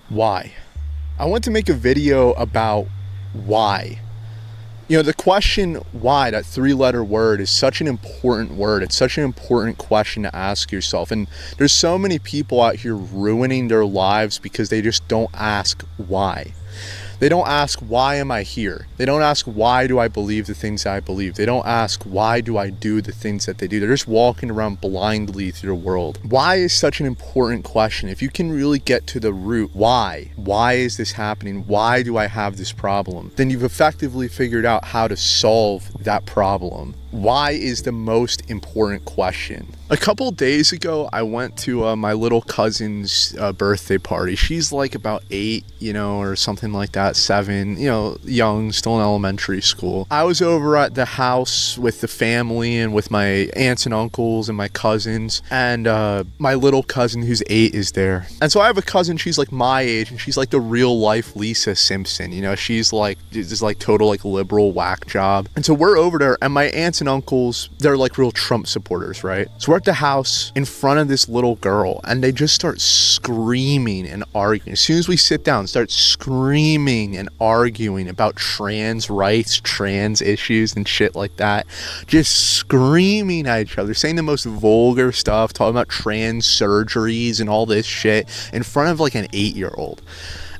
Why? I want to make a video about why. You know, the question why, that three-letter word, is such an important word. It's such an important question to ask yourself. And there's so many people out here ruining their lives because they just don't ask why. They don't ask, why am I here? They don't ask, why do I believe the things I believe? They don't ask, why do I do the things that they do? They're just walking around blindly through the world. Why is such an important question? If you can really get to the root, why is this happening? Why do I have this problem? Then you've effectively figured out how to solve that problem. Why is the most important question. A couple days ago, I went to my little cousin's birthday party. She's like about 8, or something like that, 7, young, still in elementary school. I was over at the house with the family and with my aunts and uncles and my cousins, and my little cousin who's 8 is there. And so I have a cousin, she's like my age, and she's like the real life Lisa Simpson. She's like this like total like liberal whack job. And so we're over there, and my aunts and uncles, they're like real Trump supporters, right? So we're at the house in front of this little girl, and they just start screaming and arguing. As soon as we sit down, start screaming and arguing about trans rights, trans issues and shit like that. Just screaming at each other, saying the most vulgar stuff, talking about trans surgeries and all this shit in front of like an 8-year-old.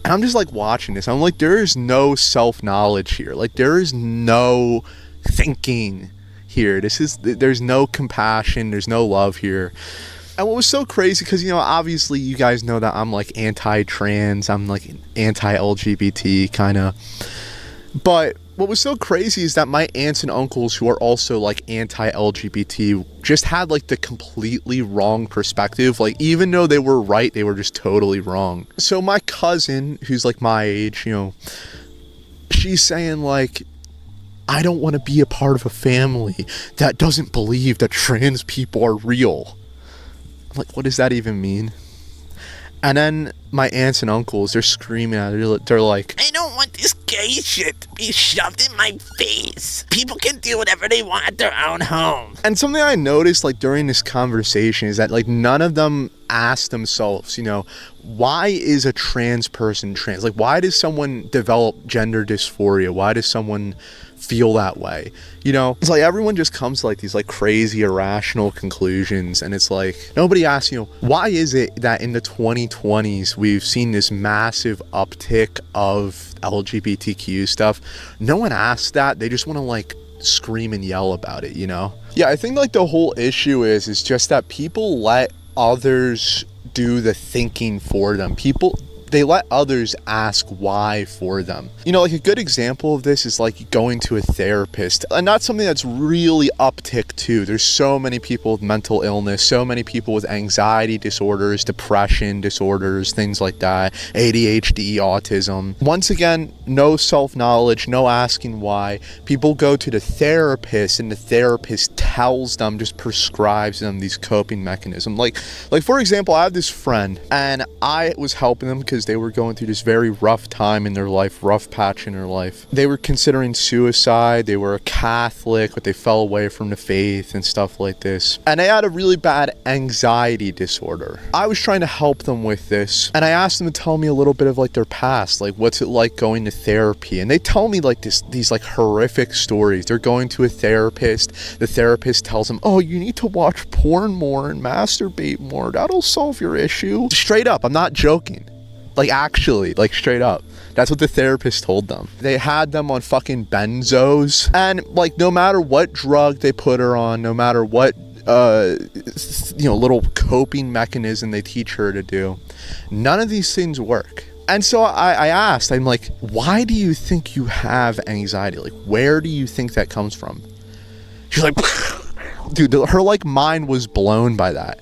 And I'm just like watching this. I'm like, there is no self-knowledge here. Like, there is no thinking here. There's no compassion, there's no love here. And what was so crazy, because obviously you guys know that I'm like anti-trans, I'm like anti-LGBT kind of, but what was so crazy is that my aunts and uncles, who are also like anti-LGBT, just had like the completely wrong perspective. Like, even though they were right, they were just totally wrong. So my cousin, who's like my age, she's saying like, I don't want to be a part of a family that doesn't believe that trans people are real. I'm like, what does that even mean? And then my aunts and uncles, they're screaming at her. They're like, I don't want this gay shit to be shoved in my face. People can do whatever they want at their own home. And something I noticed like during this conversation is that like none of them ask themselves, why is a trans person trans? Like, why does someone develop gender dysphoria? Why does someone feel that way? It's like everyone just comes to like these like crazy irrational conclusions, and it's like nobody asks, why is it that in the 2020s we've seen this massive uptick of LGBTQ stuff? No one asks that. They just want to like scream and yell about it. Yeah, I think like the whole issue is just that people let others do the thinking for them. They let others ask why for them. Like a good example of this is like going to a therapist, and that's something that's really uptick too. There's so many people with mental illness, so many people with anxiety disorders, depression disorders, things like that, ADHD, autism. Once again, no self-knowledge, no asking why. People go to the therapist, and the therapist tells them, just prescribes them these coping mechanisms. Like for example, I have this friend, and I was helping them because they were going through this very rough time in their life, rough patch in their life. They were considering suicide. They were a Catholic, but they fell away from the faith and stuff like this. And they had a really bad anxiety disorder. I was trying to help them with this, and I asked them to tell me a little bit of like their past, like what's it like going to therapy. And they tell me like these like horrific stories. They're going to a therapist. The therapist tells them, oh, you need to watch porn more and masturbate more. That'll solve your issue. Straight up, I'm not joking. Like, actually, like straight up. That's what the therapist told them. They had them on fucking benzos, and like no matter what drug they put her on, no matter what little coping mechanism they teach her to do, none of these things work. And so I asked, I'm like, why do you think you have anxiety? Like, where do you think that comes from? She's like, dude, her like mind was blown by that.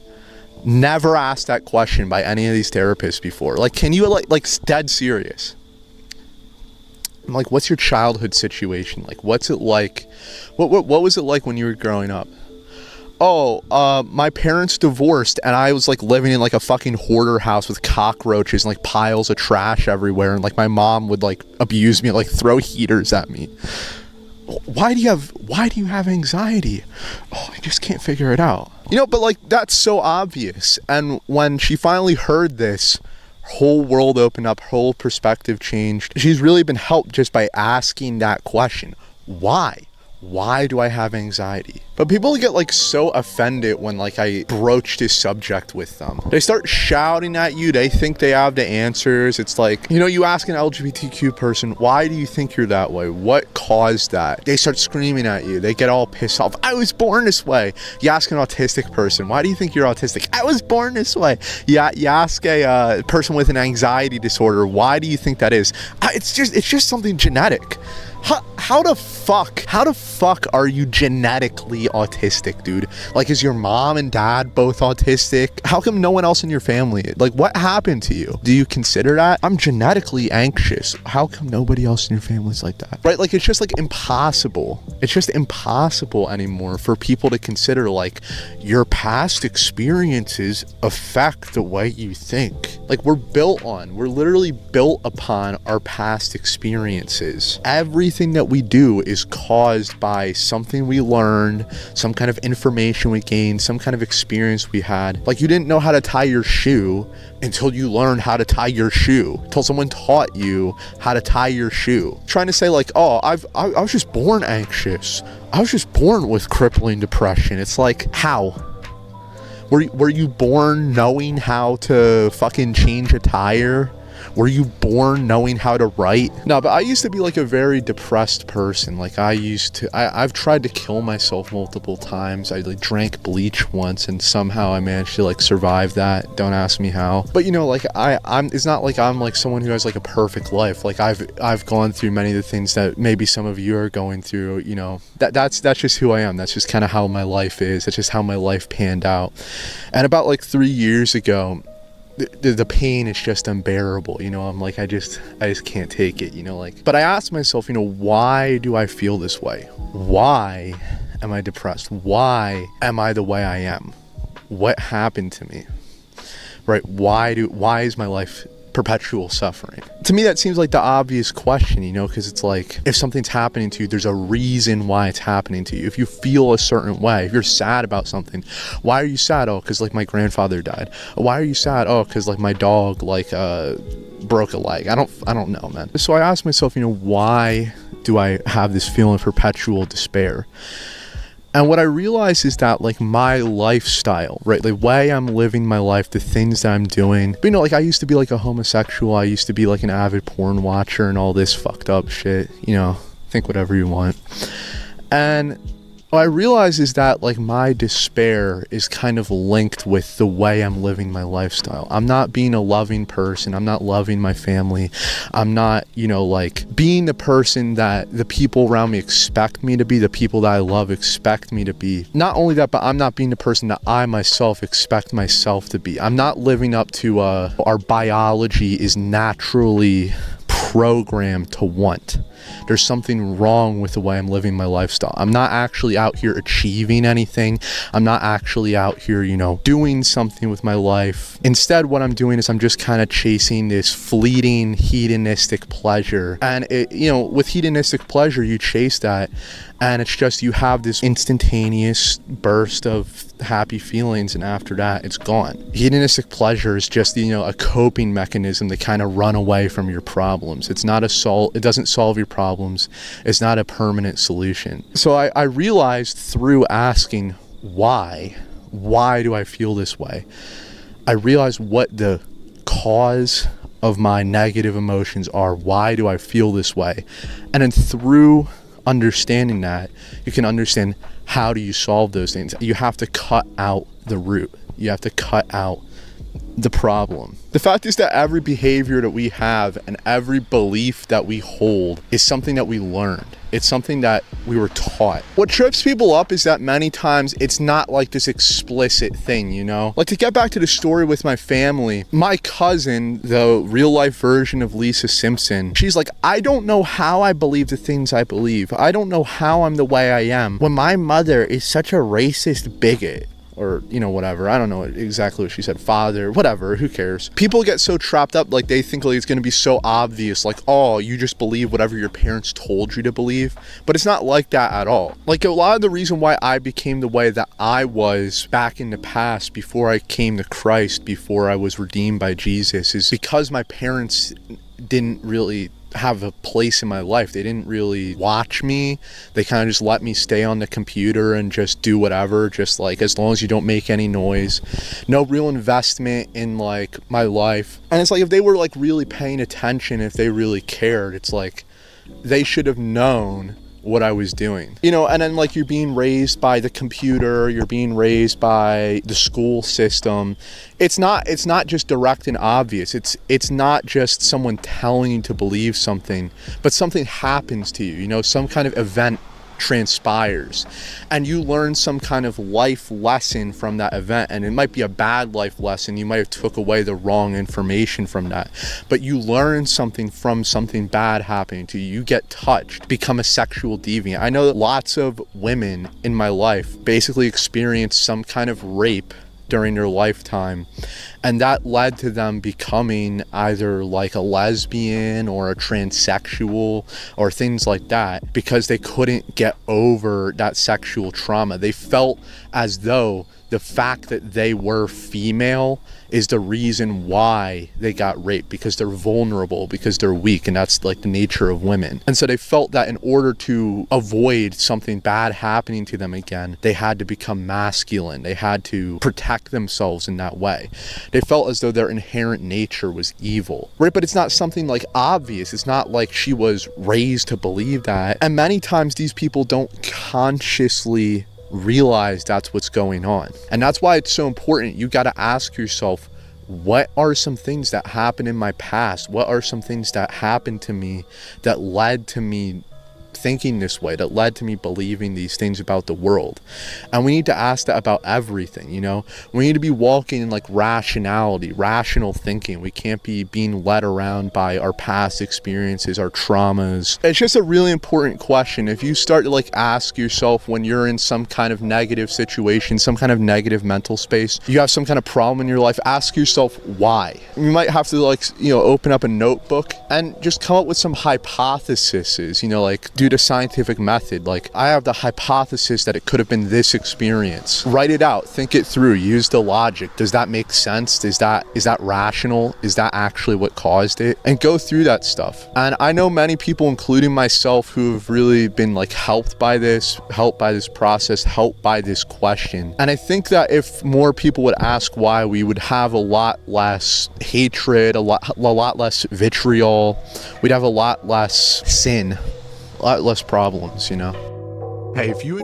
Never asked that question by any of these therapists before. Like, can you like dead serious? I'm like, what's your childhood situation? Like, what's it like? What was it like when you were growing up? Oh, my parents divorced, and I was like living in like a fucking hoarder house with cockroaches and like piles of trash everywhere, and like my mom would like abuse me, like throw heaters at me. Why do you have anxiety? Oh, I just can't figure it out. But like that's so obvious. And when she finally heard this, whole world opened up, her whole perspective changed. She's really been helped just by asking that question. Why do I have anxiety? But people get like so offended when like I broach this subject with them. They start shouting at you. They think they have the answers. It's like, you know, you ask an LGBTQ person, why do you think you're that way? What caused that? They start screaming at you. They get all pissed off. I was born this way. You ask an autistic person, why do you think you're autistic? I was born this way. Yeah, you ask a person with an anxiety disorder, why do you think that is? It's just something genetic. How the fuck are you genetically autistic, dude? Like, is your mom and dad both autistic? How come no one else in your family? Like, what happened to you? Do you consider that? I'm genetically anxious. How come nobody else in your family's like that? Right? Like, it's just like impossible. It's just impossible anymore for people to consider like your past experiences affect the way you think. Like, we're literally built upon our past experiences. Everything that we do is caused by something we learned, some kind of information we gained, some kind of experience we had. Like, you didn't know how to tie your shoe until you learned how to tie your shoe, until someone taught you how to tie your shoe. Trying to say like, oh, I was just born anxious. I was just born with crippling depression. It's like, how? Were you born knowing how to fucking change a tire? Were you born knowing how to write? No, but I used to be like a very depressed person. Like, I've tried to kill myself multiple times. I like drank bleach once and somehow I managed to like survive that. Don't ask me how. But you know, like it's not like I'm like someone who has like a perfect life. Like I've gone through many of the things that maybe some of you are going through, you know. That's just who I am. That's just kind of how my life is. That's just how my life panned out. And about like 3 years ago, the pain is just unbearable, you know. I'm like, I just can't take it, you know. Like, but I asked myself, you know, why do I feel this way? Why am I depressed? Why am I the way I am? What happened to me? Right? Why is my life perpetual suffering? To me, that seems like the obvious question, you know, because it's like, if something's happening to you, there's a reason why it's happening to you. If you feel a certain way, if you're sad about something, why are you sad? Oh, because like my grandfather died. Why are you sad? Oh, because like my dog like broke a leg. I don't know, man. So I asked myself, you know, why do I have this feeling of perpetual despair? And what I realized is that like my lifestyle, right, the way I'm living my life, the things that I'm doing, but, you know, like I used to be like a homosexual, I used to be like an avid porn watcher and all this fucked up shit, you know, think whatever you want. And what I realized is that like my despair is kind of linked with the way I'm living my lifestyle. I'm not being a loving person. I'm not loving my family. I'm not, you know, like being the person that the people around me expect me to be, the people that I love expect me to be. Not only that, but I'm not being the person that I myself expect myself to be. I'm not living up to our biology is naturally programmed to want. There's something wrong with the way I'm living my lifestyle. I'm not actually out here achieving anything. I'm not actually out here, you know, doing something with my life. Instead, what I'm doing is I'm just kind of chasing this fleeting hedonistic pleasure. And it, you know, with hedonistic pleasure, you chase that, and it's just, you have this instantaneous burst of happy feelings, and after that it's gone. Hedonistic pleasure is just, you know, a coping mechanism to kind of run away from your problems. It's not it doesn't solve your problems. It's not a permanent solution. So I realized through asking why do I feel this way, I realized what the cause of my negative emotions are. Why do I feel this way? And then through understanding that, you can understand how do you solve those things. You have to cut out the root. You have to cut out the problem. The fact is that every behavior that we have and every belief that we hold is something that we learned. It's something that we were taught. What trips people up is that many times it's not like this explicit thing, you know? Like, to get back to the story with my family, my cousin, the real life version of Lisa Simpson, she's like, I don't know how I believe the things I believe. I don't know how I'm the way I am when my mother is such a racist bigot. or, you know, whatever. I don't know exactly what she said. Father, whatever, who cares? People get so trapped up, like they think like it's going to be so obvious, like, oh, you just believe whatever your parents told you to believe. But it's not like that at all. Like, a lot of the reason why I became the way that I was back in the past, before I came to Christ, before I was redeemed by Jesus, is because my parents didn't really have a place in my life. They didn't really watch me. They kind of just let me stay on the computer and just do whatever, just like, as long as you don't make any noise. No real investment in like my life. And it's like, if they were like really paying attention, if they really cared, it's like they should have known what I was doing, you know. And then like, you're being raised by the computer, you're being raised by the school system. It's not just direct and obvious. It's not just someone telling you to believe something, but something happens to you, you know, some kind of event transpires and you learn some kind of life lesson from that event. And it might be a bad life lesson. You might have took away the wrong information from that, but you learn something from something bad happening to you. You get touched, become a sexual deviant. I know that lots of women in my life basically experienced some kind of rape during their lifetime, and that led to them becoming either like a lesbian or a transsexual or things like that, because they couldn't get over that sexual trauma. They felt as though the fact that they were female is the reason why they got raped, because they're vulnerable, because they're weak, and that's like the nature of women. And so they felt that in order to avoid something bad happening to them again, they had to become masculine. They had to protect themselves in that way. They felt as though their inherent nature was evil, right? But it's not something like obvious. It's not like she was raised to believe that. And many times these people don't consciously realize that's what's going on. And that's why it's so important. You got to ask yourself, what are some things that happened in my past? What are some things that happened to me that led to me thinking this way, that led to me believing these things about the world? And we need to ask that about everything, you know. We need to be walking in like rationality, rational thinking. We can't be being led around by our past experiences, our traumas. It's just a really important question. If you start to like ask yourself, when you're in some kind of negative situation, some kind of negative mental space, you have some kind of problem in your life, ask yourself why. You might have to like, you know, open up a notebook and just come up with some hypotheses, you know, like do the scientific method. Like, I have the hypothesis that it could have been this experience. Write it out, think it through, use the logic. Does that make sense? Is that rational? Is that actually what caused it? And go through that stuff. And I know many people, including myself, who have really been like helped by this process, helped by this question. And I think that if more people would ask why, we would have a lot less hatred, a lot less vitriol. We'd have a lot less sin, a lot less problems, you know. Hey, if you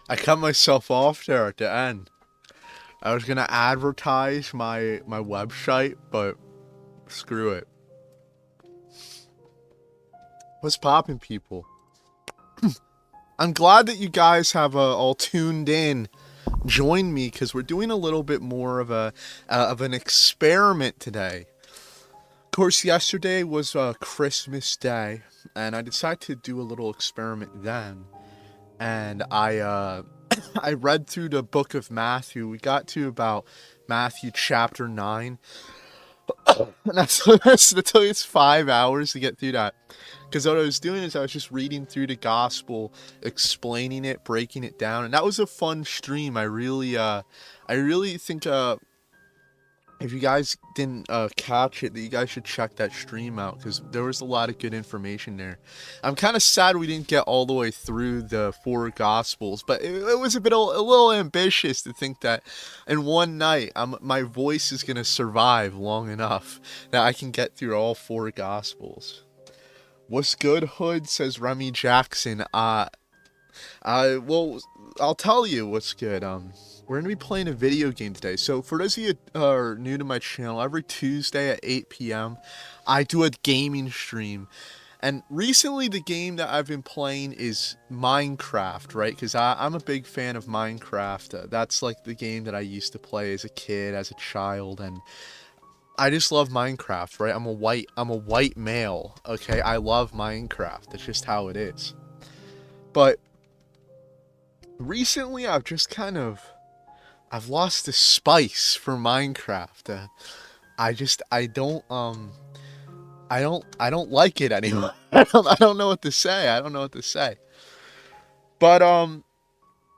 I cut myself off there at the end. I was gonna advertise my website, but screw it. What's poppin', people? I'm glad that you guys have all tuned in. Join me, because we're doing a little bit more of an experiment today. Of course, yesterday was Christmas Day, and I decided to do a little experiment then. And I read through the book of Matthew. We got to about Matthew chapter 9. And that's to tell you, it's 5 hours to get through that. Because what I was doing is I was just reading through the gospel, explaining it, breaking it down. And that was a fun stream. I really think if you guys didn't catch it, that you guys should check that stream out, because there was a lot of good information there. I'm kind of sad we didn't get all the way through the 4 gospels, but it was a little ambitious to think that in one night my voice is going to survive long enough that I can get through all 4 gospels. What's good, Hood, says Remy Jackson. Well, I'll tell you what's good. We're going to be playing a video game today. So for those of you who are new to my channel, every Tuesday at 8 p.m., I do a gaming stream. And recently the game that I've been playing is Minecraft, right? Because I'm a big fan of Minecraft. That's like the game that I used to play as a kid, as a child, and I just love Minecraft, right? I'm a white male, okay? I love Minecraft. That's just how it is. But recently I've lost the spice for Minecraft. I don't like it anymore. I don't know what to say. I don't know what to say. But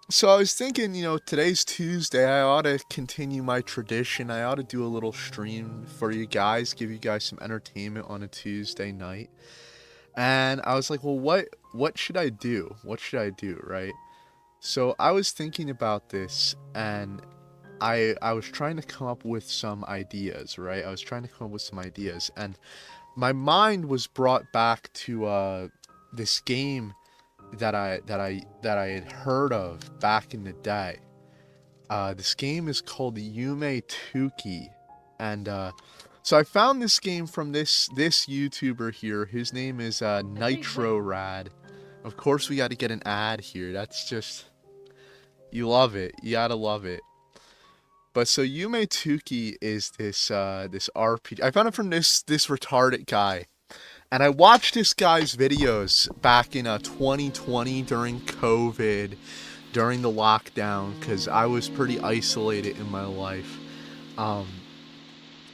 so I was thinking, today's Tuesday. I ought to continue my tradition. I ought to do a little stream for you guys, give you guys some entertainment on a Tuesday night. And I was like, well, what should I do? What should I do, right? So I was thinking about this, and I was trying to come up with some ideas, right? I was trying to come up with some ideas, and my mind was brought back to this game that I had heard of back in the day. This game is called Yume, and so I found this game from this YouTuber here. His name is Nitro Rad. Of course, we got to get an ad here. That's just, you love it. You gotta love it. But so Yume is this RPG. I found it from this retarded guy. And I watched this guy's videos back in 2020 during COVID, during the lockdown, because I was pretty isolated in my life.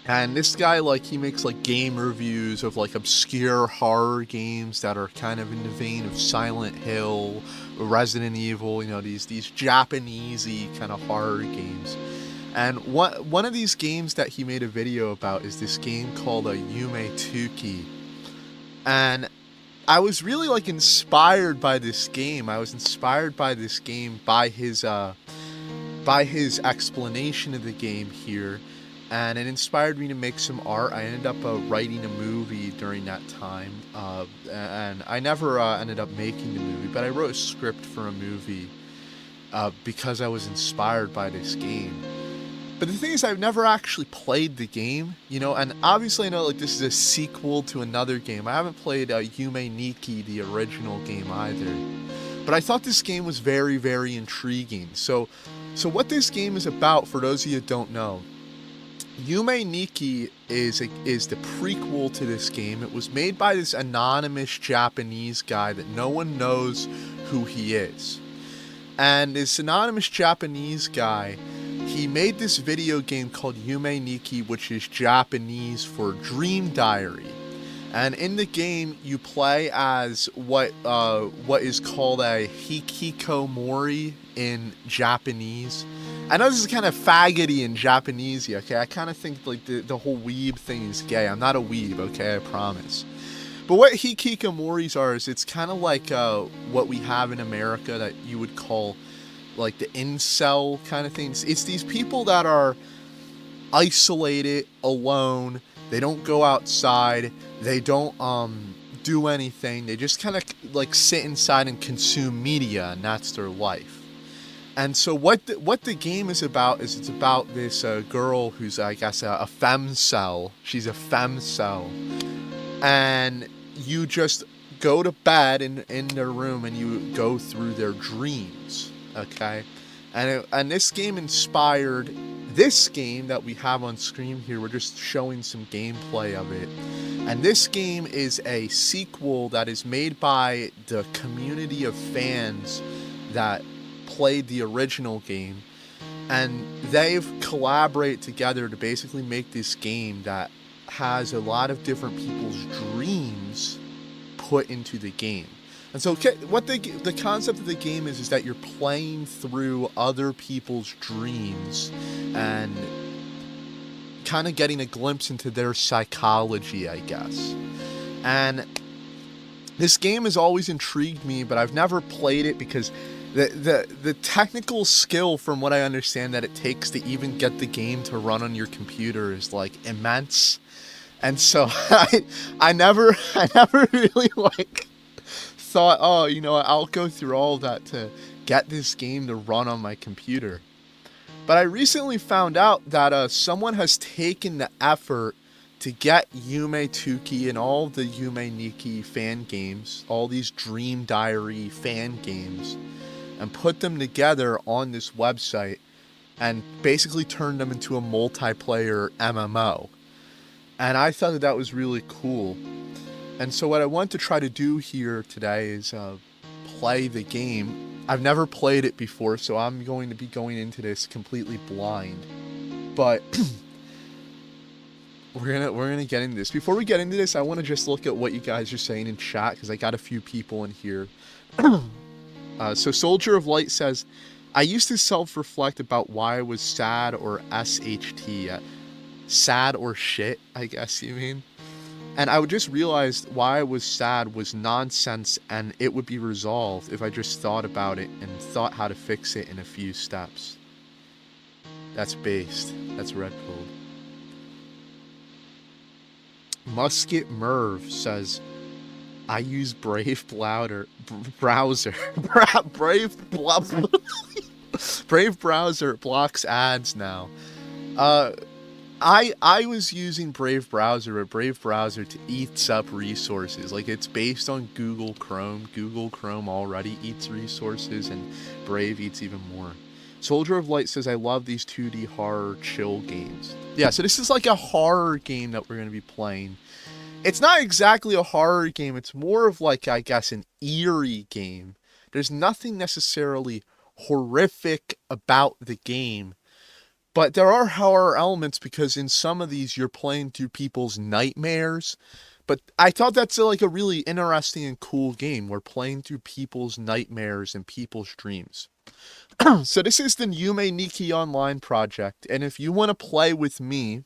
And this guy, like, he makes like game reviews of like obscure horror games that are kind of in the vein of Silent Hill, Resident Evil, these Japanesey kind of horror games. And one of these games that he made a video about is this game called Yume. And I was really like inspired by this game. I was inspired by this game by his explanation of the game here, and it inspired me to make some art. I ended up writing a movie during that time, and I never ended up making the movie, but I wrote a script for a movie because I was inspired by this game. But the thing is, I've never actually played the game, and obviously I know like this is a sequel to another game. I haven't played Yume Nikki, the original game, either. But I thought this game was very, very intriguing. So what this game is about, for those of you who don't know, Yume Nikki is the prequel to this game. It was made by this anonymous Japanese guy that no one knows who he is. And this anonymous Japanese guy, he made this video game called Yume Nikki, which is Japanese for Dream Diary. And in the game, you play as what is called a hikikomori in Japanese. I know this is kind of faggoty in Japanese, okay? I kind of think like the whole weeb thing is gay. I'm not a weeb, okay? I promise. But what hikikomoris are is it's kind of like what we have in America that you would call like the incel kind of things. It's these people that are isolated, alone. They don't go outside. They don't do anything. They just kind of like sit inside and consume media, and that's their life. And so what the game is about is it's about this girl who's, I guess, a femcel. She's a femcel. And you just go to bed in their room and you go through their dreams. Okay, and this game inspired this game that we have on screen here. We're just showing some gameplay of it, and this game is a sequel that is made by the community of fans that played the original game, and they've collaborated together to basically make this game that has a lot of different people's dreams put into the game. And so what the concept of the game is that you're playing through other people's dreams and kind of getting a glimpse into their psychology, I guess. And this game has always intrigued me, but I've never played it because the technical skill, from what I understand, that it takes to even get the game to run on your computer is like immense. And so I never really like thought, oh, I'll go through all that to get this game to run on my computer. But I recently found out that someone has taken the effort to get Yume Tuki and all the Yume Nikki fan games, all these Dream Diary fan games, and put them together on this website and basically turn them into a multiplayer MMO. And I thought that was really cool. And so what I want to try to do here today is play the game. I've never played it before, so I'm going to be going into this completely blind. But we're gonna get into this. Before we get into this, I want to just look at what you guys are saying in chat, because I got a few people in here. So Soldier of Light says, I used to self-reflect about why I was sad, or SHT. Sad or shit, I guess you mean. And I would just realize why I was sad was nonsense, and it would be resolved if I just thought about it and thought how to fix it in a few steps. That's based. That's red pilled. Musket Merv says, I use Brave browser. Brave browser blocks ads now. I was using Brave browser, but Brave browser eats up resources. Like, it's based on Google Chrome. Google Chrome already eats resources, and Brave eats even more. Soldier of Light says, I love these 2D horror chill games. Yeah, so this is like a horror game that we're going to be playing. It's not exactly a horror game. It's more of like, I guess, an eerie game. There's nothing necessarily horrific about the game. But there are horror elements, because in some of these you're playing through people's nightmares. But I thought that's like a really interesting and cool game. We're playing through people's nightmares and people's dreams. So this is the Yume Nikki Online project. And if you want to play with me,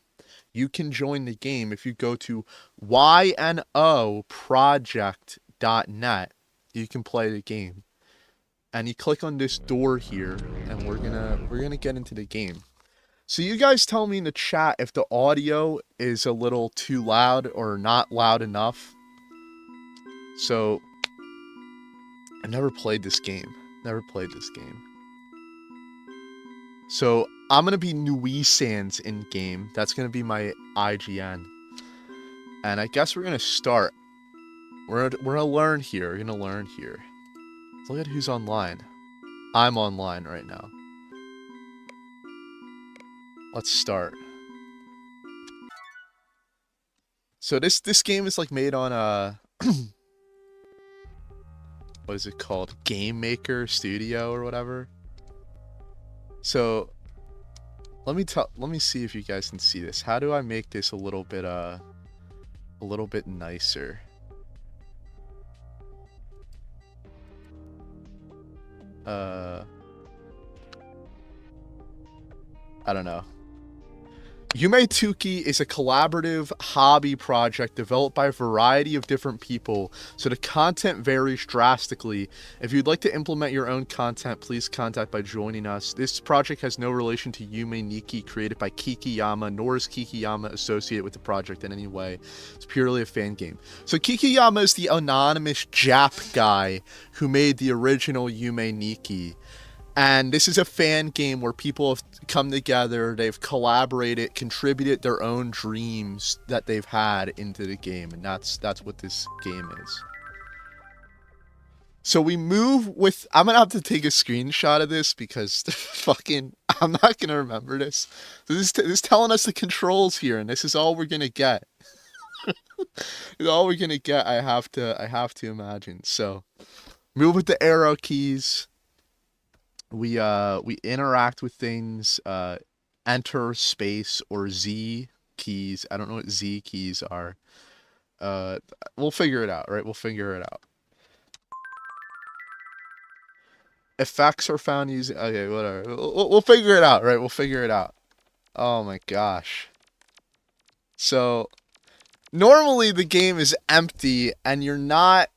you can join the game if you go to ynoproject.net. You can play the game. And you click on this door here, and we're gonna get into the game. So you guys tell me in the chat if the audio is a little too loud or not loud enough. So, I've never played this game. So, I'm going to be Nui Sans in game. That's going to be my IGN. And I guess we're going to start. We're going to learn here. Look at who's online. I'm online right now. Let's start. So this game is like made on a what is it called? Game Maker Studio or whatever. So let me see if you guys can see this. How do I make this a little bit nicer? I don't know. Yume Tuki is a collaborative hobby project developed by a variety of different people, so the content varies drastically. If you'd like to implement your own content, please contact by joining us. This project has no relation to Yume Nikki, created by Kikiyama, nor is Kikiyama associated with the project in any way. It's purely a fan game. So Kikiyama is the anonymous Jap guy who made the original Yume Nikki. And this is a fan game where people have come together, they've collaborated, contributed their own dreams that they've had into the game, and that's what this game is. So we move with, I'm gonna have to take a screenshot of this because I'm not gonna remember this. This is telling us the controls here, and this is all we're gonna get. It's all we're gonna get. I have to imagine. So move with the arrow keys. We interact with things, enter, space, or Z keys. I don't know what Z keys are. We'll figure it out, right? We'll figure it out. Effects are found using, okay, whatever. We'll figure it out, right? We'll figure it out. Oh my gosh. So, normally the game is empty and you're not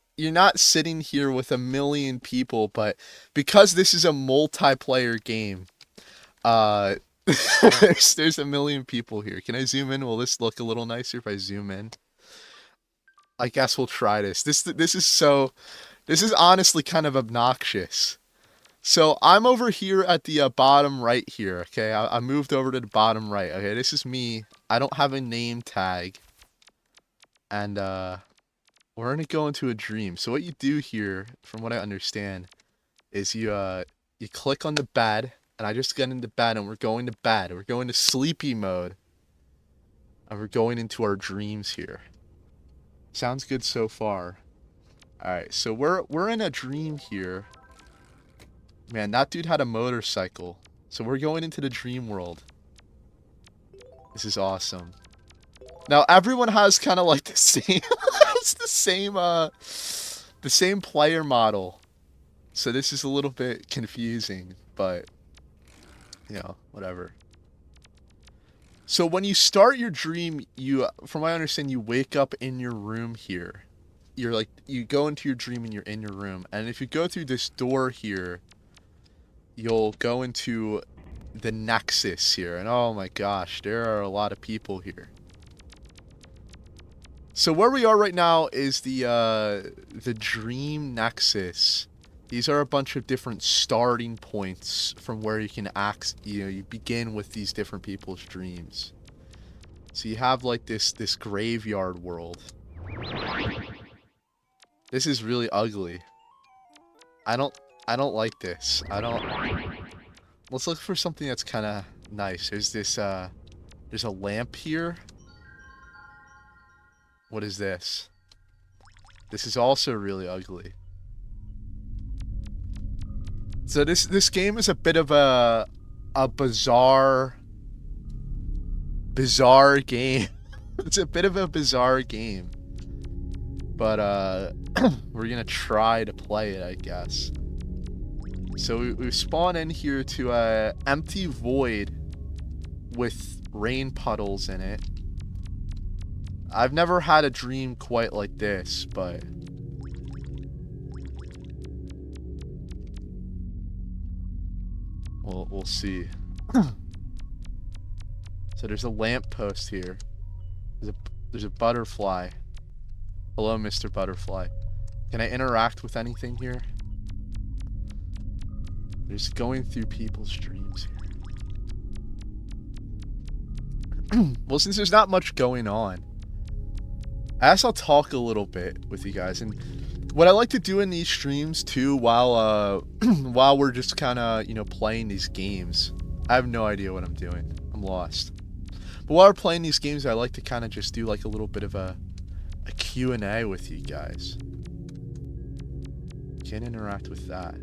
sitting here with a million people, but because this is a multiplayer game, there's a million people here. Can I zoom in? Will this look a little nicer if I zoom in? I guess we'll try this. This is honestly kind of obnoxious. So I'm over here at the bottom right here, okay? I moved over to the bottom right, okay? This is me. I don't have a name tag. And we're gonna go into a dream. So what you do here, from what I understand, is you click on the bed, and I just get into bed, and we're going to bed. We're going to sleepy mode, and we're going into our dreams here. Sounds good so far. All right, so we're in a dream here. Man, that dude had a motorcycle. So we're going into the dream world. This is awesome. Now everyone has kind of like the same, it's the same player model. So this is a little bit confusing, but you know, whatever. So when you start your dream, from what I understand, you wake up in your room here. You go into your dream and you're in your room. And if you go through this door here, you'll go into the Nexus here. And oh my gosh, there are a lot of people here. So where we are right now is the Dream Nexus. These are a bunch of different starting points from where you can you begin with these different people's dreams. So you have like this graveyard world. This is really ugly. I don't like this. Let's look for something that's kind of nice. There's a lamp here. What is this? This is also really ugly. So this game is a bit of a bizarre game. It's a bit of a bizarre game. But we're gonna try to play it, I guess. So we spawn in here to a empty void with rain puddles in it. I've never had a dream quite like this, but we'll see. So there's a lamppost here. There's a butterfly. Hello, Mr. Butterfly. Can I interact with anything here? Just going through people's dreams here. Well, since there's not much going on, I guess I'll talk a little bit with you guys. And what I like to do in these streams too, while while we're just kind of, you know, playing these games. I have no idea what I'm doing. I'm lost. But while we're playing these games, I like to kind of just do like a little bit of a Q&A with you guys. Can't interact with that.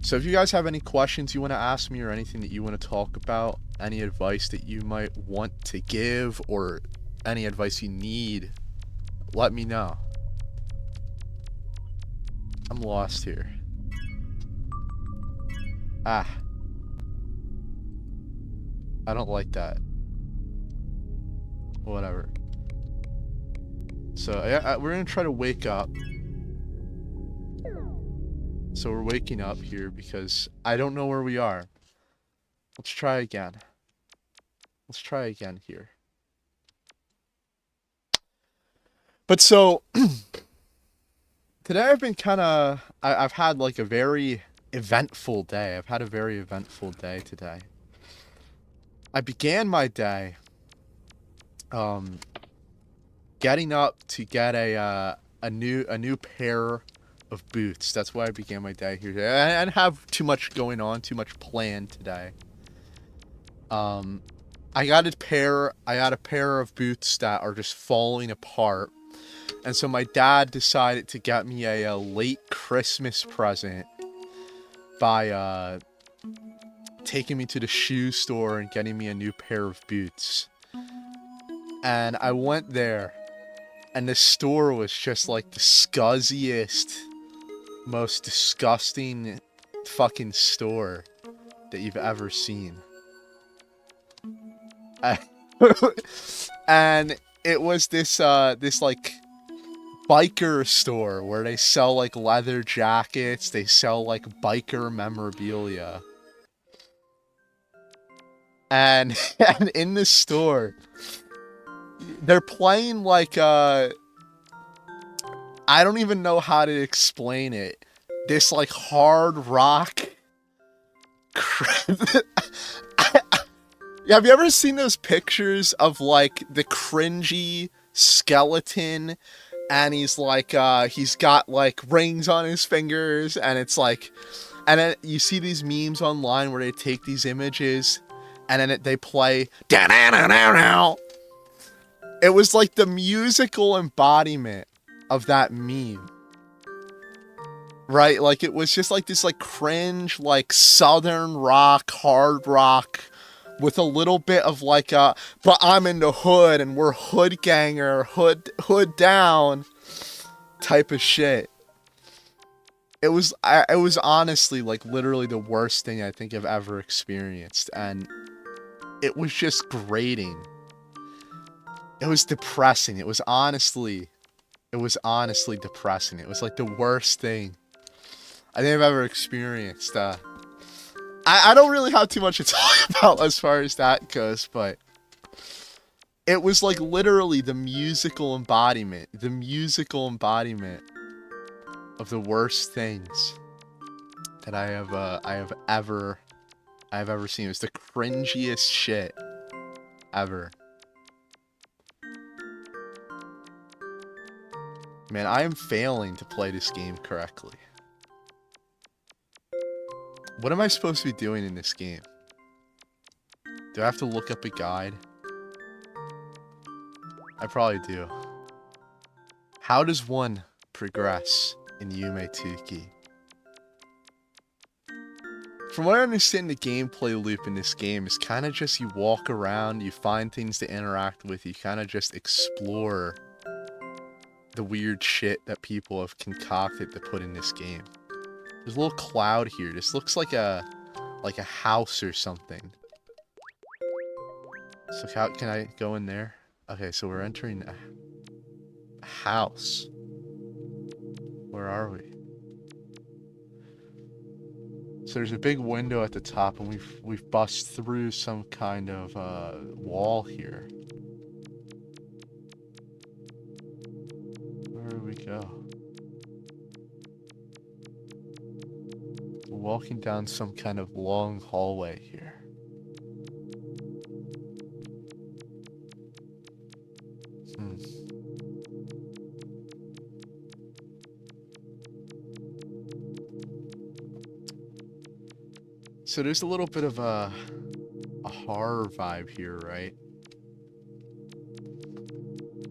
So if you guys have any questions you want to ask me or anything that you want to talk about, any advice that you might want to give or any advice you need, let me know. I'm lost here. Ah. I don't like that. Whatever. So we're gonna try to wake up. So we're waking up here because I don't know where we are. Let's try again. Let's try again here. But so today I've been I've had like a very eventful day. I've had a very eventful day today. I began my day getting up to get a new pair of boots. That's why I began my day here today. I didn't have too much going on, too much planned today. I got a pair of boots that are just falling apart. And so my dad decided to get me a late Christmas present by taking me to the shoe store and getting me a new pair of boots. And I went there, and the store was just like the scuzziest, most disgusting fucking store that you've ever seen. And it was this like biker store where they sell like leather jackets, they sell like biker memorabilia. And in this store, they're playing like I don't even know how to explain it. This like hard rock Have you ever seen those pictures of like the cringy skeleton and he's like he's got like rings on his fingers and it's like, and then you see these memes online where they take these images and then they play da-da-da-da-da. It was like the musical embodiment of that meme. Right? Like it was just like this like cringe like southern rock, hard rock with a little bit of like but I'm in the hood and we're hood ganger, hood down type of shit. It was honestly like literally the worst thing I think I've ever experienced, and it was just grating. It was depressing. It was honestly depressing. It was like the worst thing I think I've ever experienced. I don't really have too much to talk about as far as that goes, but it was like literally the musical embodiment of the worst things that I have ever seen. It was the cringiest shit ever. Man, I am failing to play this game correctly. What am I supposed to be doing in this game? Do I have to look up a guide? I probably do. How does one progress in Yume Tuki? From what I understand, the gameplay loop in this game is kind of just you walk around, you find things to interact with, you kind of just explore the weird shit that people have concocted to put in this game. There's a little cloud here. This looks like a house or something. So how can I go in there? Okay, so we're entering a house. Where are we? So there's a big window at the top, and we've bust through some kind of wall here. Where do we go? We're walking down some kind of long hallway here. So there's a little bit of a horror vibe here, right?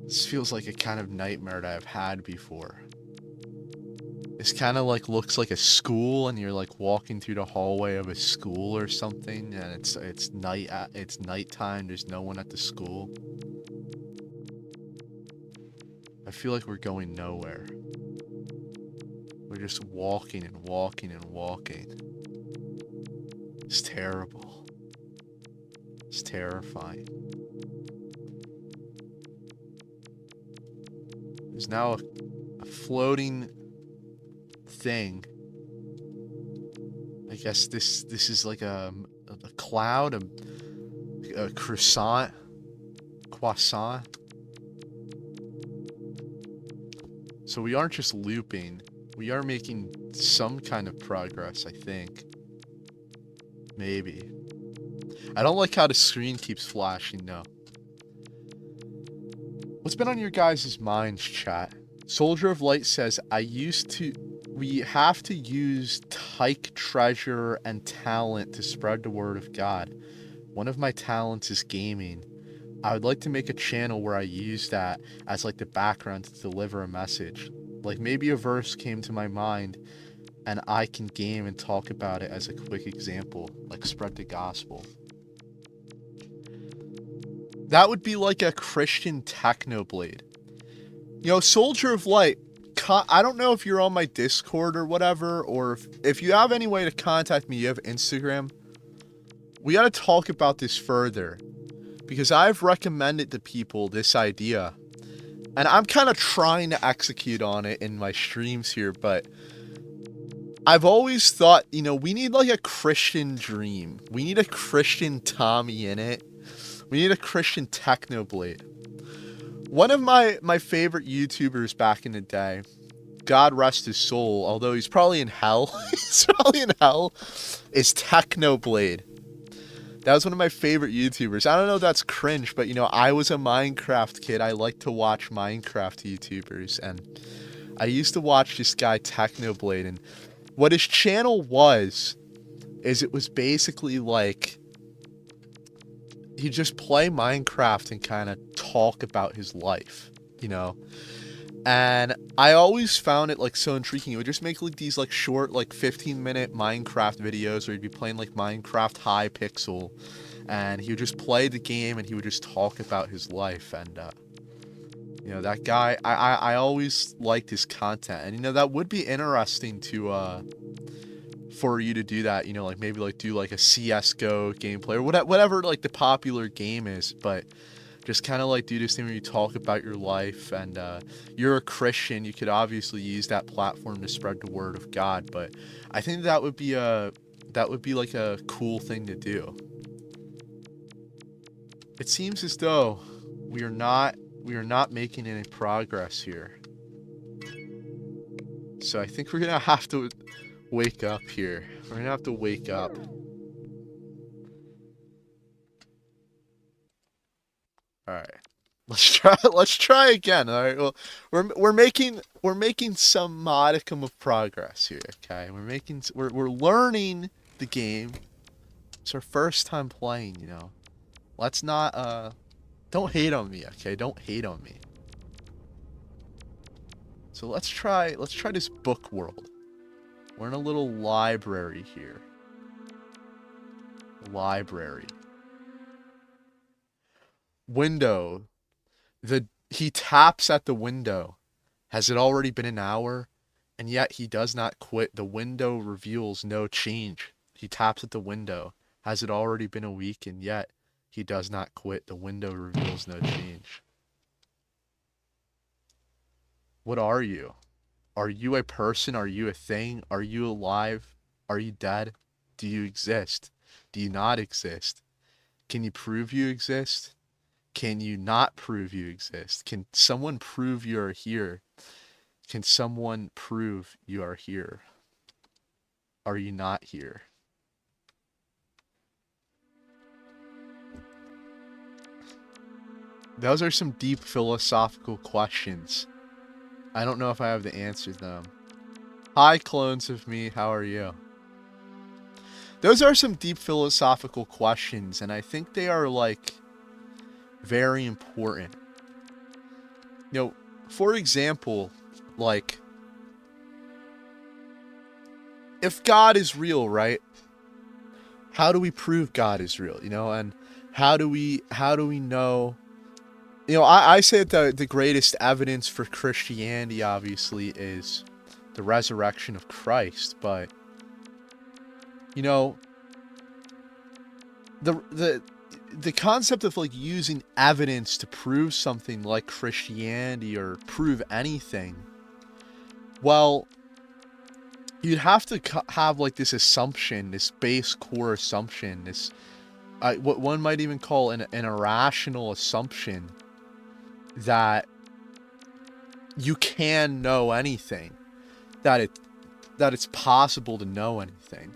This feels like a kind of nightmare that I've had before. This kind of like looks like a school, and you're like walking through the hallway of a school or something, and it's nighttime. There's no one at the school. I feel like we're going nowhere. We're just walking and walking and walking. It's terrible. It's terrifying. There's now a floating thing. I guess this is like a cloud, a croissant. So we aren't just looping. We are making some kind of progress, I think. Maybe. I don't like how the screen keeps flashing, no. What's been on your guys' minds, chat? Soldier of Light says, we have to use tyke treasure and talent to spread the word of God. One of my talents is gaming. I would like to make a channel where I use that as like the background to deliver a message. Like maybe a verse came to my mind and I can game and talk about it as a quick example, like spread the gospel. That would be like a Christian Technoblade. You know, Soldier of Light, I don't know if you're on my Discord or whatever, or if you have any way to contact me, you have Instagram. We gotta talk about this further, because I've recommended to people this idea, and I'm kind of trying to execute on it in my streams here, but I've always thought, you know, we need like a Christian Dream. We need a Christian Tommy in it. We need a Christian Technoblade. One of my favorite YouTubers back in the day, God rest his soul, although he's probably in hell, is Technoblade. That was one of my favorite YouTubers. I don't know if that's cringe, but you know, I was a Minecraft kid. I like to watch Minecraft YouTubers, and I used to watch this guy Technoblade, and what his channel was is it was basically like he'd just play Minecraft and kind of talk about his life, you know? And I always found it like so intriguing. He would just make like these like short like 15-minute Minecraft videos where he'd be playing like Minecraft Hypixel, and he would just play the game and he would just talk about his life. And you know, that guy, I always liked his content, and you know, that would be interesting to for you to do that, you know, like maybe like do like a CS:GO gameplay or whatever like the popular game is, but just kind of like do this thing where you talk about your life. And you're a Christian, you could obviously use that platform to spread the word of God, but I think that would be like a cool thing to do. It seems as though we are not making any progress here. So I think we're gonna have to wake up here. We're gonna have to wake up. All right, let's try again. All right, well, we're making some modicum of progress here. Okay, we're learning the game. It's our first time playing, you know. Let's not don't hate on me, okay? Don't hate on me. So let's try this book world. We're in a little library here. Library. Window. He taps at the window. Has it already been an hour? And yet he does not quit. The window reveals no change. He taps at the window. Has it already been a week? And yet he does not quit. The window reveals no change. What are you? Are you a person? Are you a thing? Are you alive? Are you dead? Do you exist? Do you not exist? Can you prove you exist? Can you not prove you exist? Can someone prove you are here? Can someone prove you are here? Are you not here? Those are some deep philosophical questions. I don't know if I have the answer to them. Hi, clones of me. How are you? Those are some deep philosophical questions, and I think they are, like, very important. You know, for example, like, if God is real, right? How do we prove God is real, you know? And how do we know? You know, I say that the greatest evidence for Christianity, obviously, is the resurrection of Christ. But, you know, the concept of, like, using evidence to prove something like Christianity or prove anything, well, you'd have to have, like, this assumption, this base core assumption, this, what one might even call an irrational assumption, that you can know anything, that it's possible to know anything.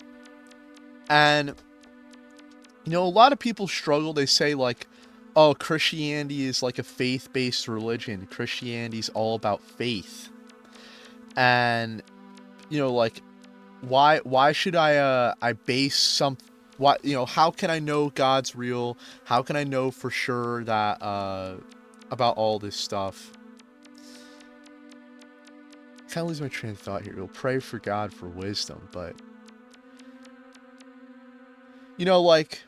And, you know, a lot of people struggle. They say, like, oh, Christianity is like a faith-based religion. Christianity's all about faith. And, you know, like, why should I base some, what, you know, how can I know God's real? How can I know for sure that about all this stuff? Kind of lose my train of thought here. We'll pray for God for wisdom, but, you know, like,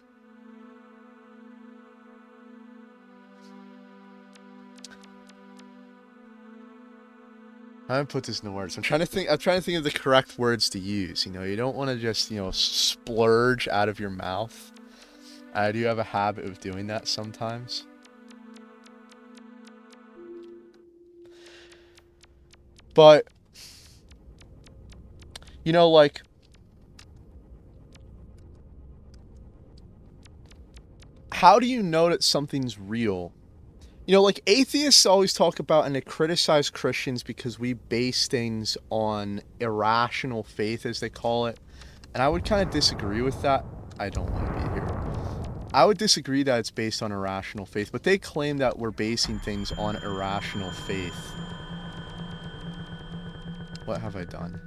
I haven't put this into words. I'm trying to think of the correct words to use. You know, you don't want to just, you know, splurge out of your mouth. I do have a habit of doing that sometimes. But, you know, like, how do you know that something's real? You know, like, atheists always talk about and they criticize Christians because we base things on irrational faith, as they call it. And I would kind of disagree with that. I don't want to be here. I would disagree that it's based on irrational faith, but they claim that we're basing things on irrational faith. What have I done?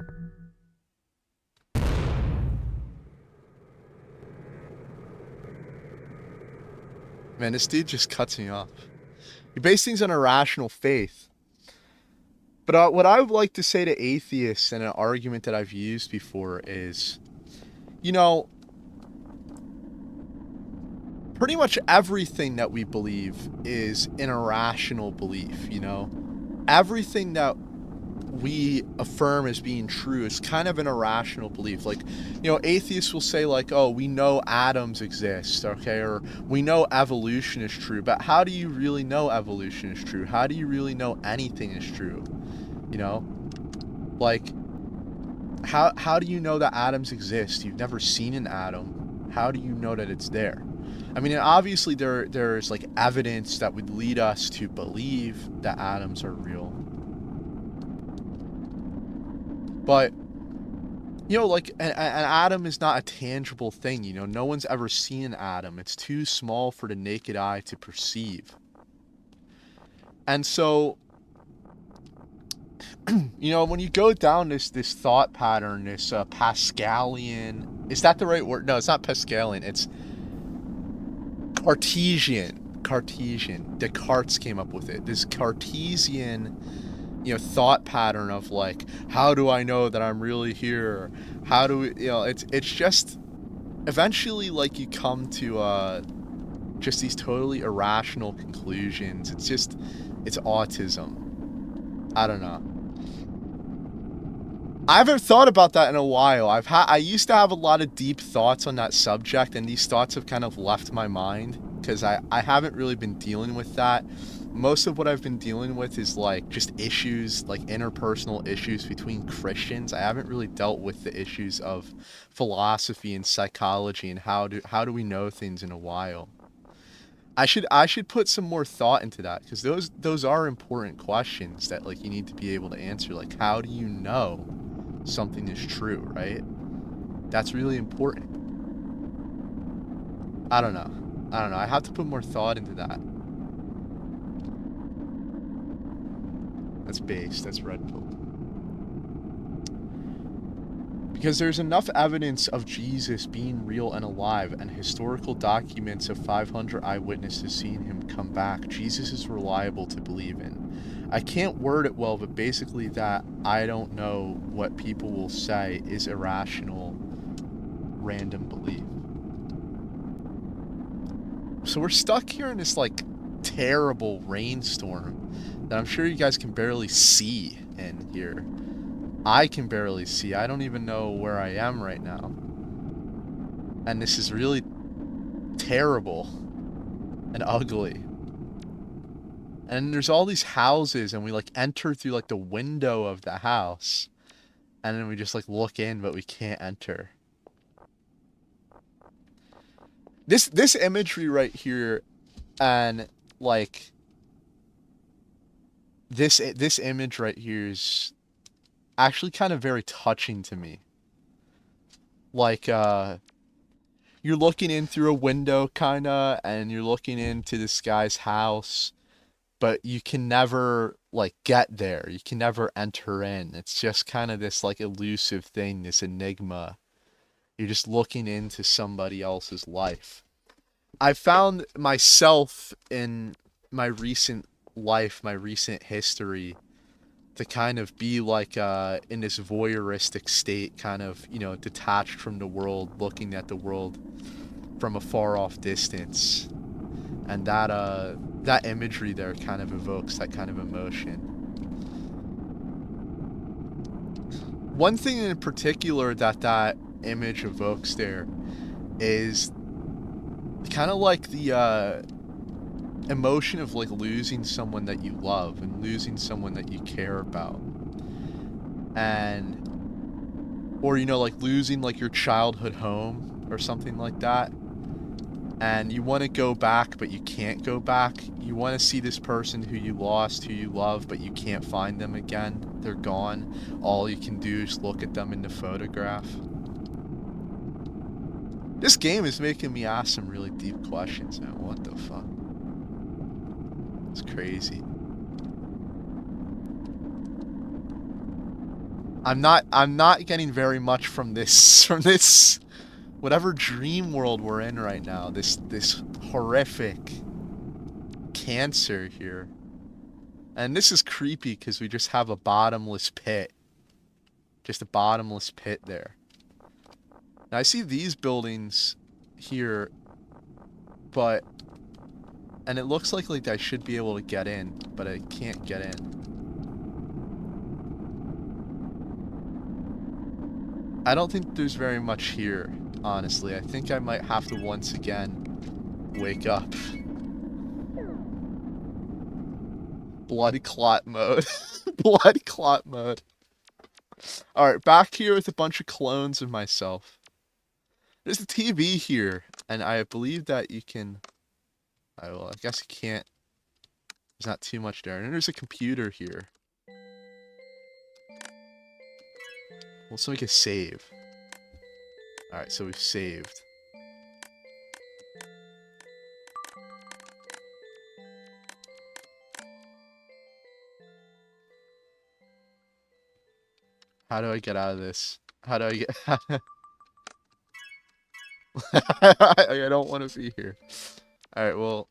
Man, this dude just cuts me off. You base things on irrational faith. But what I would like to say to atheists, and an argument that I've used before, is, you know, pretty much everything that we believe is an irrational belief, you know? Everything that we affirm as being true is kind of an irrational belief. Like, you know, atheists will say, like, oh, we know atoms exist, okay, or we know evolution is true, but how do you really know evolution is true? How do you really know anything is true? You know, like, how do you know that atoms exist? You've never seen an atom. How do you know that it's there? I mean, obviously there's like evidence that would lead us to believe that atoms are real. But, you know, like, an atom is not a tangible thing, you know? No one's ever seen an atom. It's too small for the naked eye to perceive. And so, you know, when you go down this thought pattern, this Pascalian... Is that the right word? No, it's not Pascalian. It's Cartesian. Descartes came up with it. This Cartesian, you know, thought pattern of, like, how do I know that I'm really here? How do we, you know, it's just eventually, like, you come to just these totally irrational conclusions. It's autism. I don't know. I haven't thought about that in a while. I used to have a lot of deep thoughts on that subject, and these thoughts have kind of left my mind because I haven't really been dealing with that. Most of what I've been dealing with is, like, just issues, like interpersonal issues between Christians. I haven't really dealt with the issues of philosophy and psychology and how do we know things in a while. I should put some more thought into that, because those are important questions that, like, you need to be able to answer. Like, how do you know something is true, right? That's really important. I don't know. I have to put more thought into that. That's base. That's red pill. Because there's enough evidence of Jesus being real and alive, and historical documents of 500 eyewitnesses seeing him come back. Jesus is reliable to believe in. I can't word it well, but basically that I don't know what people will say is irrational, random belief. So we're stuck here in this, like, terrible rainstorm that I'm sure you guys can barely see in here. I can barely see. I don't even know where I am right now. And this is really terrible and ugly. And there's all these houses, and we, like, enter through, like, the window of the house. And then we just, like, look in, but we can't enter. This imagery right here, and, like, this image right here is actually kind of very touching to me. Like, you're looking in through a window, kinda, and you're looking into this guy's house, but you can never, like, get there. You can never enter in. It's just kind of this, like, elusive thing, this enigma. You're just looking into somebody else's life. I found myself in my recent life, my recent history, to kind of be like in this voyeuristic state, kind of, you know, detached from the world, looking at the world from a far off distance. And that imagery there kind of evokes that kind of emotion. One thing in particular that image evokes there is kind of like the emotion of, like, losing someone that you love and losing someone that you care about. And, or, you know, like, losing, like, your childhood home or something like that. And you want to go back, but you can't go back. You want to see this person who you lost, who you love, but you can't find them again. They're gone. All you can do is look at them in the photograph. This game is making me ask some really deep questions now. What the fuck? It's crazy. I'm not getting very much from this whatever dream world we're in right now. This horrific cancer here. And this is creepy because we just have a bottomless pit. Just a bottomless pit there. Now I see these buildings here, and it looks like I should be able to get in, but I can't get in. I don't think there's very much here, honestly. I think I might have to once again wake up. Blood clot mode. Blood clot mode. Alright, back here with a bunch of clones of myself. There's a TV here, and I believe that you can... I guess you can't... There's not too much there. And there's a computer here. Let's make a save. Alright, so we've saved. How do I get out of this? How do I get... I don't want to be here. Alright, well...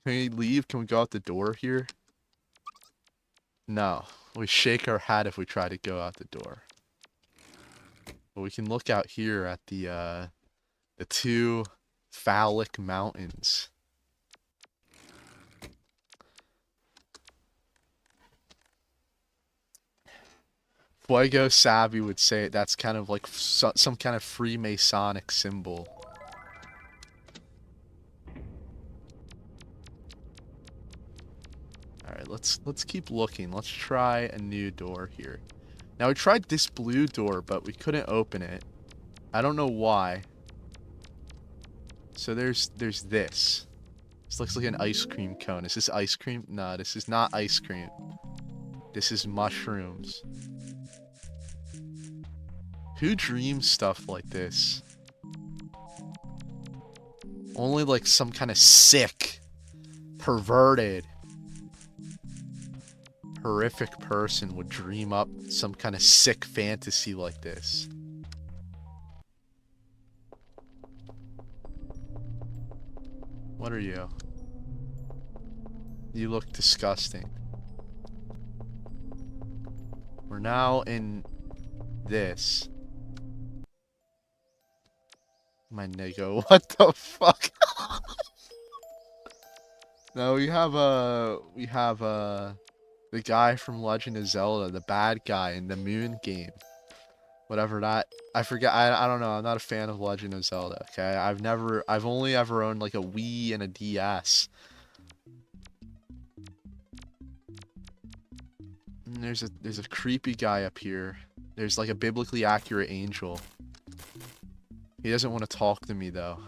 Can we leave? Can we go out the door here? No. We shake our head if we try to go out the door. But we can look out here at the two phallic mountains. Fuego Savvy would say that's kind of like some kind of Freemasonic symbol. Alright, let's keep looking. Let's try a new door here. Now we tried this blue door, but we couldn't open it. I don't know why. So there's this. This looks like an ice cream cone. Is this ice cream? No, this is not ice cream. This is mushrooms. Who dreams stuff like this? Only like some kind of sick, perverted, horrific person would dream up some kind of sick fantasy like this. What are you? You look disgusting. We're now in this. My nigga, what the fuck? No, we have the guy from Legend of Zelda, the bad guy in the Moon game. Whatever that, I forget, I don't know, I'm not a fan of Legend of Zelda, okay? I've only ever owned like a Wii and a DS. And there's a creepy guy up here. There's like a biblically accurate angel. He doesn't want to talk to me though.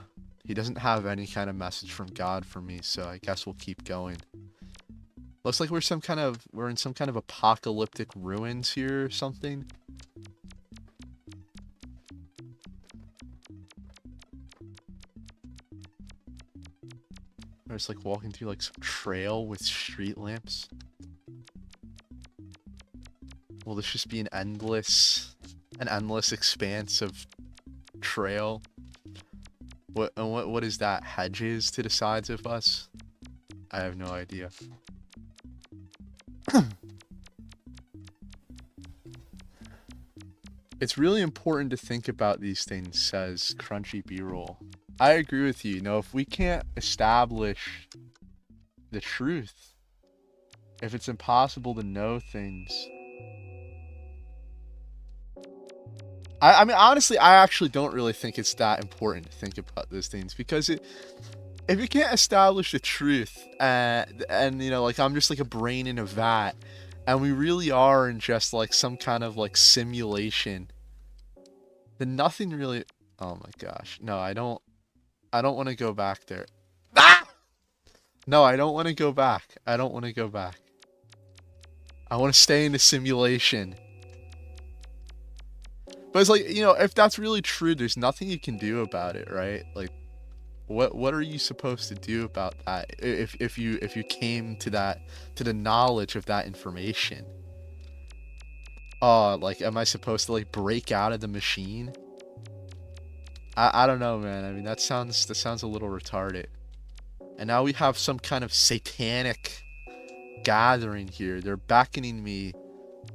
He doesn't have any kind of message from God for me, so I guess we'll keep going. Looks like we're in some kind of apocalyptic ruins here or something. Or it's like walking through like some trail with street lamps. Will this just be an endless expanse of trail? What is that? Hedges to the sides of us? I have no idea. It's really important to think about these things, says Crunchy B-Roll. I agree with you. You know, if we can't establish the truth, if it's impossible to know things, I mean, honestly, I actually don't really think it's that important to think about those things, because if you can't establish the truth, and you know, like, I'm just like a brain in a vat, and we really are in just like some kind of like simulation, then nothing really. Oh my gosh, no, I don't want to go back there. Ah! No, I don't want to go back. I don't want to go back. I want to stay in the simulation. But it's like, you know, if that's really true, there's nothing you can do about it, right? Like, what are you supposed to do about that if you came to the knowledge of that information? Like, am I supposed to like break out of the machine? I don't know, man. I mean, that sounds a little retarded. And now we have some kind of satanic gathering here. They're beckoning me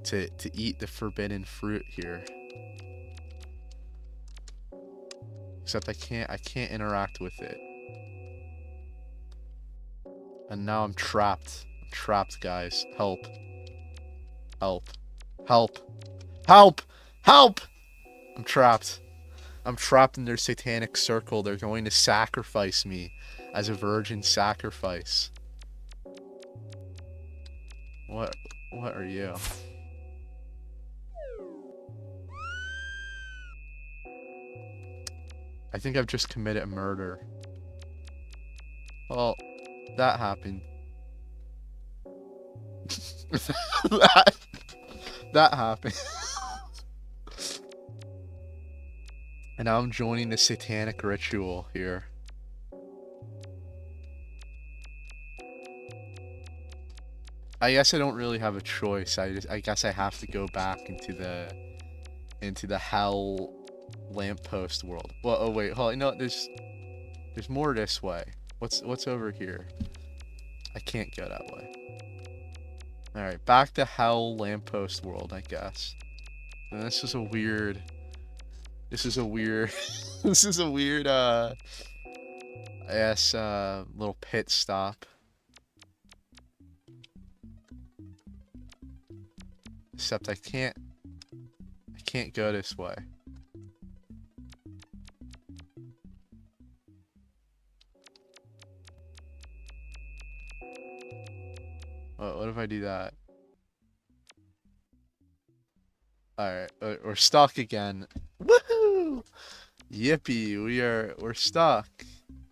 to eat the forbidden fruit here. Except I can't interact with it. And now I'm trapped. I'm trapped, guys. Help. Help. Help. Help! Help! I'm trapped. I'm trapped in their satanic circle. They're going to sacrifice me as a virgin sacrifice. What are you? I think I've just committed a murder. Well, that happened. that happened. And now I'm joining the satanic ritual here. I guess I don't really have a choice. I guess I have to go back into the hell lamppost world. Well, oh wait, hold on. No, there's more this way. What's over here? I can't go that way. All right, back to hell lamppost world, I guess. And this is a weird this is a weird I guess little pit stop. Except I can't go this way. What if I do that? Alright, we're stuck again. Woohoo! Yippee, we're stuck.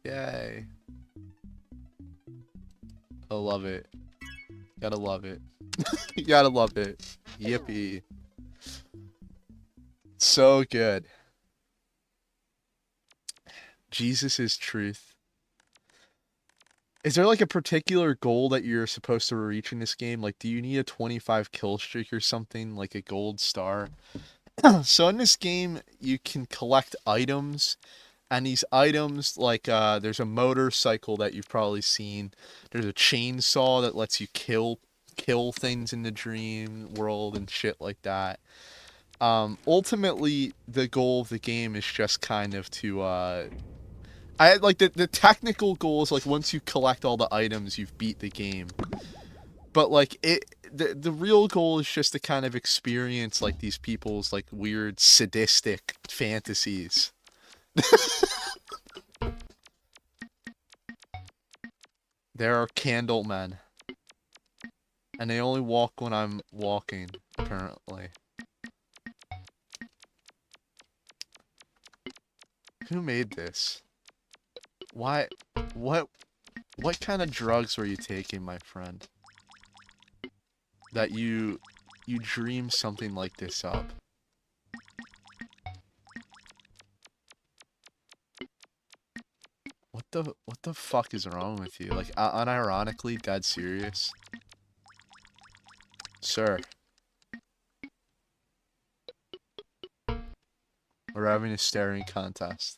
Yay. I love it. Gotta love it. You gotta love it. Yippee. So good. Jesus is truth. Is there like a particular goal that you're supposed to reach in this game? Like, do you need a 25 kill streak or something? Like a gold star? So in this game, you can collect items. And these items, like, there's a motorcycle that you've probably seen. There's a chainsaw that lets you kill things in the dream world and shit like that. Ultimately, the goal of the game is just kind of to, I like the technical goal is like once you collect all the items, you've beat the game. But like the real goal is just to kind of experience like these people's like weird sadistic fantasies. There are candle men. And they only walk when I'm walking, apparently. Who made this? Why? What kind of drugs were you taking, my friend? That you dream something like this up? What the fuck is wrong with you? Like, unironically, dead serious? Sir. We're having a staring contest.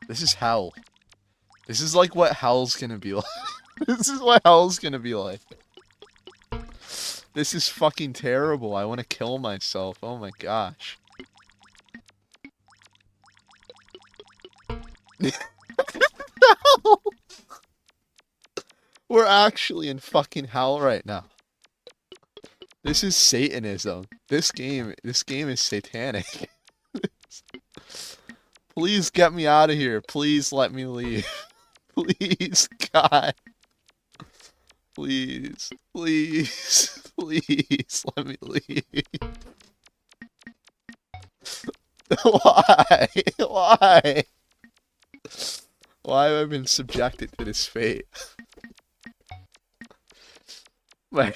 This is hell. This is like what hell's gonna be like. This is what hell's gonna be like. This is fucking terrible. I want to kill myself. Oh my gosh. We're actually in fucking hell right now. This is Satanism. This game is satanic. Please get me out of here. Please let me leave. Please, God. Please, please, please let me leave. Why? Why? Why have I been subjected to this fate? Wait.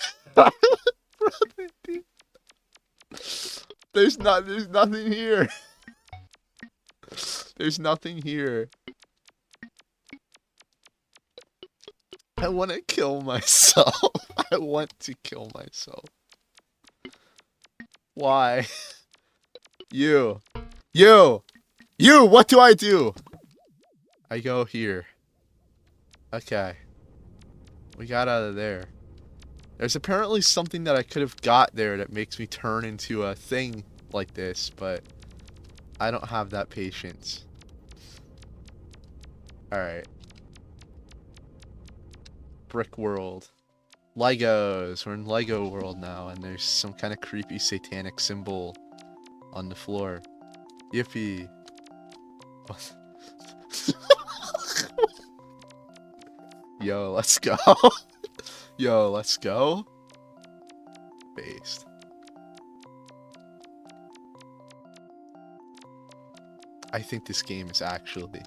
There's nothing here. There's nothing here. I want to kill myself. I want to kill myself. Why? You, what do I do? I go here. Okay. We got out of there. There's apparently something that I could have got there that makes me turn into a thing like this, but I don't have that patience. Alright. Brick world. Legos. We're in Lego world now, and there's some kind of creepy satanic symbol on the floor. Yippee. Yo, let's go. Yo, let's go. Based. I think this game is actually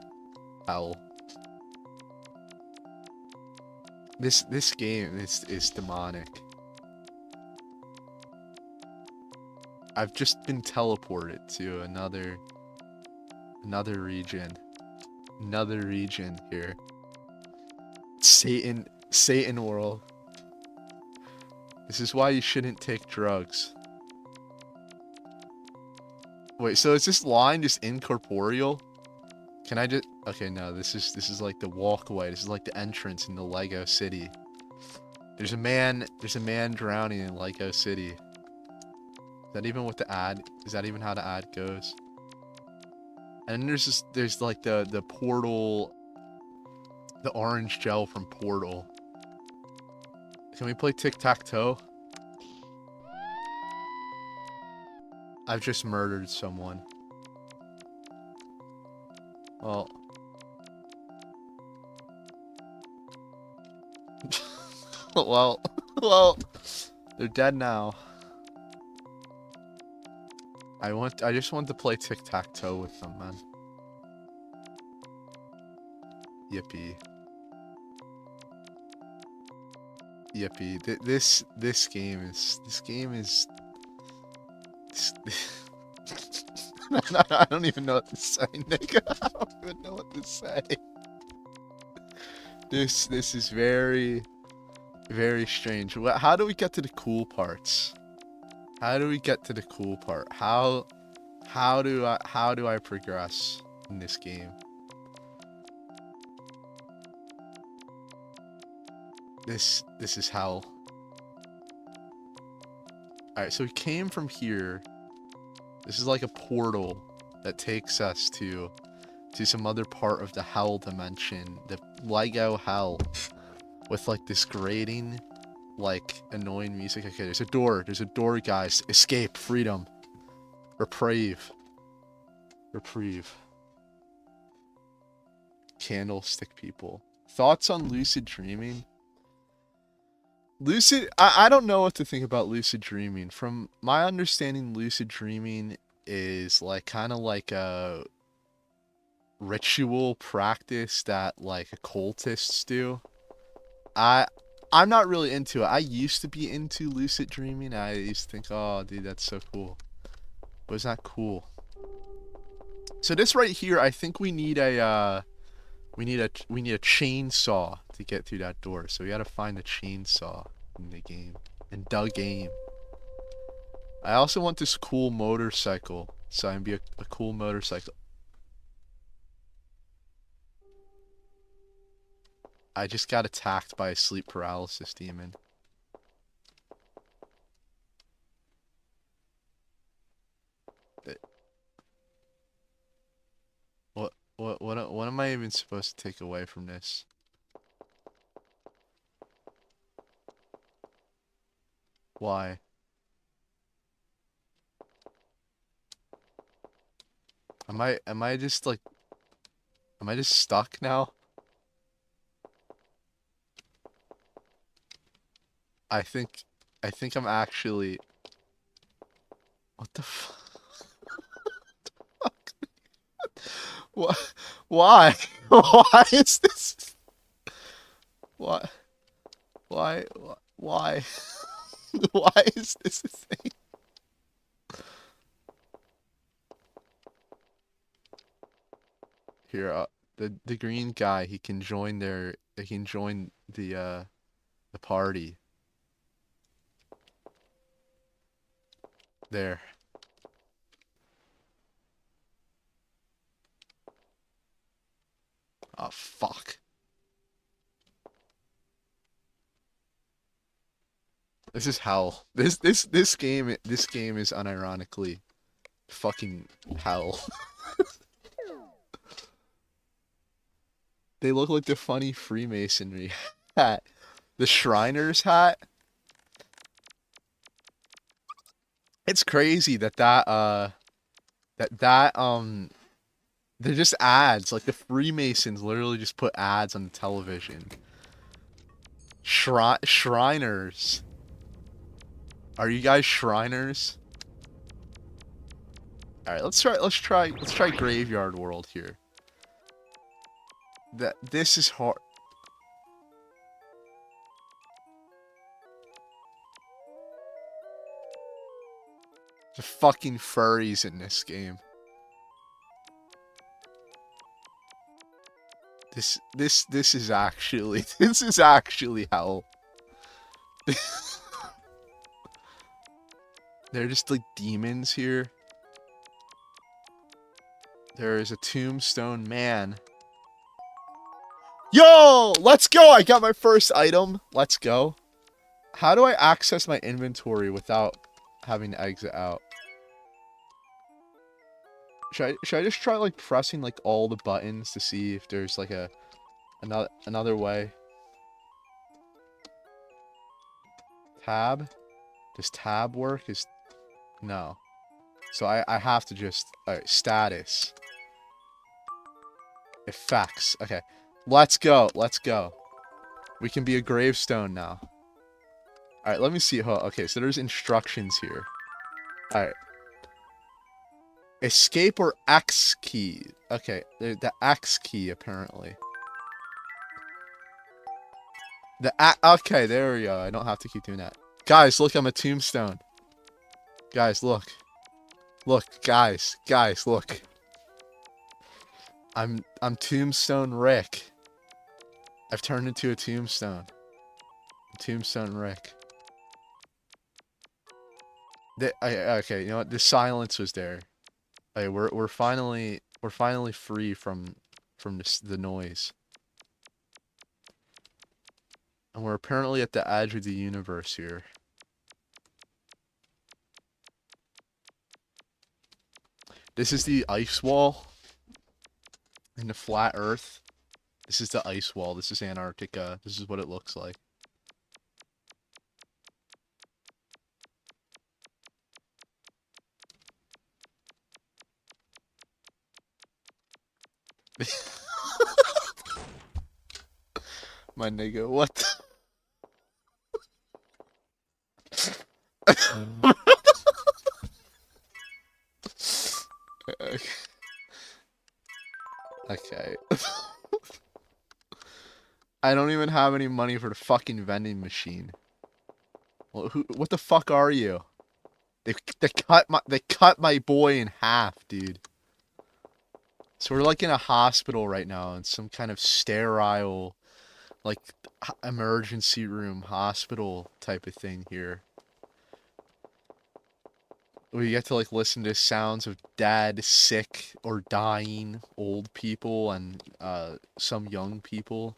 hell. This game is demonic. I've just been teleported to another region. Another region here. Satan world. This is why you shouldn't take drugs. Wait, so is this line just incorporeal? Can I just... Okay, no, this is like the walkway. This is like the entrance in the Lego City. There's a man drowning in Lego City. Is that even what the ad... Is that even how the ad goes? And then there's like the Portal... The orange gel from Portal. Can we play tic-tac-toe? I've just murdered someone. Well... well, they're dead now. I just want to play tic-tac-toe with them, man. Yippee. Yippee. This game is I don't even know what to say, nigga. I don't even know what to say. This is very, very strange. How do we get to the cool parts? How do we get to the cool part? How do I progress in this game? This is hell. Alright, so we came from here. This is like a portal that takes us to some other part of the hell dimension. The Lego hell. With like this grating, like annoying music. Okay, there's a door. There's a door, guys. Escape. Freedom. Reprieve. Reprieve. Candlestick people. Thoughts on lucid dreaming? I don't know what to think about lucid dreaming. From my understanding, lucid dreaming is like kind of like a ritual practice that like occultists do. I'm not really into it. I used to be into lucid dreaming. I used to think, oh dude, that's so cool. But it's not cool. So this right here, I think we need a chainsaw to get through that door. So we gotta find a chainsaw in the game. In the game. I also want this cool motorcycle. So I can be a cool motorcycle. I just got attacked by a sleep paralysis demon. What am I even supposed to take away from this? Why? Am I just like... Am I just stuck now? I think I'm actually... What the fuck? What? Why? Why is this? What? Why? Why? Why is this a thing? Here, the green guy, he can join their, he can join the party. There. Oh fuck. This is hell. This game is unironically fucking hell. They look like the funny Freemasonry hat. The Shriner's hat. It's crazy that they're just ads. Like the Freemasons literally just put ads on the television. Shriners. Are you guys Shriners? All right, let's try Graveyard World here. This is hard. The fucking furries in this game. This is actually hell. They're just like demons here. There is a tombstone man. Yo, let's go! I got my first item. Let's go. How do I access my inventory without having to exit out? Should I just try like pressing like all the buttons to see if there's like another way? Tab? Does tab work? No. So I have to just alright, status. Effects. Okay. Let's go. Let's go. We can be a gravestone now. Alright, let me see. Okay, so there's instructions here. Alright. Escape or X key. Okay, the X key apparently. Okay, there we go. I don't have to keep doing that. Guys, look, I'm a tombstone. Guys, look. Look, guys, look. I'm Tombstone Rick. I've turned into a tombstone. Tombstone Rick. Okay, you know what? The silence was there. Hey, we're finally free from the noise. And we're apparently at the edge of the universe here. This is the ice wall in the flat earth. This is the ice wall. This is Antarctica. This is what it looks like. My nigga, what the... Okay. I don't even have any money for the fucking vending machine. Well, what the fuck are you? They cut my boy in half, dude. So we're like in a hospital right now, in some kind of sterile, like, emergency room hospital type of thing here. We get to like listen to sounds of dead, sick, or dying old people and some young people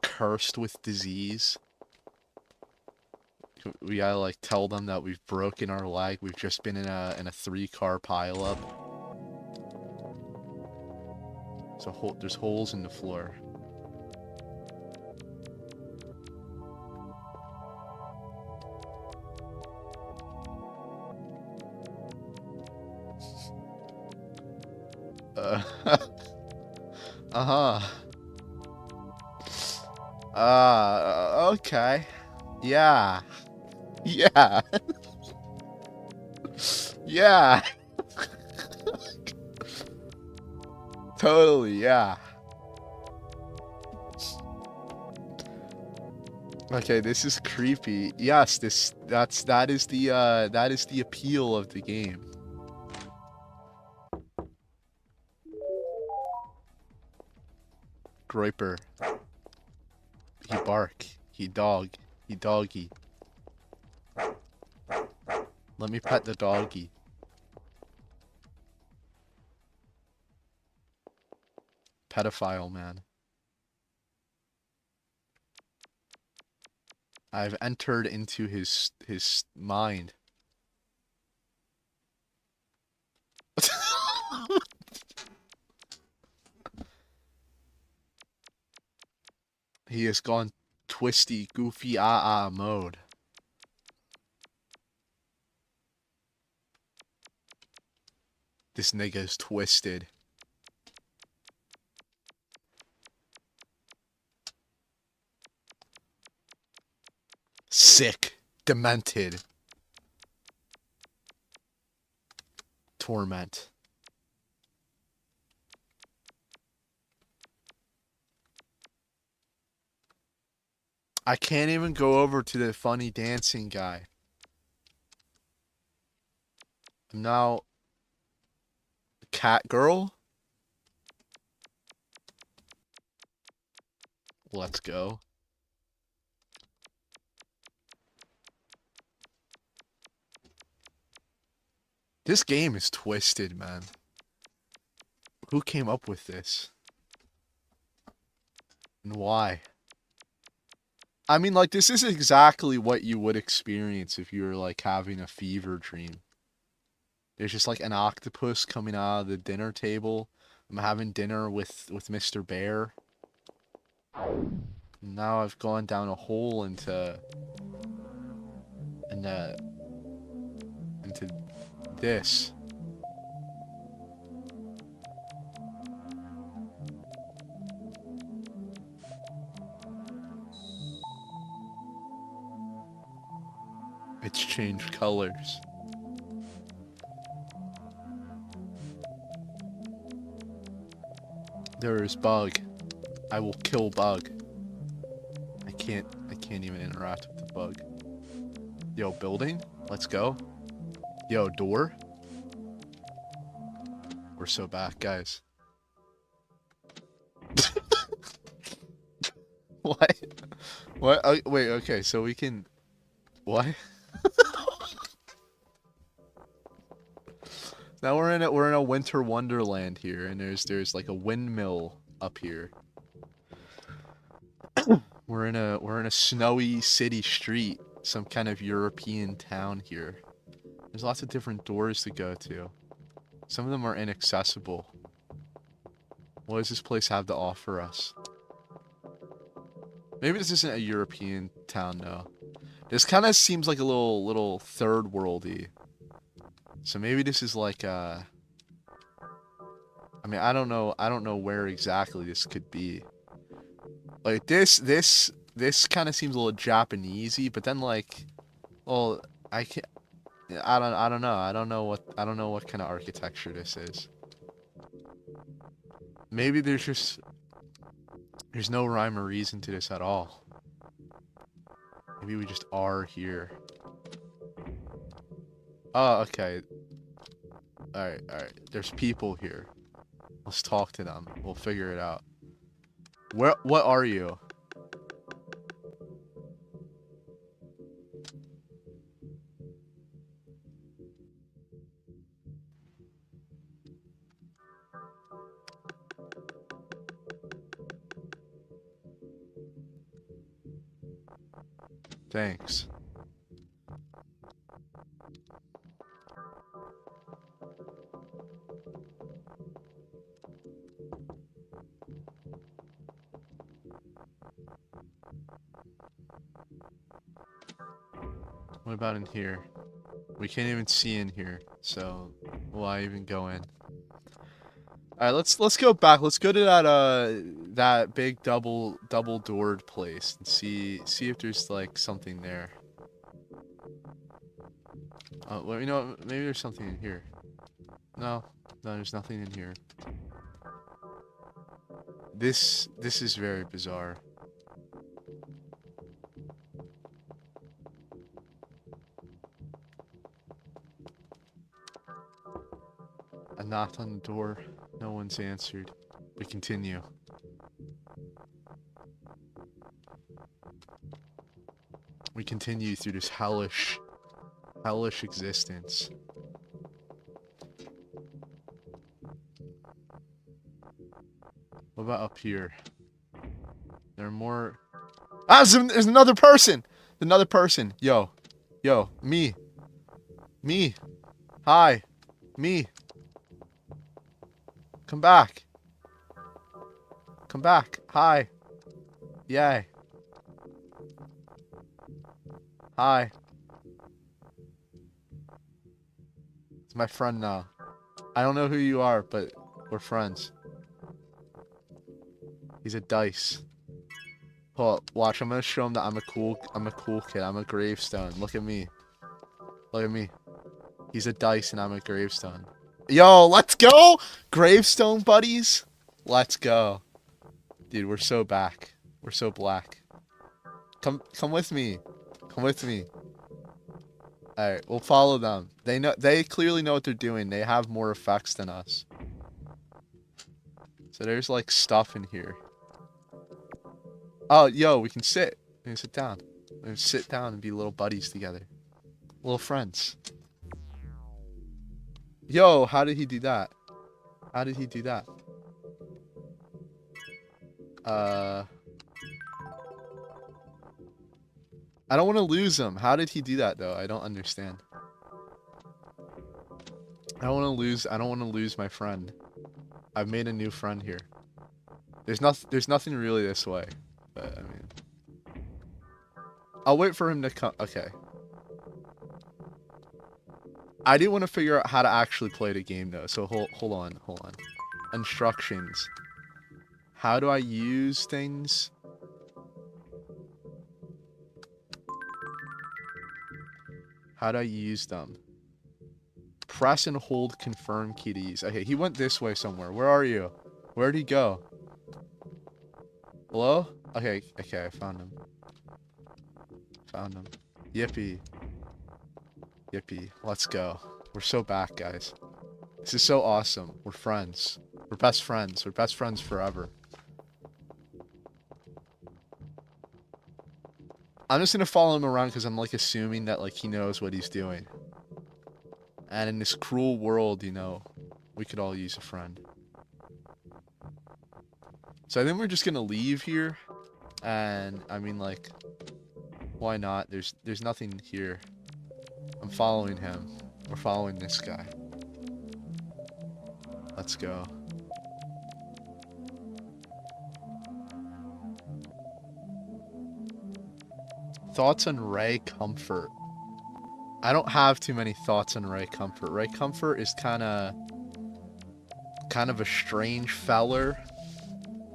cursed with disease. We gotta like tell them that we've broken our leg. We've just been in a 3-car pileup. So there's holes in the floor. Uh-huh. Okay. Yeah. Yeah. Yeah. Totally, yeah. Okay, this is creepy. Yes, that is the appeal of the game. Groiper. He bark. He dog. He doggy. Let me pet the doggy. Pedophile man. I've entered into his mind. He has gone twisty, goofy, mode. This nigga's twisted. Sick. Demented. Torment. I can't even go over to the funny dancing guy. I'm now cat girl. Let's go. This game is twisted, man. Who came up with this? And why? I mean, like, this is exactly what you would experience if you were, like, having a fever dream. There's just, like, an octopus coming out of the dinner table. I'm having dinner with Mr. Bear. Now I've gone down a hole into this. It's changed colors. There is bug. I will kill bug. I can't even interact with the bug. Yo, building? Let's go. Yo, door? We're so back, guys. What? What? Oh, wait, okay, so we can... What? Now we're in a winter wonderland here, and there's like a windmill up here. We're in a snowy city street, some kind of European town here. There's lots of different doors to go to. Some of them are inaccessible. What does this place have to offer us? Maybe this isn't a European town, though. This kind of seems like a little third worldy. So maybe this is like I mean, I don't know where exactly this could be. Like this kind of seems a little Japanesey, but then like, well, I don't know. I don't know what kind of architecture this is. Maybe there's no rhyme or reason to this at all. Maybe we just are here. Oh, okay. Alright. There's people here. Let's talk to them. We'll figure it out. What are you? Thanks. What about in here? We can't even see in here, so why even go in? Alright, let's go back. Let's go to that big double doored place and see if there's like something there. Oh, well, you know, maybe there's something in here. No, there's nothing in here. This is very bizarre. knocked on the door. No one's answered. We continue. We continue through this hellish existence. What about up here? There are more. Ah, there's another person! Another person. Yo. Yo. Me. Me. Hi. Me. Come back. Come back. Hi. Yay. Hi. It's my friend now. I don't know who you are, but we're friends. He's a dice. Oh, watch, I'm gonna show him that I'm a cool kid. I'm a gravestone. Look at me. Look at me. He's a dice and I'm a gravestone. Yo, let's go! Gravestone buddies. Let's go. Dude, we're so back. We're so black. Come with me. Come with me. Alright, we'll follow them. They clearly know what they're doing. They have more effects than us. So there's like stuff in here. Oh, yo, we can sit. We can sit down. We can sit down and be little buddies together. Little friends. Yo, how did he do that? How did he do that? I don't want to lose him. How did he do that though? I don't understand. I don't want to lose my friend. I've made a new friend here. There's nothing really this way. But I mean, I'll wait for him to come. Okay. I didn't want to figure out how to actually play the game though. So hold on. Instructions. How do I use things? How do I use them? Press and hold confirm key to use. Okay, he went this way somewhere. Where are you? Where'd he go? Hello? Okay, I found him. Found him. Yippee. Yippee. Let's go. We're so back, guys. This is so awesome. We're friends. We're best friends. We're best friends forever. I'm just gonna follow him around because I'm like assuming that like he knows what he's doing. And in this cruel world, you know, we could all use a friend. So I think we're just gonna leave here. And I mean like, why not? There's nothing here. I'm following him. We're following this guy. Let's go. Thoughts on Ray Comfort. I don't have too many thoughts on Ray Comfort. Ray Comfort is kind of a strange feller.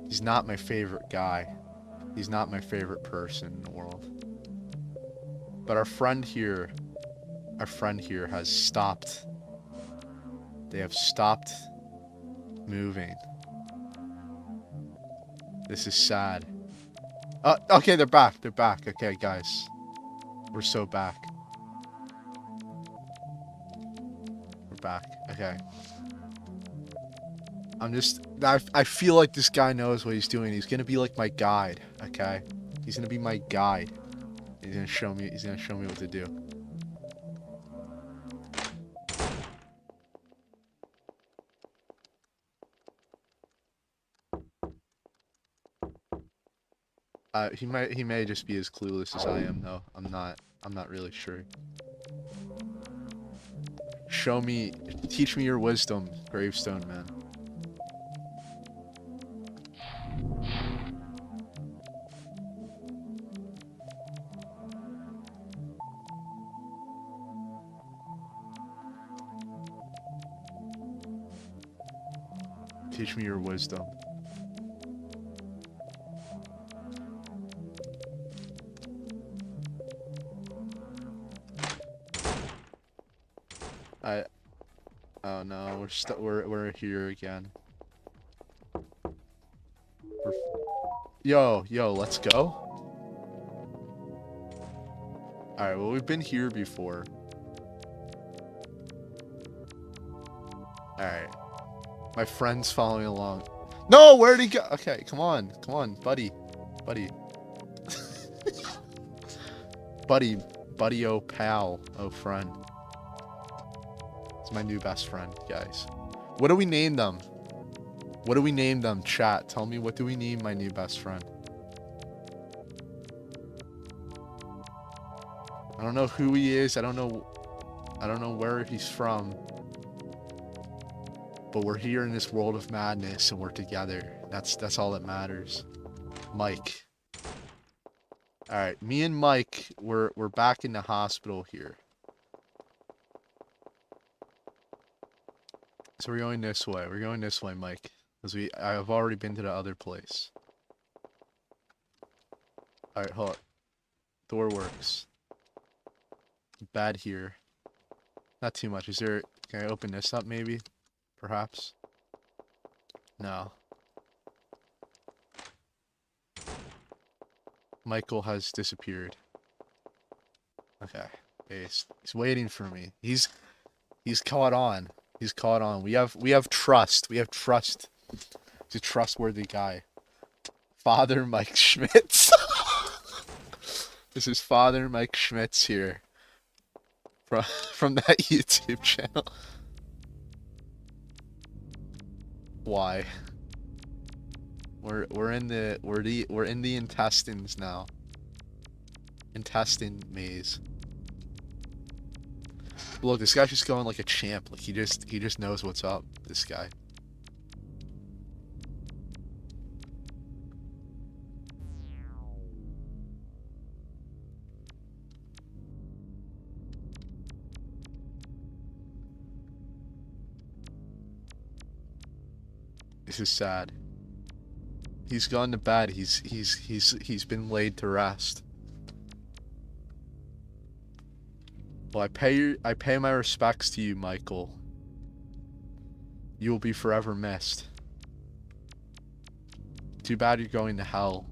He's not my favorite guy. He's not my favorite person in the world. But our friend here has stopped. They have stopped moving. This is sad. Okay, they're back. They're back. Okay, guys. We're so back. We're back. Okay. I feel like this guy knows what he's doing. He's gonna be like my guide, okay? He's gonna be my guide. He's gonna show me what to do. He may just be as clueless as I am though. I'm not really sure. Teach me your wisdom, gravestone man. Teach me your wisdom. Oh no, we're here again. Yo, let's go. Alright, well we've been here before. Alright. My friend's following along. No, where'd he go? Okay, come on, buddy. Buddy. buddy, oh pal, oh friend. It's my new best friend, guys. What do we name them? What do we name them, chat? Tell me, what do we name my new best friend? I don't know who he is. I don't know where he's from. But we're here in this world of madness and we're together. That's all that matters. Mike. Alright, me and Mike, we're back in the hospital here. So we're going this way. We're going this way, Mike. Because I've already been to the other place. Alright, hold up. Door works. Bad here. Not too much. Is there... Can I open this up, maybe? Perhaps? No. Michael has disappeared. Okay. He's waiting for me. He's caught on. He's caught on. We have trust. We have trust. He's a trustworthy guy. Father Mike Schmitz. This is Father Mike Schmitz here. From that YouTube channel. Why? We're in the intestines now. Intestine maze. Look, this guy's just going like a champ. Like he just knows what's up. This guy. This is sad. He's gone to bed. He's been laid to rest. Well, I pay my respects to you, Michael. You will be forever missed. Too bad you're going to hell.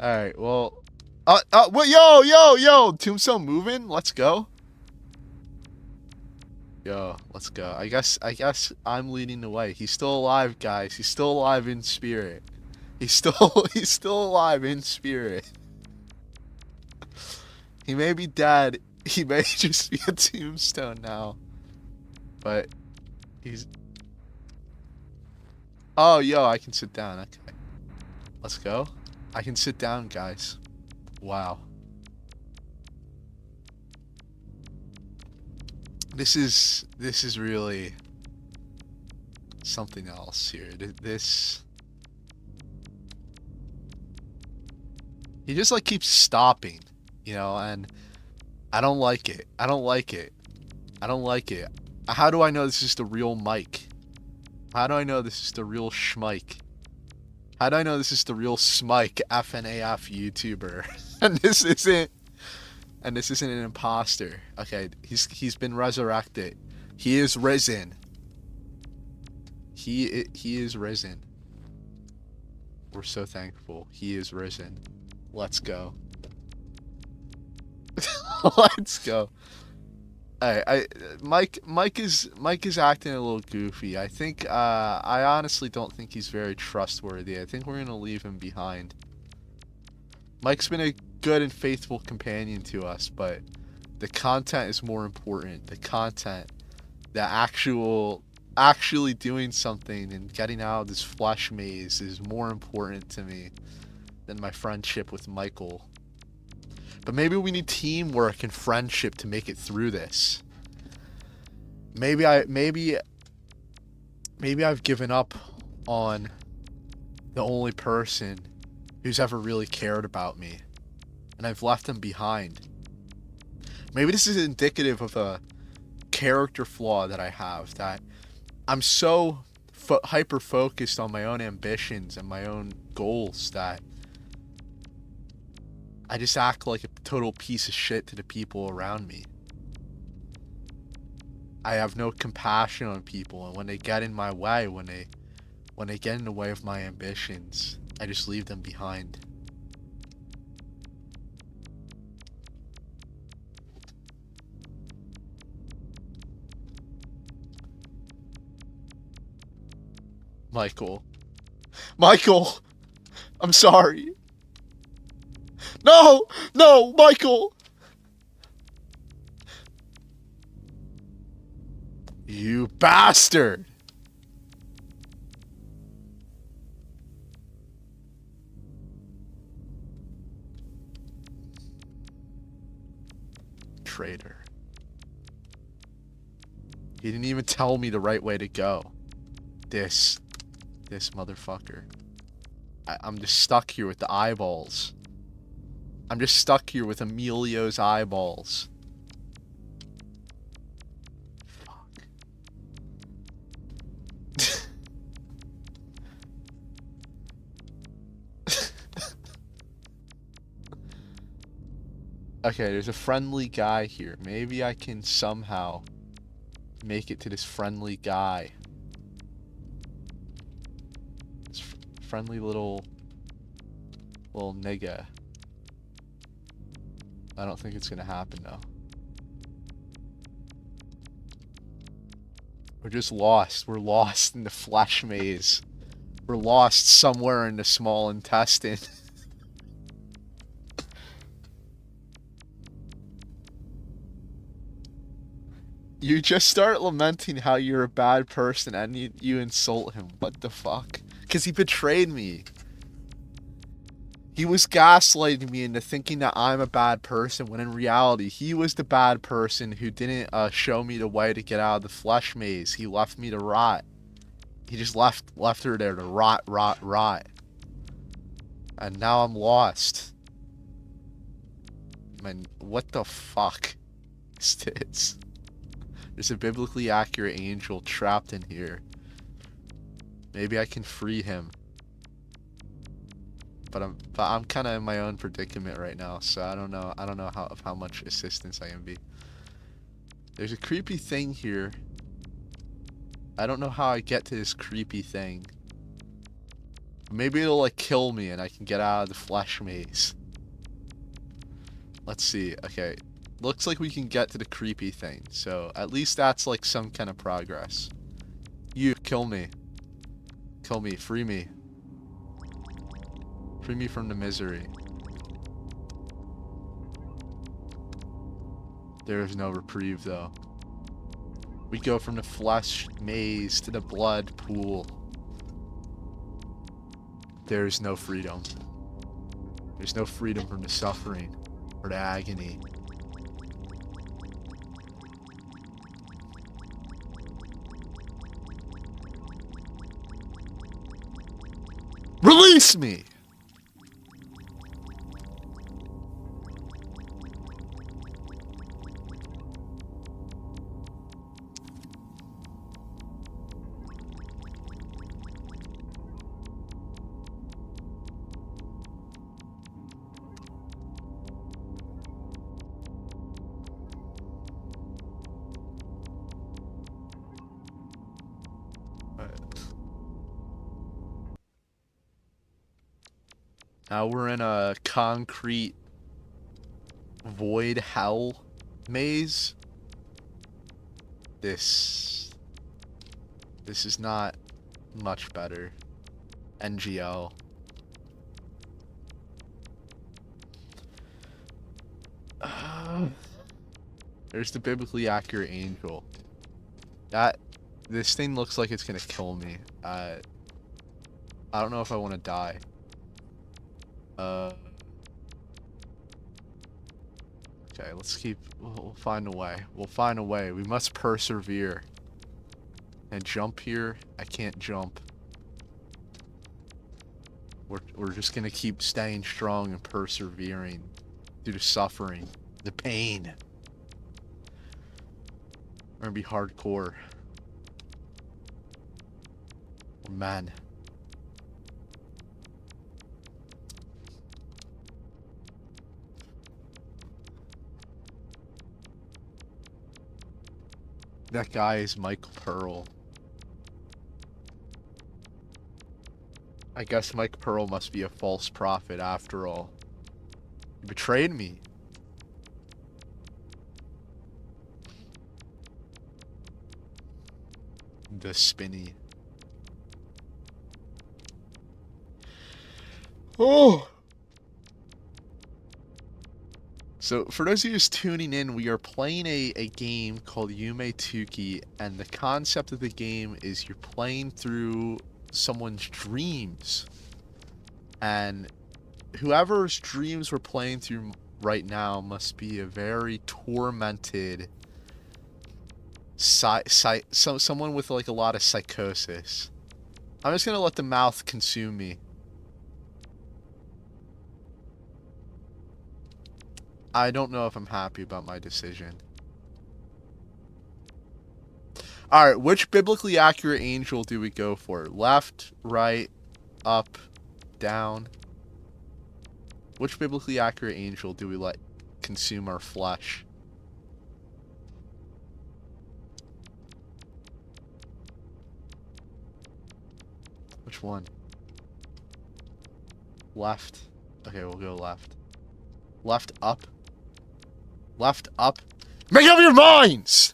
Alright, well... what? Yo! Tombstone moving? Let's go. Yo, let's go. I guess I'm leading the way. He's still alive, guys. He's still alive in spirit. He's still alive in spirit. He may be dead. He may just be a tombstone now. But he's... Oh, yo, I can sit down. Okay. Let's go. I can sit down, guys. Wow. This is really something else here. This... He just like keeps stopping, you know, and I don't like it. I don't like it. How do I know this is the real Mike? How do I know this is the real Schmike? How do I know this is the real Smike FNAF YouTuber? And this isn't an imposter. Okay, he's been resurrected. He is risen. He is risen. We're so thankful. He is risen. Let's go. Let's go. Mike is acting a little goofy. I think I honestly don't think he's very trustworthy. I think we're gonna leave him behind. Mike's been a good and faithful companion to us, but the content is more important. The content, the actually doing something and getting out of this flesh maze is more important to me than my friendship with Michael. But maybe we need teamwork and friendship to make it through this. Maybe I've given up on the only person who's ever really cared about me, and I've left them behind. Maybe this is indicative of a character flaw that I have, that I'm so hyper focused on my own ambitions and my own goals that I just act like a total piece of shit to the people around me. I have no compassion on people, and when they get in my way, when they get in the way of my ambitions, I just leave them behind. Michael. Michael! I'm sorry. No! No, Michael! You bastard! Traitor. He didn't even tell me the right way to go. This motherfucker. I'm just stuck here with the eyeballs. I'm just stuck here with Emilio's eyeballs. Fuck. Okay, there's a friendly guy here. Maybe I can somehow make it to this friendly guy. This friendly little nigga. I don't think it's gonna happen though. We're just lost. We're lost in the flesh maze. We're lost somewhere in the small intestine. You just start lamenting how you're a bad person and you insult him. What the fuck? Because he betrayed me. He was gaslighting me into thinking that I'm a bad person when in reality he was the bad person who didn't show me the way to get out of the flesh maze. He left me to rot. He just left her there to rot. And now I'm lost. Man, what the fuck is this? There's a biblically accurate angel trapped in here. Maybe I can free him. But I'm kind of in my own predicament right now, so I don't know how much assistance I can be. There's a creepy thing here. I don't know how I get to this creepy thing. Maybe it'll like kill me and I can get out of the flesh maze. Let's see. Okay. Looks like we can get to the creepy thing. So at least that's like some kind of progress. You kill me. Kill me. Free me. Free me from the misery. There is no reprieve though. We go from the flesh maze to the blood pool. There is no freedom. There's no freedom from the suffering or the agony. Release me! Now we're in a concrete void hell maze. This is not much better. NGL. There's the biblically accurate angel. This thing looks like it's gonna kill me. I don't know if I want to die. Okay, we'll find a way. We'll find a way. We must persevere. And jump here? I can't jump. We're just gonna keep staying strong and persevering through the suffering, the pain. We're gonna be hardcore. We're men. That guy is Michael Pearl. I guess Mike Pearl must be a false prophet after all. He betrayed me. The spinny. Oh. So, for those of you just tuning in, we are playing a game called Yume, and the concept of the game is you're playing through someone's dreams. And whoever's dreams we're playing through right now must be a very tormented, someone with like a lot of psychosis. I'm just gonna let the mouth consume me. I don't know if I'm happy about my decision. Alright, which biblically accurate angel do we go for? Left, right, up, down? Which biblically accurate angel do we let consume our flesh? Which one? Left. Okay, we'll go left. Left, up. Left, up. Make up your minds!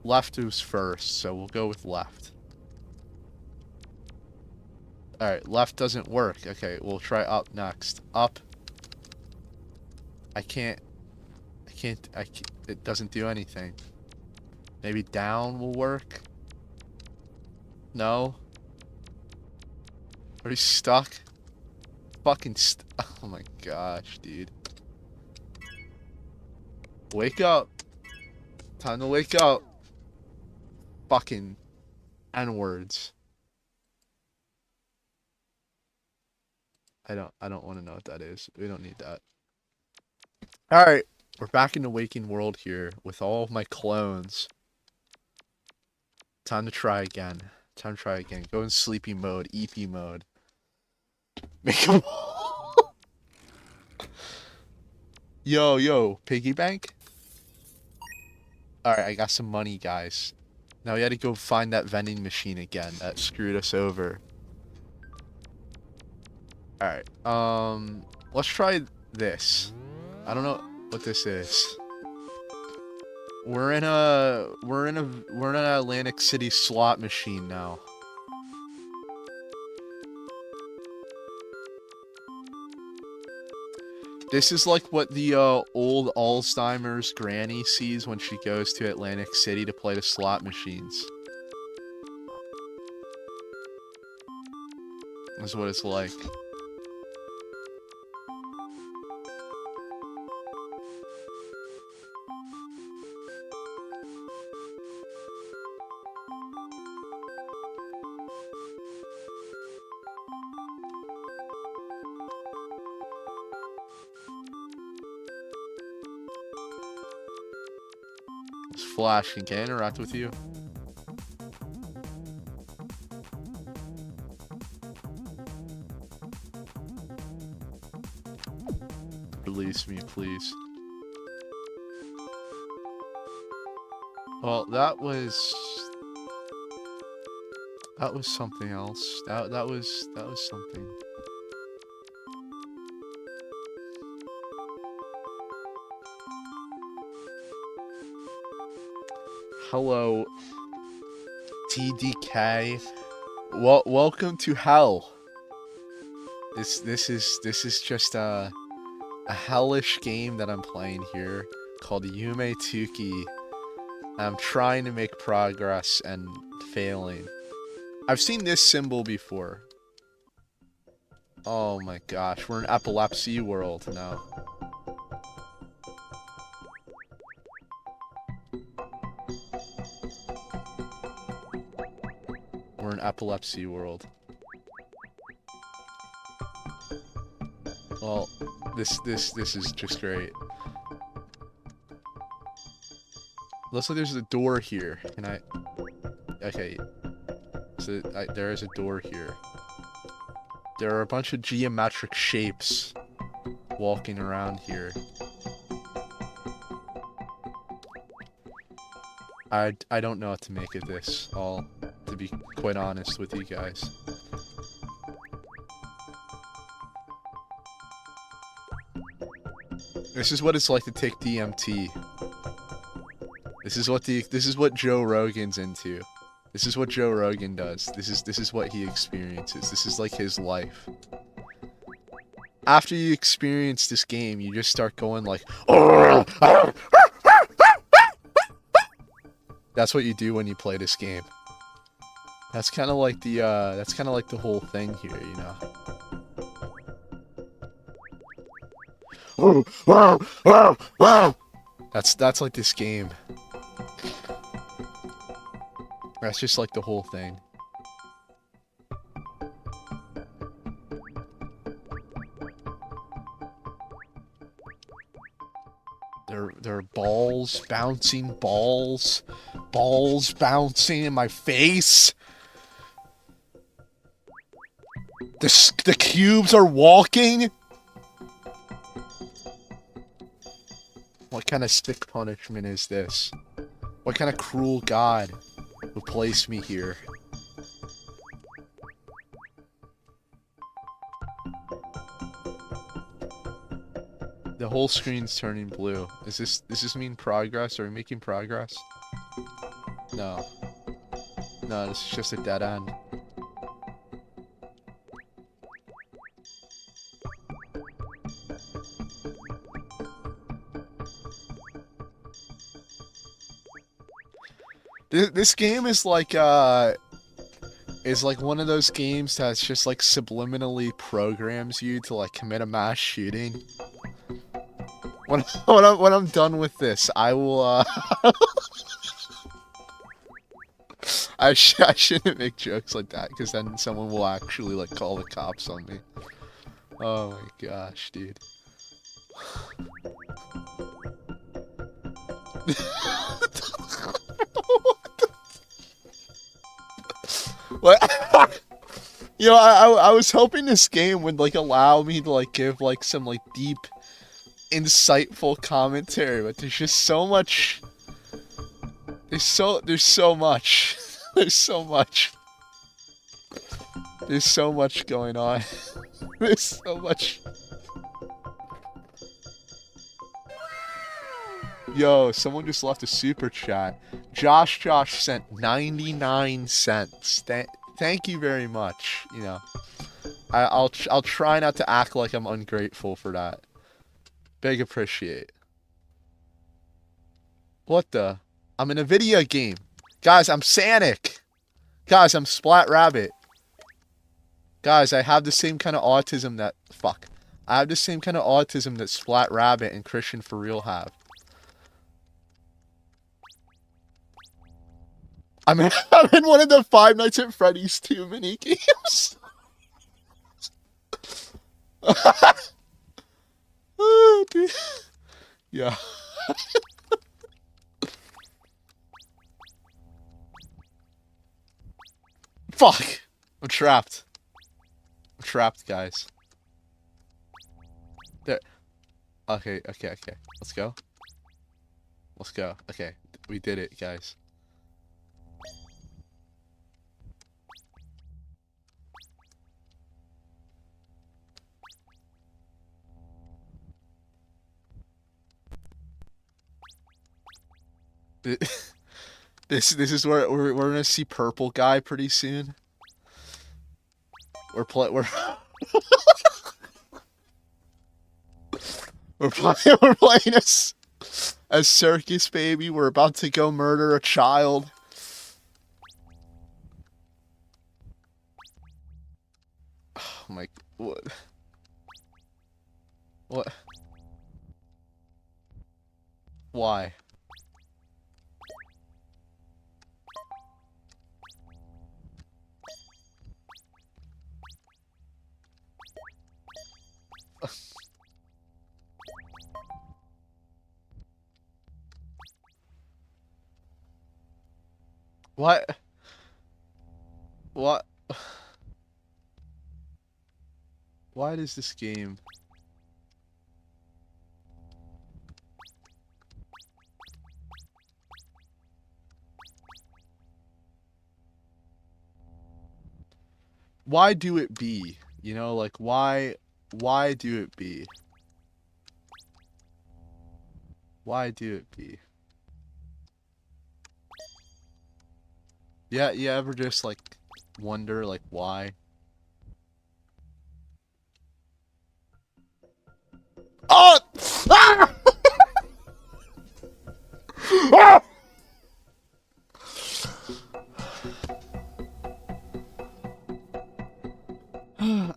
Left was first, so we'll go with left. Alright, left doesn't work. Okay, we'll try up next. Up. I can't, it doesn't do anything. Maybe down will work? No? Are you stuck? Fucking oh my gosh, dude. Wake up. Time to wake up. Fucking N-words. I don't want to know what that is. We don't need that. Alright. We're back in the waking world here with all of my clones. Time to try again. Time to try again. Go in sleepy mode, EP mode. Make them Yo, piggy bank? Alright, I got some money, guys. Now we had to go find that vending machine again that screwed us over. Alright, let's try this. I don't know what this is. We're in an Atlantic City slot machine now. This is like what the old Alzheimer's granny sees when she goes to Atlantic City to play the slot machines. That's what it's like. It's flashing. Can I interact with you? Release me, please. Well, that was something else. That was something. Hello, TDK. Welcome to hell. This is just a hellish game that I'm playing here called Yume. I'm trying to make progress and failing. I've seen this symbol before. Oh my gosh, we're in epilepsy world now. We're in epilepsy world. Well, this is just great. Looks like there's a door here. Can I? Okay. So there is a door here. There are a bunch of geometric shapes walking around here. I don't know what to make of this, to be quite honest with you guys. This is what it's like to take DMT. This is what Joe Rogan's into. This is what Joe Rogan does. This is what he experiences. This is like his life. After you experience this game, you just start going like, that's what you do when you play this game. That's kind of like the whole thing here, you know. That's like this game. That's just like the whole thing. There are balls bouncing in my face. The cubes are walking. What kind of stick punishment is this? What kind of cruel god who placed me here? The whole screen's turning blue. Does this mean progress? Are we making progress? No. No, this is just a dead end. This game is like one of those games that's just like subliminally programs you to like commit a mass shooting. When I'm done with this, I will I shouldn't make jokes like that because then someone will actually like call the cops on me. Oh my gosh, dude. What? You know, I was hoping this game would like allow me to like give like some like deep, insightful commentary, but there's just so much. There's so much. There's so much. There's so much going on. There's so much. Yo, someone just left a super chat. Josh sent 99 cents. Thank you very much. You know, I'll try not to act like I'm ungrateful for that. Big appreciate. What the? I'm in a video game. Guys, I'm Sanic. Guys, I'm Splat Rabbit. Guys, I have the same kind of autism that... Fuck. I have the same kind of autism that Splat Rabbit and Christian For Real have. I'm in one of the Five Nights at Freddy's 2 mini games. Oh, dude. Yeah. Fuck. I'm trapped. I'm trapped, guys. There. Okay. Let's go. Let's go. Okay. We did it, guys. This is where we're gonna see Purple Guy pretty soon. We're playing as Circus Baby. We're about to go murder a child. Oh my, what? Why? What? What? Why does this game... Why do it be? You know, like, why do it be? Why do it be? Yeah, you ever just like wonder like why? Oh! Ah! Ah!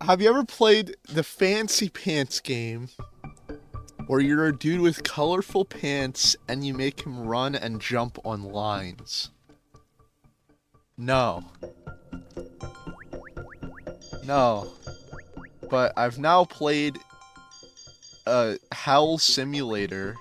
Have you ever played the Fancy Pants game where you're a dude with colorful pants and you make him run and jump on lines? No. No. But I've now played Hell Simulator.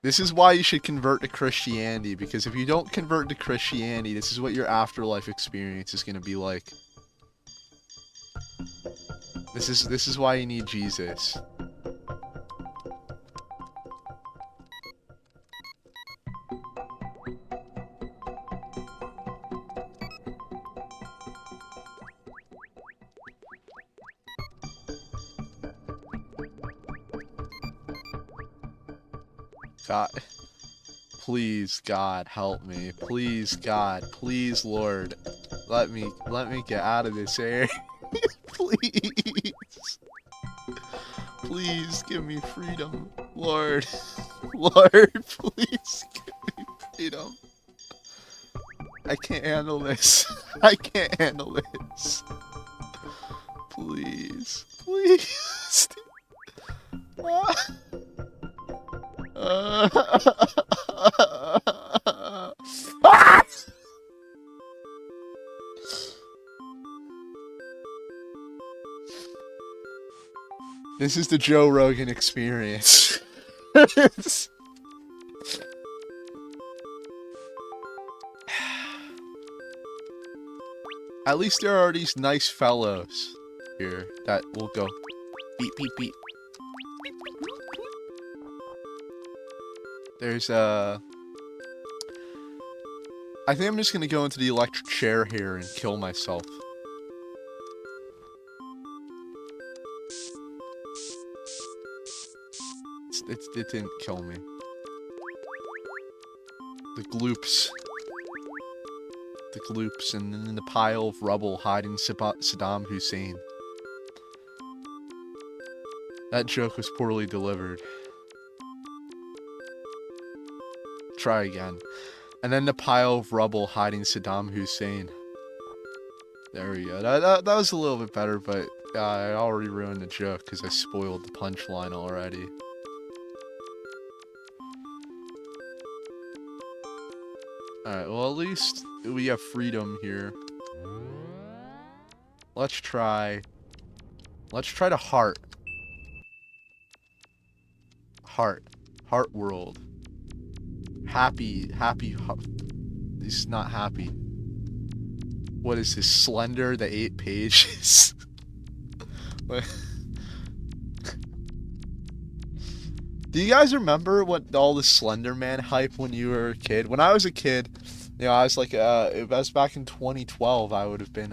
This is why you should convert to Christianity, because if you don't convert to Christianity, this is what your afterlife experience is going to be like. This is why you need Jesus. God, please, God, help me. Please, God, please, Lord, let me get out of this area. Please, please give me freedom, Lord, Lord, please give me freedom. I can't handle this. I can't handle this. Please, please. Ah! This is the Joe Rogan experience. At least there are these nice fellows here that will go beep beep beep. There's I think I'm just gonna go into the electric chair here and kill myself. It didn't kill me. The gloops. The gloops, and then in the pile of rubble hiding Saddam Hussein. That joke was poorly delivered. Try again. And then the pile of rubble hiding Saddam Hussein. There we go. That was a little bit better, but I already ruined the joke because I spoiled the punchline already. Alright, well at least we have freedom here. Let's try to heart. Heart world. Happy. This is not happy. What is this? Slender, the 8 pages? Do you guys remember what all the Slender Man hype when you were a kid? When I was a kid, you know, I was like, if I was back in 2012, I would have been,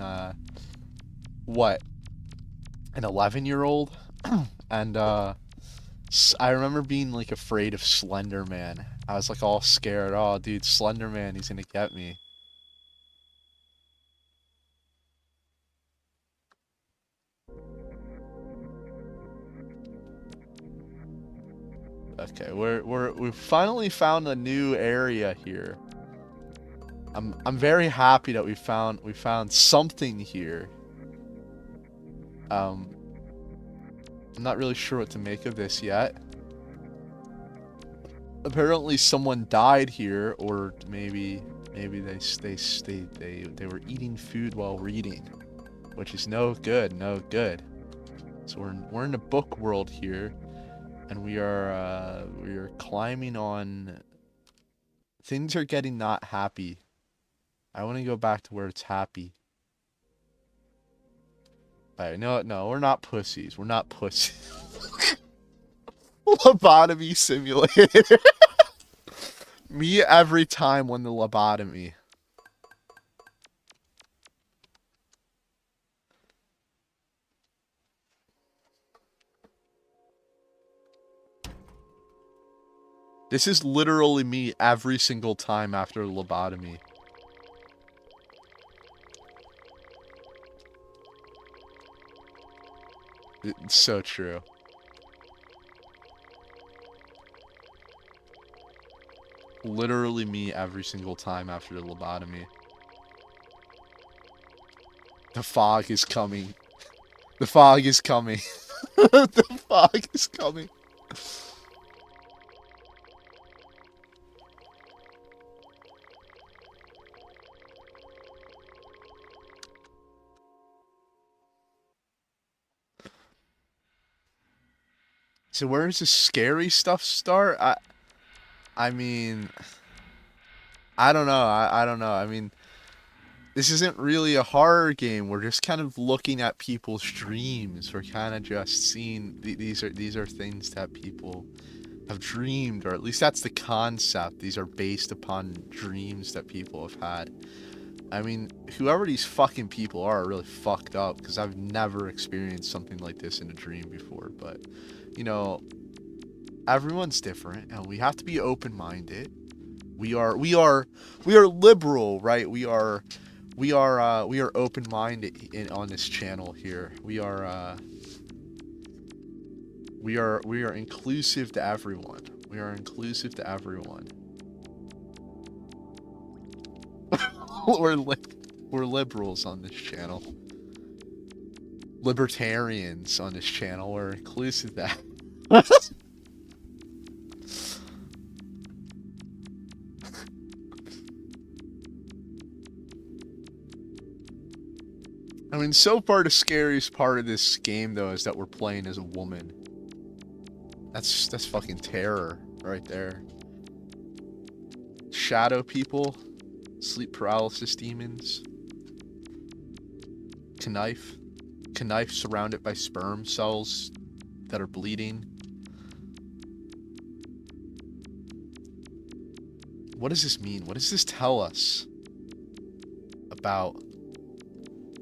what? An 11-year-old? And, I remember being, like, afraid of Slender Man. I was, like, all scared. Oh, dude, Slender Man, he's gonna get me. Okay, we've finally found a new area here. I'm very happy that we found something here. I'm not really sure what to make of this yet. Apparently someone died here, or maybe they were eating food while reading, which is no good. So we're in the book world here, and we are climbing on. Things are getting not happy. I want to go back to where it's happy. Alright, no, we're not pussies. We're not pussies. Lobotomy simulator. Me every time when the lobotomy. This is literally me every single time after a lobotomy. It's so true. Literally me every single time after the lobotomy. The fog is coming. The fog is coming. The fog is coming. So where does the scary stuff start? I mean, I don't know. I don't know. I mean, this isn't really a horror game. We're just kind of looking at people's dreams. We're kind of just seeing these are things that people have dreamed, or at least that's the concept. These are based upon dreams that people have had. I mean, whoever these fucking people are really fucked up, because I've never experienced something like this in a dream before. But, you know, everyone's different, and we have to be open-minded. We are liberal, right? We are open-minded on this channel here. We are inclusive to everyone. We are inclusive to everyone. We're liberals on this channel. Libertarians on this channel. We're inclusive to I mean, so far the scariest part of this game, though, is that we're playing as a woman. That's fucking terror right there. Shadow people, sleep paralysis demons, knife surrounded by sperm cells that are bleeding. What does this mean? What does this tell us about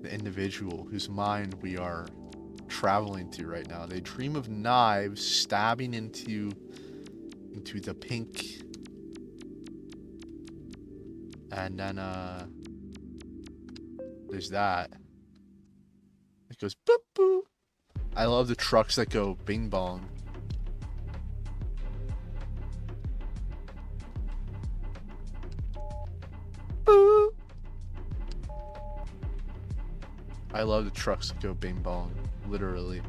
the individual whose mind we are traveling to right now? They dream of knives stabbing into the pink, and then there's that. It goes boop boop. I love the trucks that go bing bong. Boop. I love the trucks that go bing bong. Literally.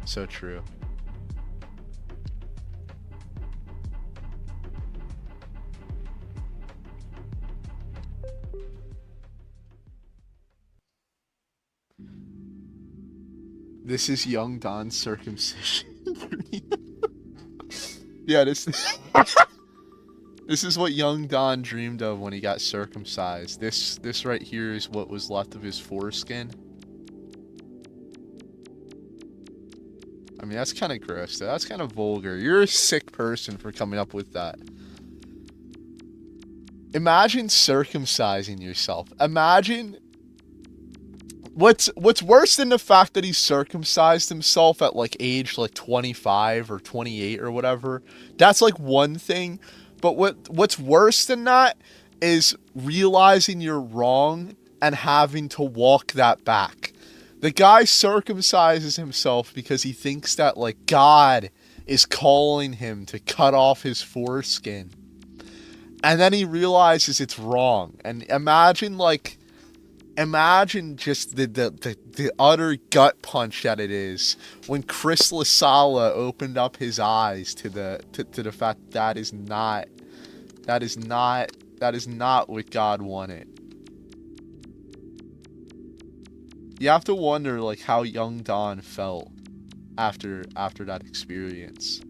So true. This is young Don's circumcision. Yeah, this is what young Don dreamed of when he got circumcised. This right here is what was left of his foreskin. I mean, that's kind of gross, though. That's kind of vulgar. You're a sick person for coming up with that. Imagine circumcising yourself. Imagine... What's worse than the fact that he circumcised himself at, like, age, like, 25 or 28 or whatever? That's, like, one thing. But what's worse than that is realizing you're wrong and having to walk that back. The guy circumcises himself because he thinks that, like, God is calling him to cut off his foreskin. And then he realizes it's wrong. And imagine just the utter gut punch that it is when Chris LaSala opened up his eyes to the fact that is not what God wanted. You have to wonder, like, how young Don felt after that experience.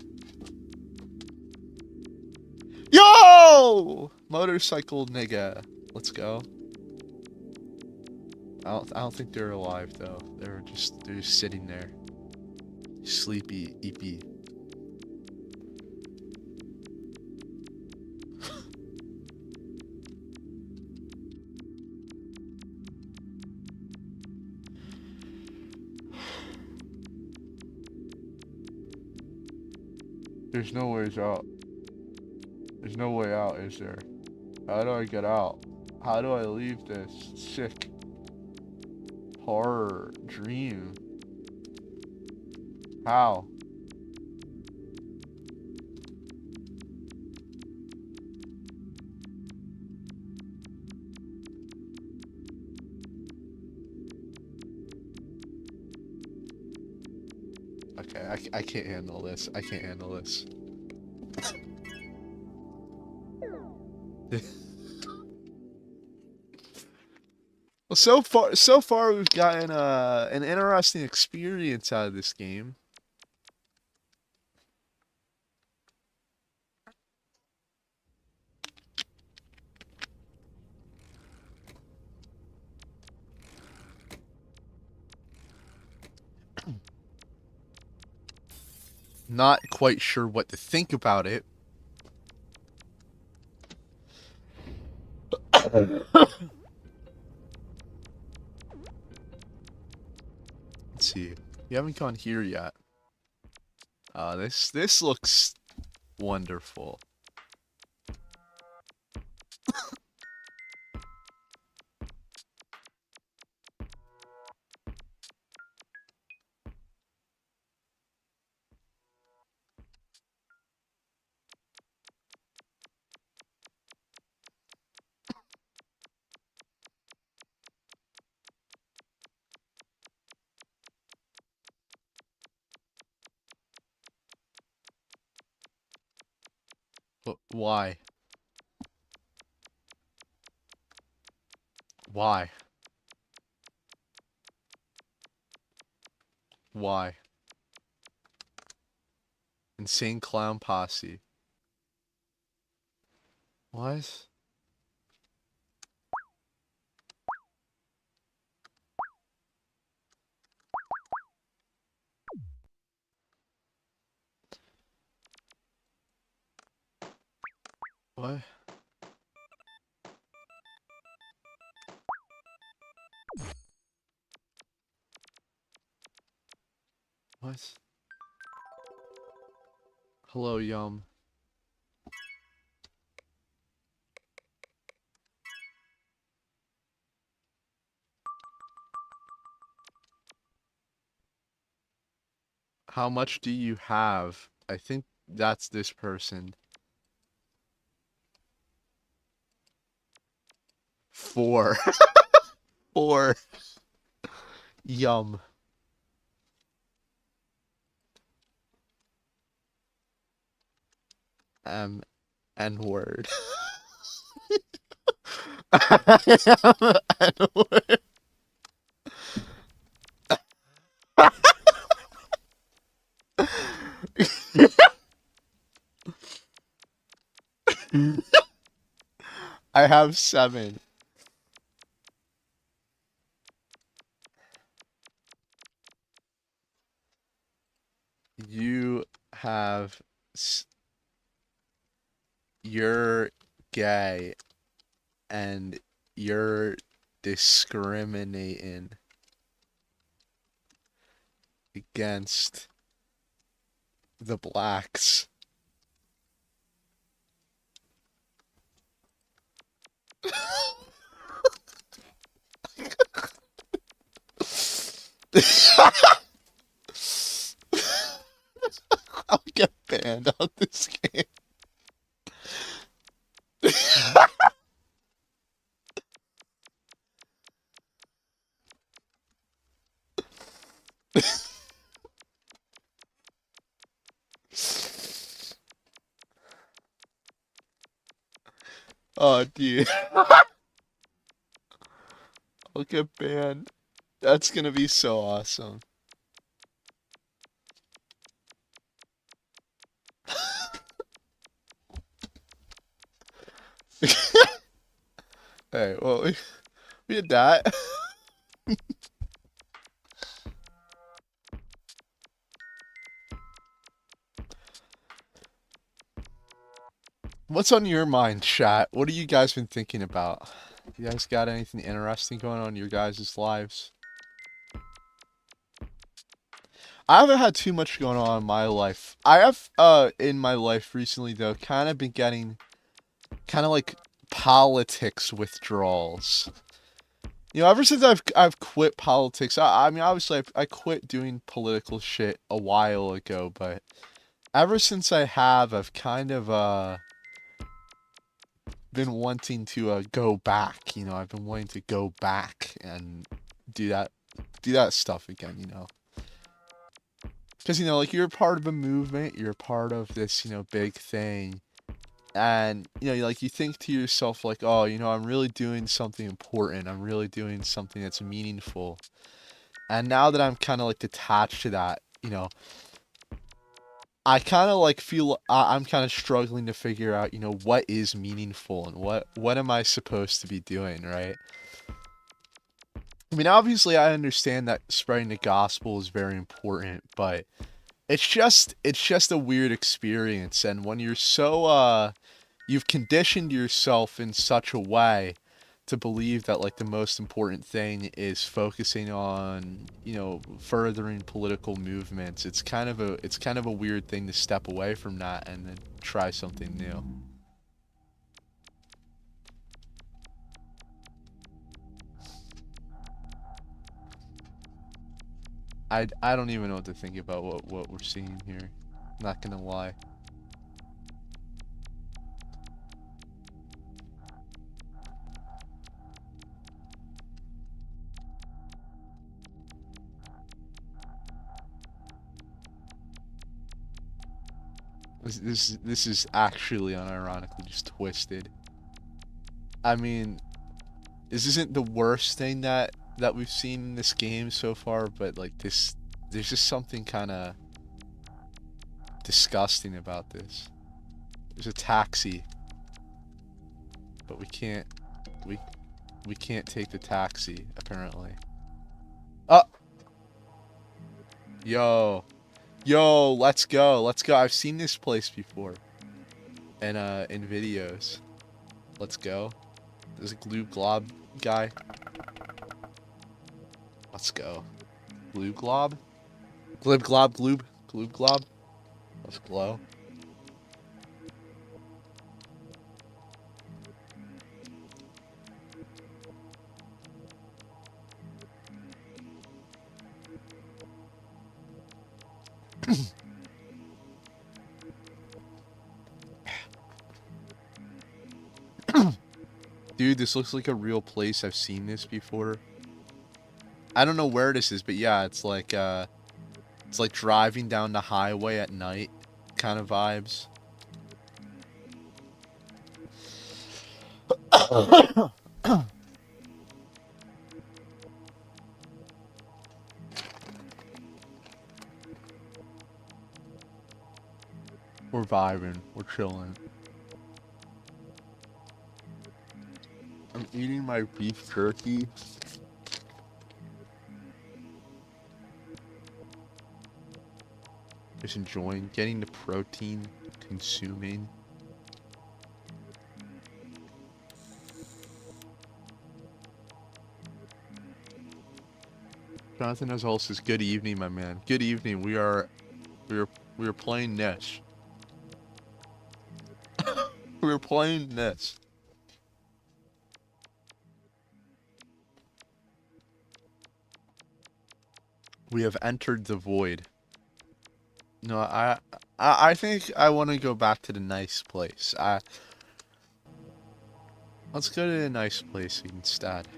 Yo! Motorcycle nigga. Let's go. I don't think they're alive, though. They're just sitting there. Sleepy, eepy. There's no ways out. There's no way out, is there? How do I get out? How do I leave this sick horror dream? How? Okay, I can't handle this. I can't handle this. Well, so far we've gotten an interesting experience out of this game. Not quite sure what to think about it. Let's see. You haven't gone here yet. This looks wonderful. But why? Why? Why? Insane clown posse. What? What? What? Hello, Yum. How much do you have? I think that's this person. 4. 4. Yum. N-word. N-word. I have 7. You have... You're gay. And you're discriminating against the blacks. I'll get banned on this game. Oh, dude. I'll get banned. That's gonna be so awesome. Hey, well, we did that. What's on your mind, chat? What have you guys been thinking about? You guys got anything interesting going on in your guys' lives? I haven't had too much going on in my life. I have, in my life recently, though, kind of been getting kind of like politics withdrawals. You know, ever since I've quit politics, I mean, obviously I quit doing political shit a while ago, but ever since I have, I've kind of been wanting to go back. You know, I've been wanting to go back and do that stuff again. You know, because you know, like you're part of a movement, you're part of this big thing, and you know, like you think to yourself like, oh, you know, I'm really doing something important. I'm really doing something that's meaningful. And now that I'm kind of like detached to that, you know, I kind of like feel I'm kind of struggling to figure out, you know, what is meaningful and what am I supposed to be doing, right? I mean, obviously I understand that spreading the gospel is very important, but it's just a weird experience, and when you're so you've conditioned yourself in such a way to believe that like the most important thing is focusing on, you know, furthering political movements. It's kind of a weird thing to step away from that and then try something new. I don't even know what to think about what we're seeing here. Not gonna lie. This is actually unironically just twisted. I mean, this isn't the worst thing that we've seen in this game so far, but like this, there's just something kind of disgusting about this. There's a taxi, but we we can't take the taxi apparently. Oh, yo, yo, let's go. I've seen this place before, and in videos. Let's go. There's a glue glob guy. Let's go. Glue glob? Glib glob gloob? Gloob glob? Let's glow. Dude, this looks like a real place. I've seen this before. I don't know where this is, but yeah, it's like driving down the highway at night kind of vibes. We're vibing. We're chilling. I'm eating my beef jerky. Just enjoying getting the protein, consuming. Jonathan as well says, "Good evening, my man. Good evening. We are playing this. We're playing this." We have entered the void. No, I think I want to go back to the nice place. Let's go to the nice place instead.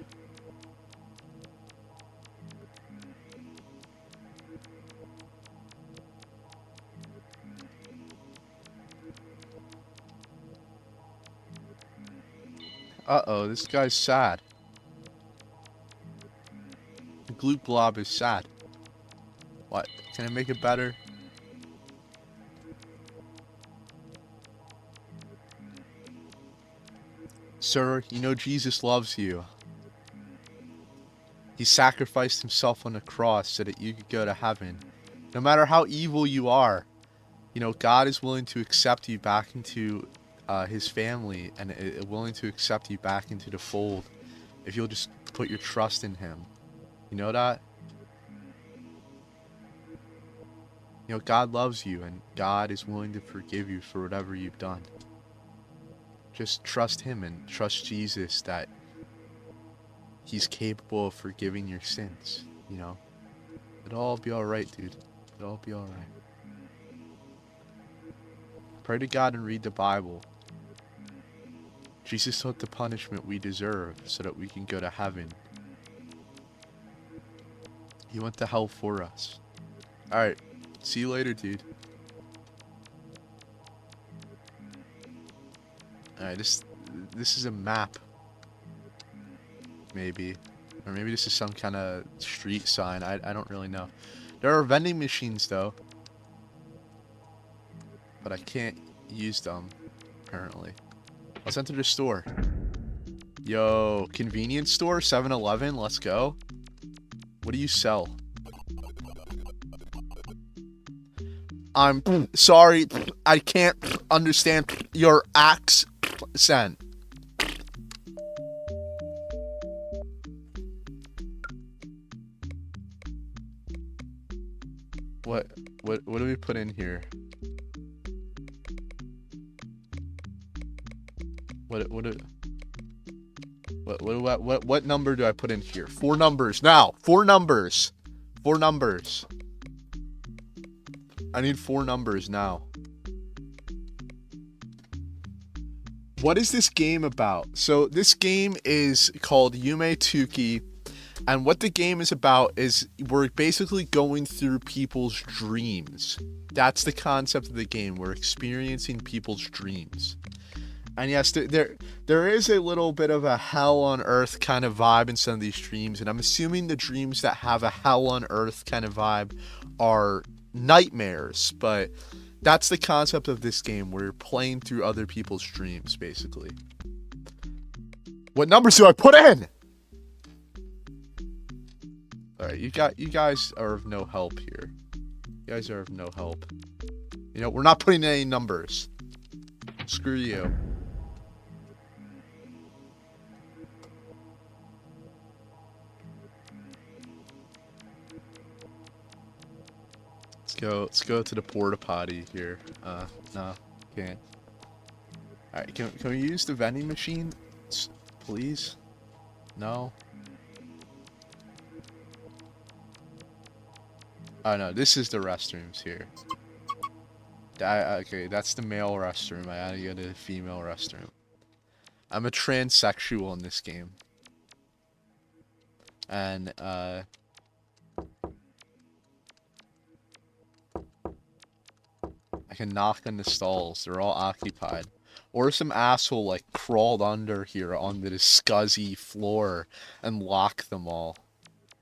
Uh-oh, this guy's sad. The Gloop Glob is sad. What? Can I make it better? Sir, you know Jesus loves you. He sacrificed himself on the cross so that you could go to heaven. No matter how evil you are, you know, God is willing to accept you back into his family and willing to accept you back into the fold if you'll just put your trust in him. You know that? You know, God loves you and God is willing to forgive you for whatever you've done. just trust him and trust Jesus that he's capable of forgiving your sins, you know? It'll all be alright, dude. It'll all be alright. Pray to God and read the Bible. Jesus took the punishment we deserve so that we can go to heaven. He went to hell for us. Alright, see you later, dude. Alright, this is a map. Maybe. Or maybe this is some kind of street sign. I don't really know. There are vending machines, though. But I can't use them, apparently. Let's enter the store. Yo, convenience store, 7-Eleven, let's go. What do you sell? I'm sorry, I can't understand your accent. What do we put in here? What number do I put in here? 4 numbers now. 4 numbers. 4 numbers. I need 4 numbers now. What is this game about? So this game is called Yume Tuki, and what the game is about is we're basically going through people's dreams. That's the concept of the game. We're experiencing people's dreams. And yes, there is a little bit of a hell on earth kind of vibe in some of these dreams, and I'm assuming the dreams that have a hell on earth kind of vibe are nightmares, but that's the concept of this game. We're playing through other people's dreams, basically. What numbers do I put in? Alright, you guys are of no help here. You guys are of no help. You know, we're not putting in any numbers. Screw you. Let's go to the porta potty here. No, can't. Alright, can we use the vending machine, please? No. Oh no, this is the restrooms here. Okay, that's the male restroom. I gotta go to the female restroom. I'm a transsexual in this game. And, I can knock on the stalls. They're all occupied. Or some asshole, like, crawled under here onto this scuzzy floor and locked them all.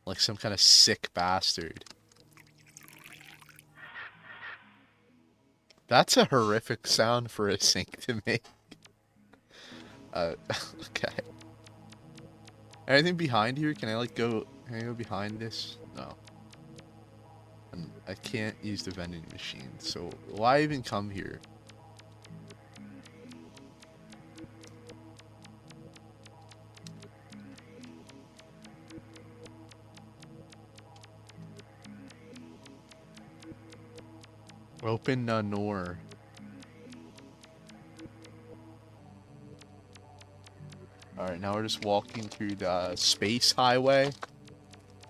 Like some kind of sick bastard. That's a horrific sound for a sink to make. Okay. Anything behind here? Can I go behind this? No. And I can't use the vending machine, so why even come here? Open Nanor. Alright, now we're just walking through the space highway.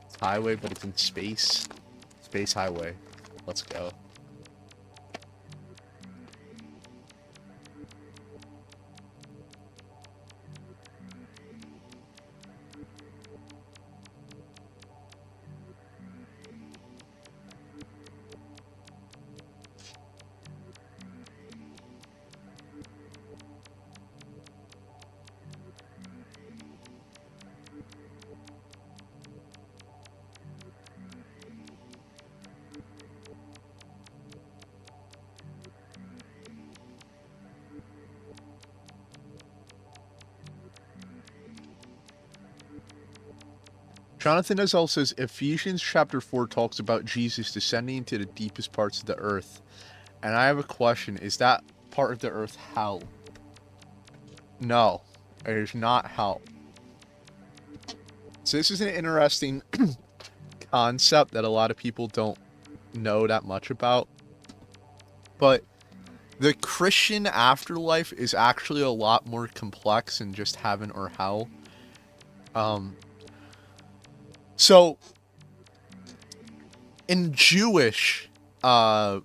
It's highway, but it's in space. Space highway. Let's go. Jonathan Ezell says Ephesians chapter 4 talks about Jesus descending to the deepest parts of the earth. And I have a question. Is that part of the earth hell? No, it is not hell. So this is an interesting concept that a lot of people don't know that much about. But The Christian afterlife is actually a lot more complex than just heaven or hell. So in Jewish, I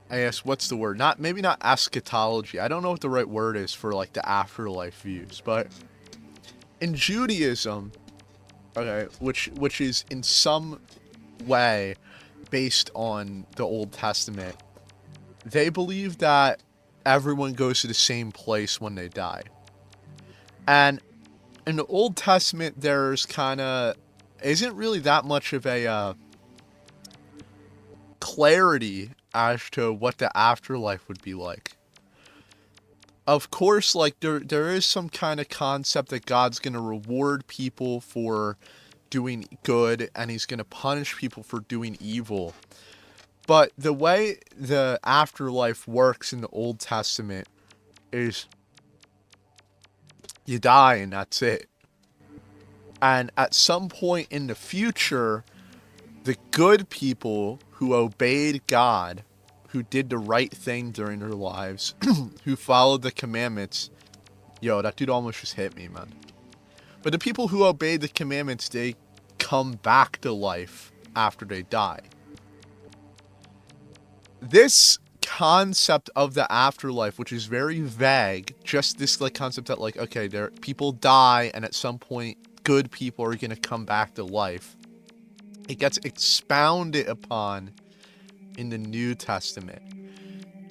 guess what's the word? Maybe not eschatology. I don't know what the right word is for like the afterlife views, but in Judaism, okay, which is in some way based on the Old Testament, they believe that everyone goes to the same place when they die. And in the Old Testament, there's kind of isn't really that much of a clarity as to what the afterlife would be like. Of course, like there is some kind of concept that God's going to reward people for doing good and he's going to punish people for doing evil. But the way the afterlife works in the Old Testament is you die and that's it. And at some point in the future, the good people who obeyed God, who did the right thing during their lives, who followed the commandments. Yo, that dude almost just hit me, man. But the people who obeyed the commandments, they come back to life after they die. This concept of the afterlife, which is very vague, just this like concept that like, okay, there people die and at some point good people are going to come back to life. It gets expounded upon in the New Testament.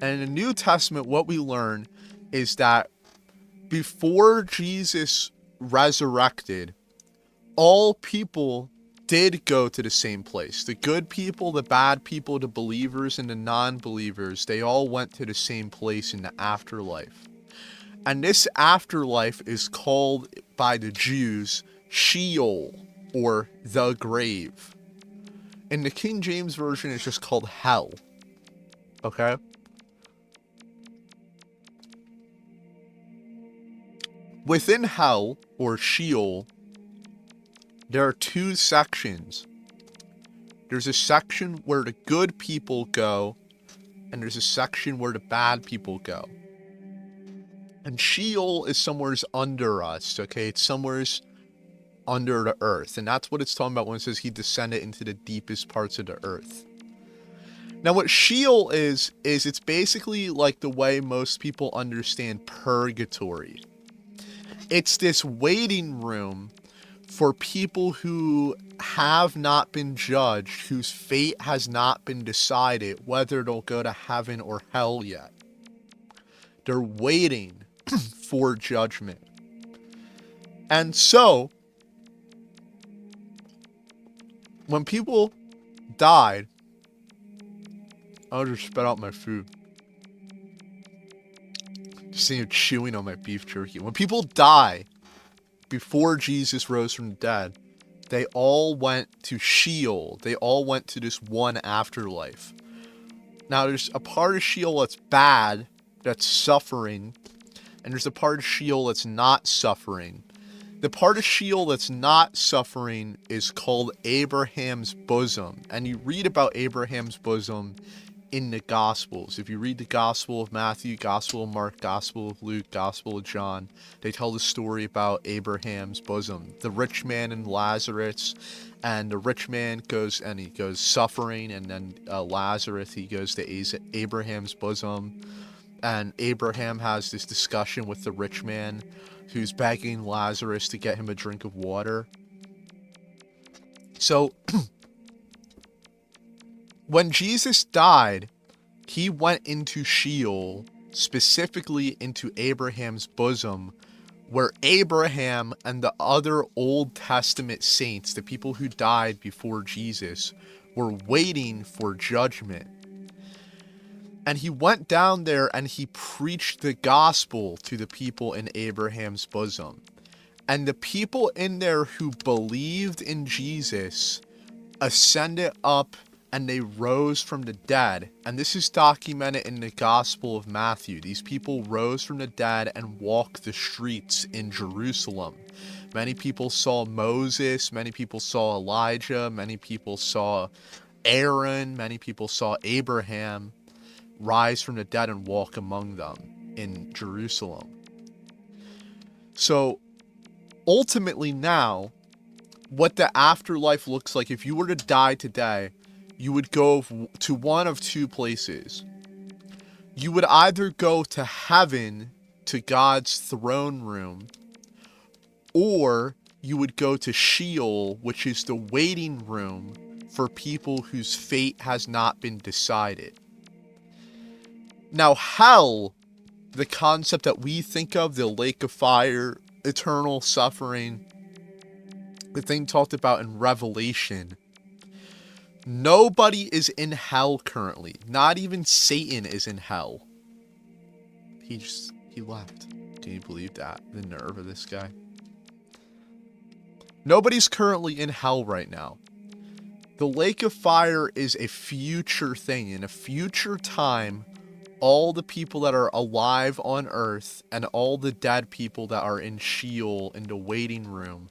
And in the New Testament, what we learn is that before Jesus resurrected, all people did go to the same place. The good people, the bad people, the believers, and the non-believers, they all went to the same place in the afterlife. And this afterlife is called by the Jews Sheol, or the grave. In the King James Version, it's just called hell. Okay? Within hell, or Sheol, there are two sections. There's a section where the good people go, and there's a section where the bad people go. And Sheol is somewhere's under us, okay? It's somewhere's under the earth. And that's what it's talking about when it says he descended into the deepest parts of the earth. Now what Sheol is it's basically like the way most people understand purgatory. It's this waiting room for people who have not been judged, whose fate has not been decided, whether they'll go to heaven or hell yet. They're waiting for judgment. And so, when people died, I'll just spit out my food. Just seeing it chewing on my beef jerky. When people die, before Jesus rose from the dead, they all went to Sheol. They all went to this one afterlife. Now, there's a part of Sheol that's bad, that's suffering, and there's a part of Sheol that's not suffering. The part of Sheol that's not suffering is called Abraham's bosom. And you read about Abraham's bosom in the Gospels. If you read the Gospel of Matthew, Gospel of Mark, Gospel of Luke, Gospel of John, they tell the story about Abraham's bosom. The rich man and Lazarus, and the rich man goes suffering, and then Lazarus, he goes to Abraham's bosom. And Abraham has this discussion with the rich man who's begging Lazarus to get him a drink of water. So, when Jesus died, he went into Sheol, specifically into Abraham's bosom, where Abraham and the other Old Testament saints, the people who died before Jesus, were waiting for judgment. And he went down there and he preached the gospel to the people in Abraham's bosom. And the people in there who believed in Jesus ascended up and they rose from the dead. And this is documented in the Gospel of Matthew. These people rose from the dead and walked the streets in Jerusalem. Many people saw Moses, many people saw Elijah, many people saw Aaron, many people saw Abraham. rise from the dead and walk among them in Jerusalem. So ultimately now, what the afterlife looks like, if you were to die today, you would go to one of two places. You would either go to heaven, to God's throne room, or you would go to Sheol, which is the waiting room for people whose fate has not been decided. Now, hell, the concept that we think of, the lake of fire, eternal suffering, the thing talked about in Revelation, nobody is in hell currently. Not even Satan is in hell. He left. Can you believe that? The nerve of this guy. Nobody's currently in hell right now. The lake of fire is a future thing. In a future time, all the people that are alive on earth and all the dead people that are in Sheol, in the waiting room,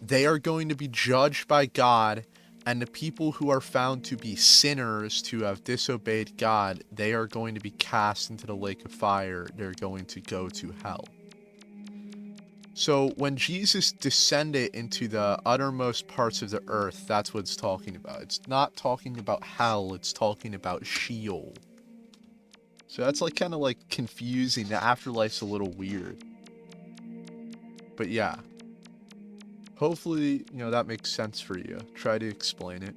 they are going to be judged by God, and the people who are found to be sinners, to have disobeyed God, they are going to be cast into the lake of fire. They're going to go to hell. So when Jesus descended into the uttermost parts of the earth, that's what it's talking about. It's not talking about hell, it's talking about Sheol. So that's like kind of like confusing. The afterlife's a little weird. But yeah. Hopefully, that makes sense for you. Try to explain it.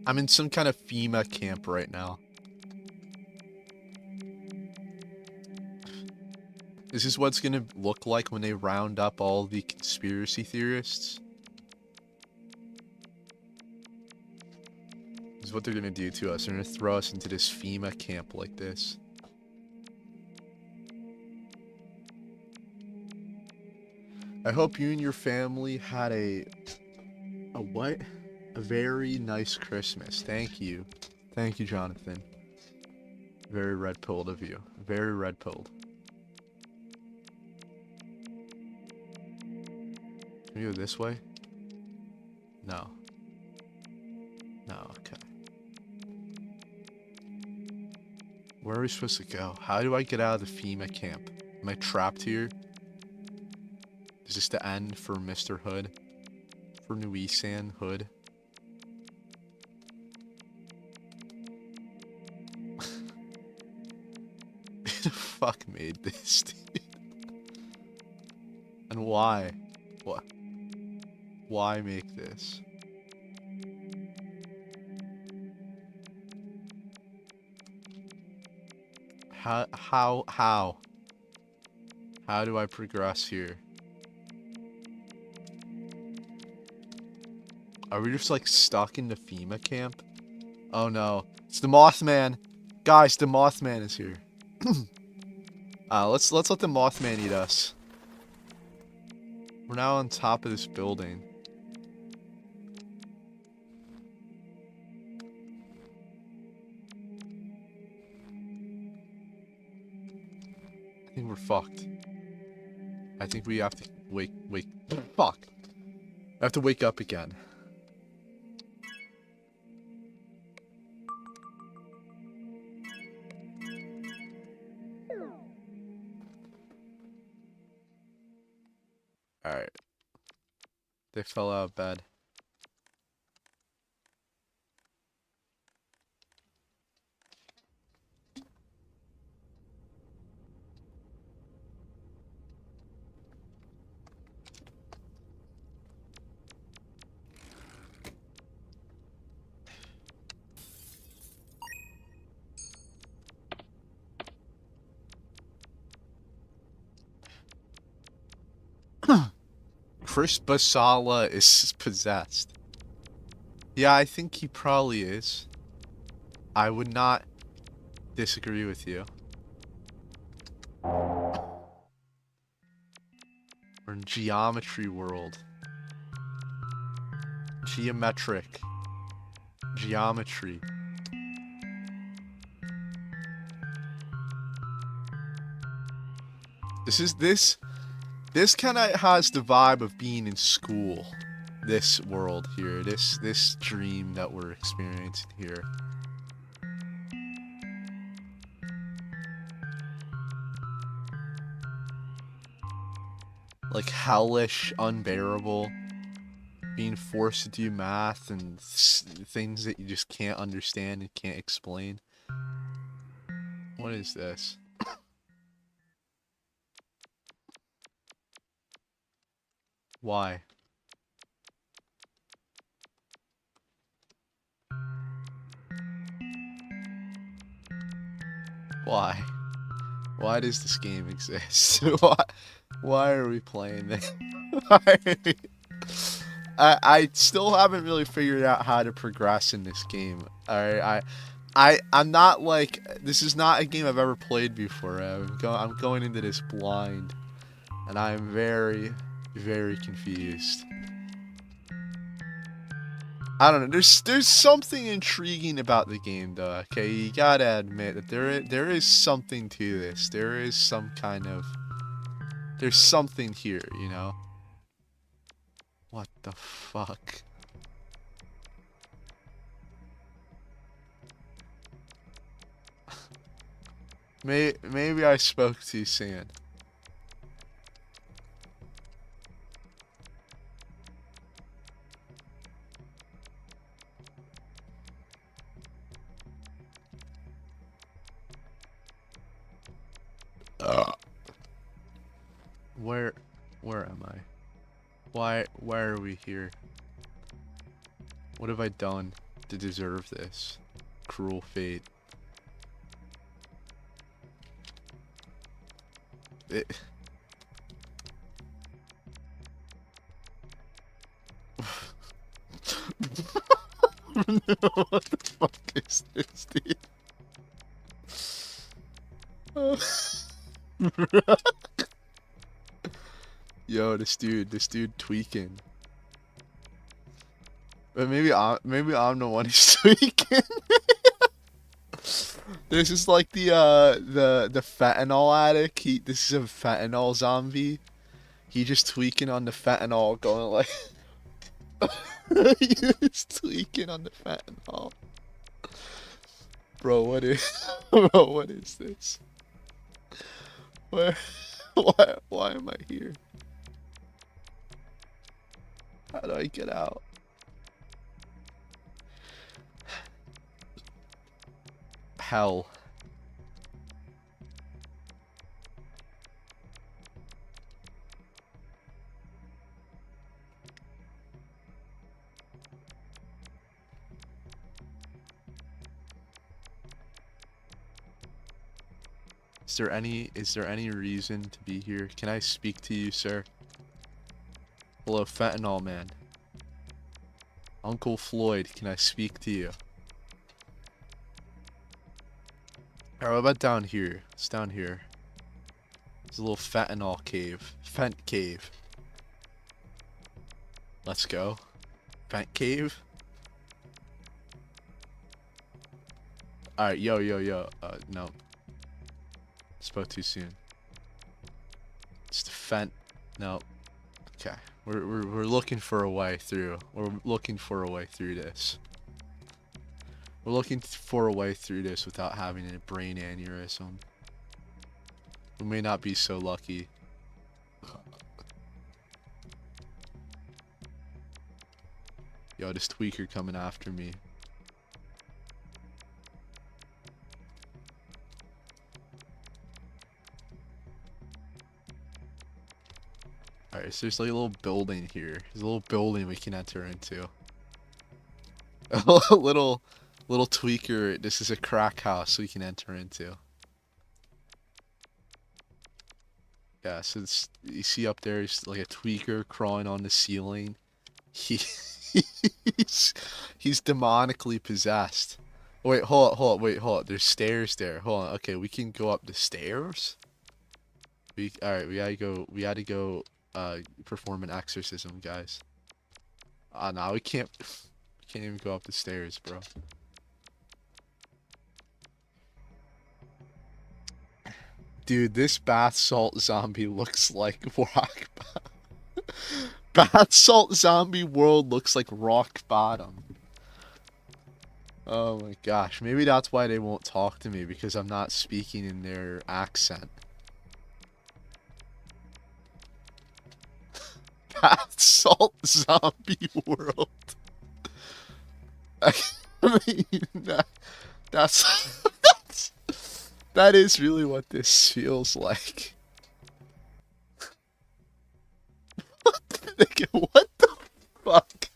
I'm in some kind of FEMA camp right now. Is this what's going to look like when they round up all the conspiracy theorists? This is what they're going to do to us. They're going to throw us into this FEMA camp like this. I hope you and your family had a what? A very nice Christmas. Thank you. Thank you, Jonathan. Very red-pilled of you. Very red-pilled. Can we go this way? No. No, okay. Where are we supposed to go? How do I get out of the FEMA camp? Am I trapped here? Is this the end for Mr. Hood? For Nuisan Hood? Who the fuck made this, dude? And why? What? Why make this? How? How do I progress here? Are we just like stuck in the FEMA camp? Oh no, it's the Mothman. Guys, the Mothman is here. Let's let the Mothman eat us. We're now on top of this building. I think we're fucked. I think we have to wake. Fuck. I have to wake up again. Alright. They fell out of bed. Chris Basala is possessed. Yeah, I think he probably is. I would not disagree with you. We're We're in geometry world. Geometric. Geometry. This kind of has the vibe of being in school. This world here, this dream that we're experiencing here. Like hellish, unbearable, being forced to do math and things that you just can't understand and can't explain. What is this? Why? Why? Why does this game exist? Why are we playing this? I still haven't really figured out how to progress in this game. Alright, I'm not like, this is not a game I've ever played before. I'm going into this blind, and I'm very, very confused. I don't know. There's something intriguing about the game, though. Okay, you gotta admit that there is something to this. There is some kind of, there's something here, you know. What the fuck? Maybe I spoke too soon. Where am I? Why are we here? What have I done to deserve this cruel fate? What the fuck is this, dude? Yo, this dude tweaking. But maybe I'm the one who's tweaking. This is like the fentanyl addict. This is a fentanyl zombie. He just tweaking on the fentanyl, going like he's tweaking on the fentanyl. Bro, what is this? Why am I here? How do I get out? Hell. Is there any reason to be here? Can I speak to you, sir? Hello, fentanyl man. Uncle Floyd, can I speak to you? Alright, what about down here? It's down here. There's a little fentanyl cave. Fent cave. Let's go. Fent cave? Alright, yo. No. Spoke too soon. It's the fent. No. Okay. We're looking for a way through. We're looking for a way through this. We're looking for a way through this without having a brain aneurysm. We may not be so lucky. Yo, this tweaker coming after me. Alright, so there's like a little building here. There's a little building we can enter into. A little tweaker. This is a crack house we can enter into. Yeah, so it's, you see up there, it's like a tweaker crawling on the ceiling. He's demonically possessed. Wait, hold on. There's stairs there. Hold on. Okay, we can go up the stairs. Alright, we gotta go perform an exorcism, guys. No, we can't even go up the stairs, bro. Dude, this bath salt zombie looks like rock bottom. Bath salt zombie world looks like rock bottom. Oh my gosh, maybe that's why they won't talk to me, because I'm not speaking in their accent. Bath salt zombie world. I mean, that's that is really what this feels like. What the fuck?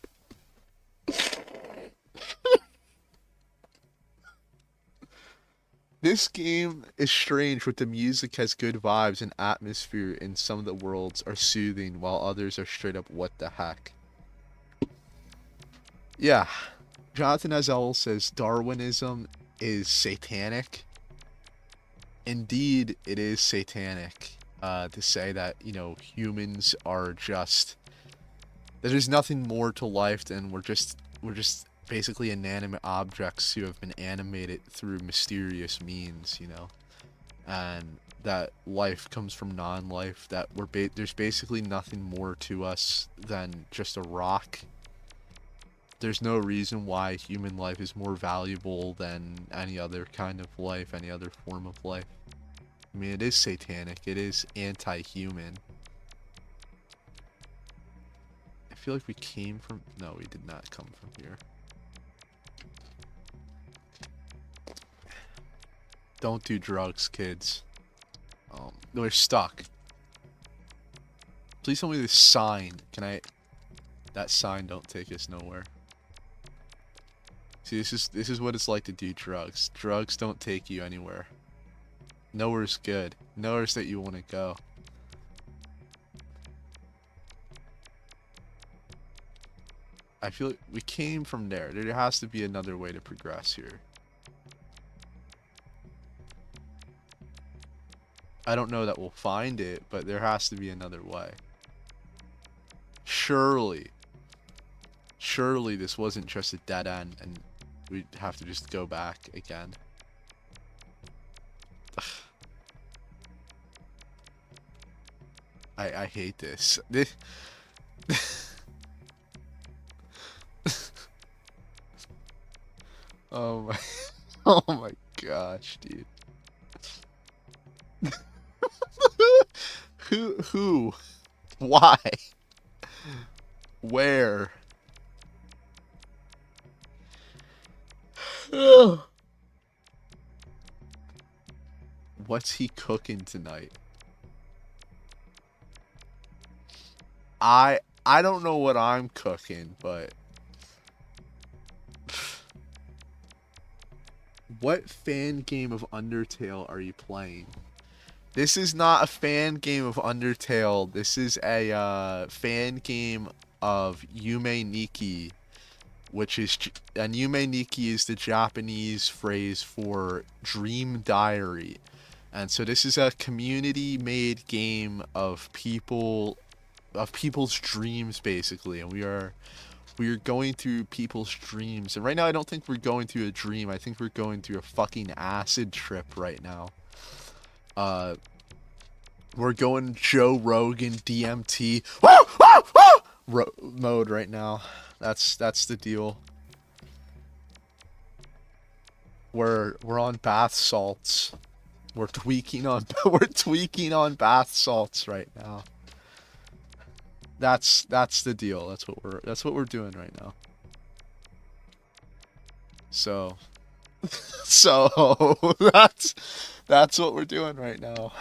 This game is strange, but the music has good vibes and atmosphere, and some of the worlds are soothing, while others are straight up what the heck. Yeah. Jonathan Azell says Darwinism is satanic. Indeed, it is satanic. To say that, you know, humans are just... There's nothing more to life than we're just basically inanimate objects who have been animated through mysterious means, you know, and that life comes from non-life, that there's basically nothing more to us than just a rock. There's no reason why human life is more valuable than any other kind of life, any other form of life. I mean, it is satanic, it is anti-human. I feel like we came from... No, we did not come from here. Don't do drugs, kids. We're stuck. Please tell me this sign. Can I... That sign don't take us nowhere. See, this is what it's like to do drugs. Drugs don't take you anywhere. Nowhere's good. Nowhere's that you want to go. I feel like we came from there. There has to be another way to progress here. I don't know that we'll find it, but there has to be another way. Surely this wasn't just a dead end and we'd have to just go back again. I hate this. Oh my, oh my gosh, dude. Who? Why? Where? What's he cooking tonight? I don't know what I'm cooking, but what fan game of Undertale are you playing? This is not a fan game of Undertale. This is a fan game of Yume Nikki, which is... And Yume Nikki is the Japanese phrase for dream diary. And so this is a community-made game of people's dreams, basically. And we are going through people's dreams. And right now I don't think we're going through a dream. I think we're going through a fucking acid trip right now. We're going Joe Rogan DMT mode right now. That's the deal. We're on bath salts. We're tweaking on bath salts right now. That's the deal. That's what we're doing right now. So that's what we're doing right now.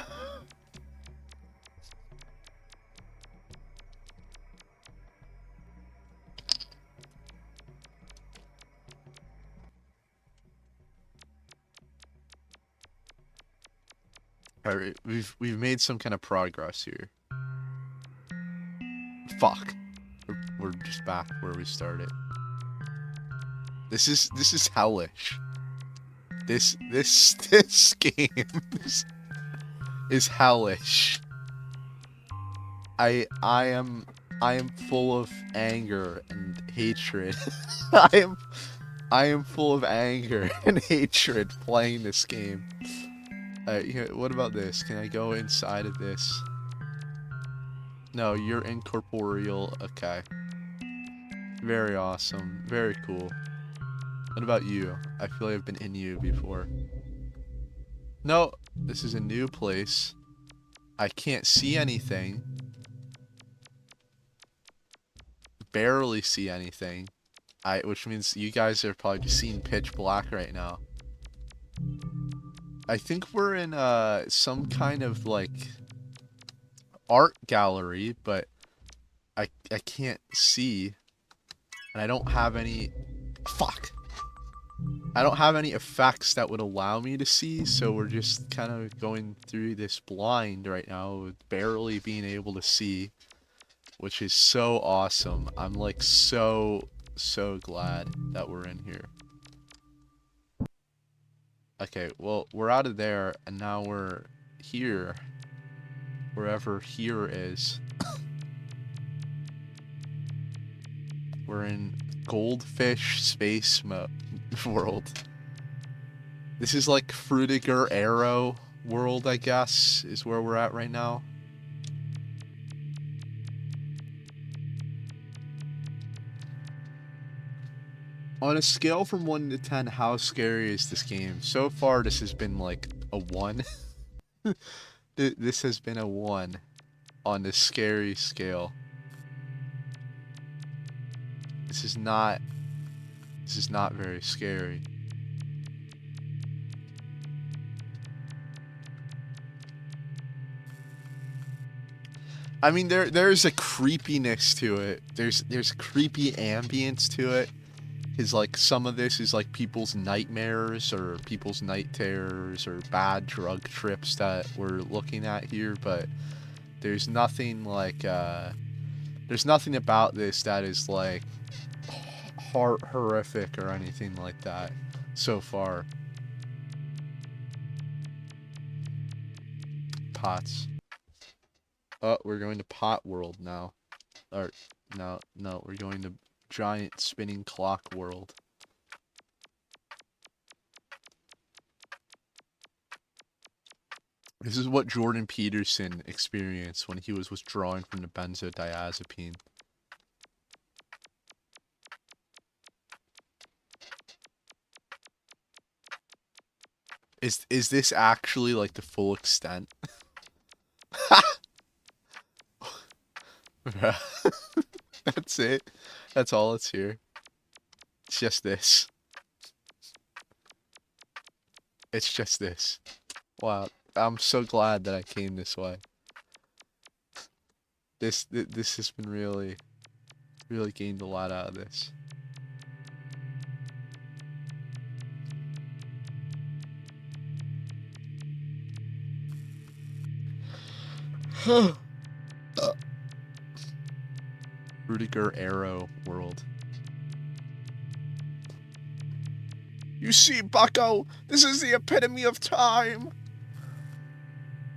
Alright, we've made some kind of progress here. Fuck. We're just back where we started. This is hellish. This game is hellish. I am full of anger and hatred. I am full of anger and hatred playing this game. What about this? Can I go inside of this? No, you're incorporeal. Okay. Very awesome. Very cool. What about you? I feel like I've been in you before. No, this is a new place. I can't see anything. Barely see anything. Which means you guys are probably just seeing pitch black right now. I think we're in some kind of like art gallery, but I can't see, and I don't have any. Fuck. I don't have any effects that would allow me to see, so we're just kind of going through this blind right now, with barely being able to see, which is so awesome. I'm like so glad that we're in here. Okay, well, we're out of there, and now we're here. Wherever here is. We're in Goldfish Space World. This is like Fruitiger Arrow World, I guess, is where we're at right now. On a scale from 1 to 10, how scary is this game? So far, this has been like a 1. This has been a 1 on the scary scale. This is not very scary. I mean, there's a creepiness to it. There's creepy ambience to it. Is like some of this is like people's nightmares or people's night terrors or bad drug trips that we're looking at here, but there's nothing like there's nothing about this that is like horrific or anything like that so far. Pots. Oh, we're going to Pot World now. Or no, we're going to Giant Spinning Clock World. This is what Jordan Peterson experienced when he was withdrawing from the benzodiazepine. Is this actually like the full extent? That's it. That's all it's here. It's just this. It's just this. Wow. I'm so glad that I came this way. This has been really gained a lot out of this. Fruitiger Arrow World. You see, Bucko, this is the epitome of time.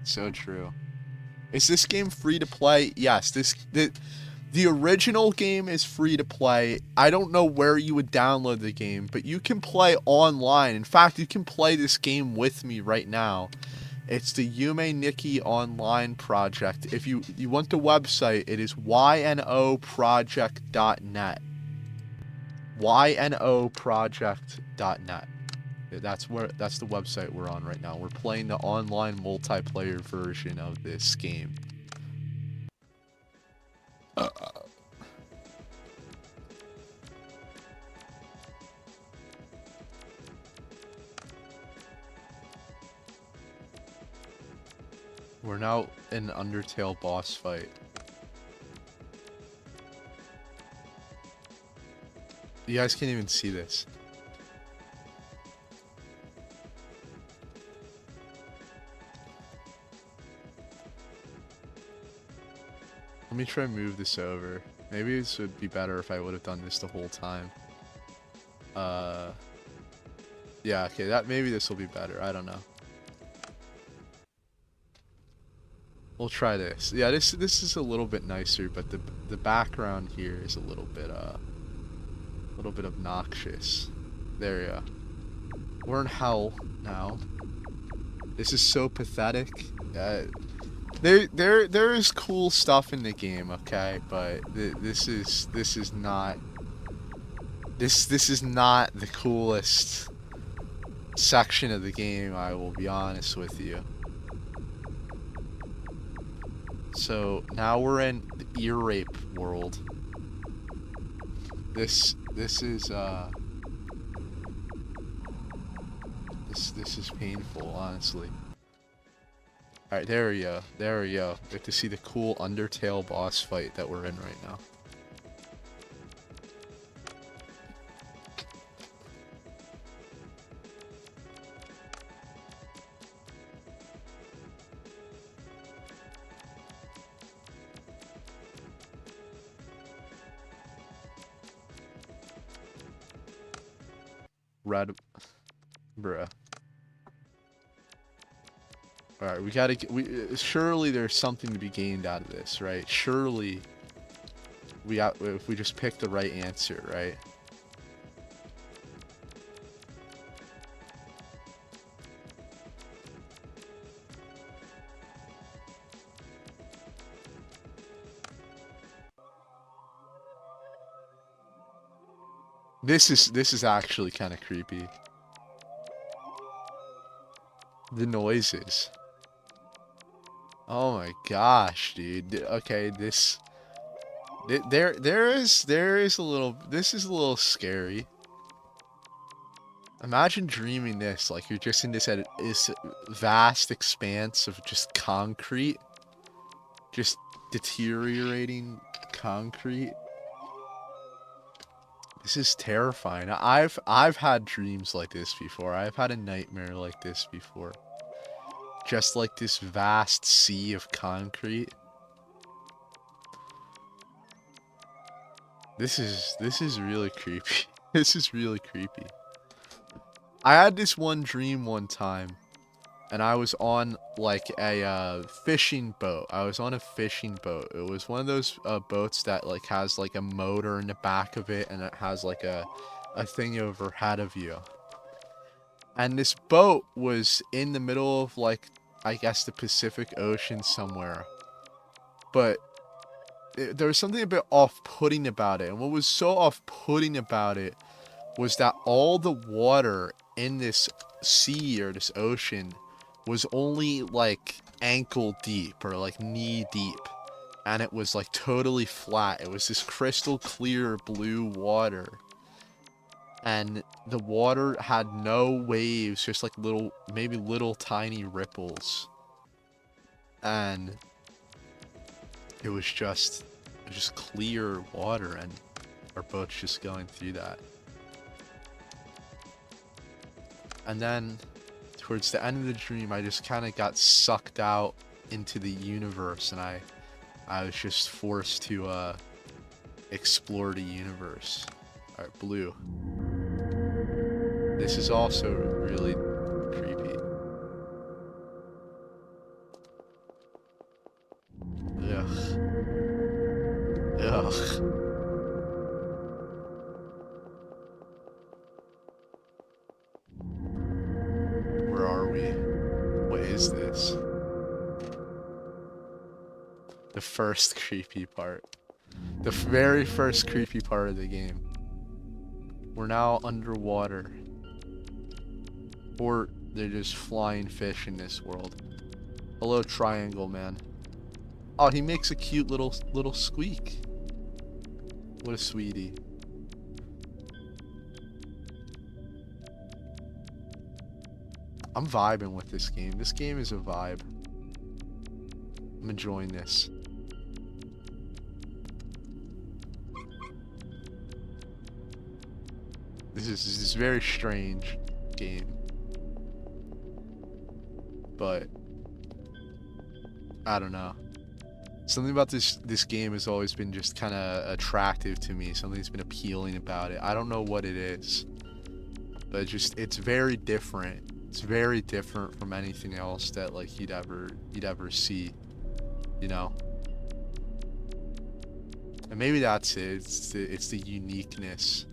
So true. Is this game free to play? Yes, the original game is free to play. I don't know where you would download the game, but you can play online. In fact, you can play this game with me right now. It's the Yume Nikki Online project. If you want the website, it is ynoproject.net. ynoproject.net. That's the website we're on right now. We're playing the online multiplayer version of this game. We're now in Undertale boss fight. You guys can't even see this. Let me try and move this over. Maybe this would be better if I would have done this the whole time. Yeah, okay, maybe this will be better. I don't know. We'll try this. Yeah, this is a little bit nicer, but the background here is a little bit obnoxious. There you go. We're in hell now. This is so pathetic. There is cool stuff in the game, okay, but this is not the coolest section of the game. I will be honest with you. So now we're in the ear rape world. This is painful, honestly. Alright, there we go. There we go. Get to see the cool Undertale boss fight that we're in right now. Red. Bruh. Alright, we gotta get, surely there's something to be gained out of this, right? Surely if we just pick the right answer, right? This is actually kind of creepy. The noises. Oh my gosh, dude. Okay, there is a little, this is a little scary. Imagine dreaming this, like you're just in this vast expanse of just concrete, just deteriorating concrete. This is terrifying. I've had dreams like this before. I've had a nightmare like this before. Just like this vast sea of concrete. This is really creepy. This is really creepy. I had this one dream one time, and I was on like a fishing boat. I was on a fishing boat. It was one of those boats that like has like a motor in the back of it, and it has like a thing overhead of you. And this boat was in the middle of like, I guess, the Pacific Ocean somewhere. But there was something a bit off-putting about it. And what was so off-putting about it was that all the water in this sea or this ocean was only like ankle deep or like knee deep. And it was like totally flat. It was this crystal clear blue water. And the water had no waves, just like maybe little tiny ripples. And it was just clear water, and our boat's just going through that. And then towards the end of the dream, I just kind of got sucked out into the universe, and I was just forced to explore the universe. Alright, blue. This is also really creepy. Ugh. Ugh. Where are we? What is this? The first creepy part. The very first creepy part of the game. We're now underwater. Or they're just flying fish in this world. Hello, triangle man. Oh, he makes a cute little squeak. What a sweetie. I'm vibing with this game. This game is a vibe. I'm enjoying this. This is a very strange game. But I don't know. Something about this game has always been just kind of attractive to me. Something's been appealing about it. I don't know what it is, but it's very different. It's very different from anything else that like you'd ever see. you know? And maybe that's it. It's the uniqueness.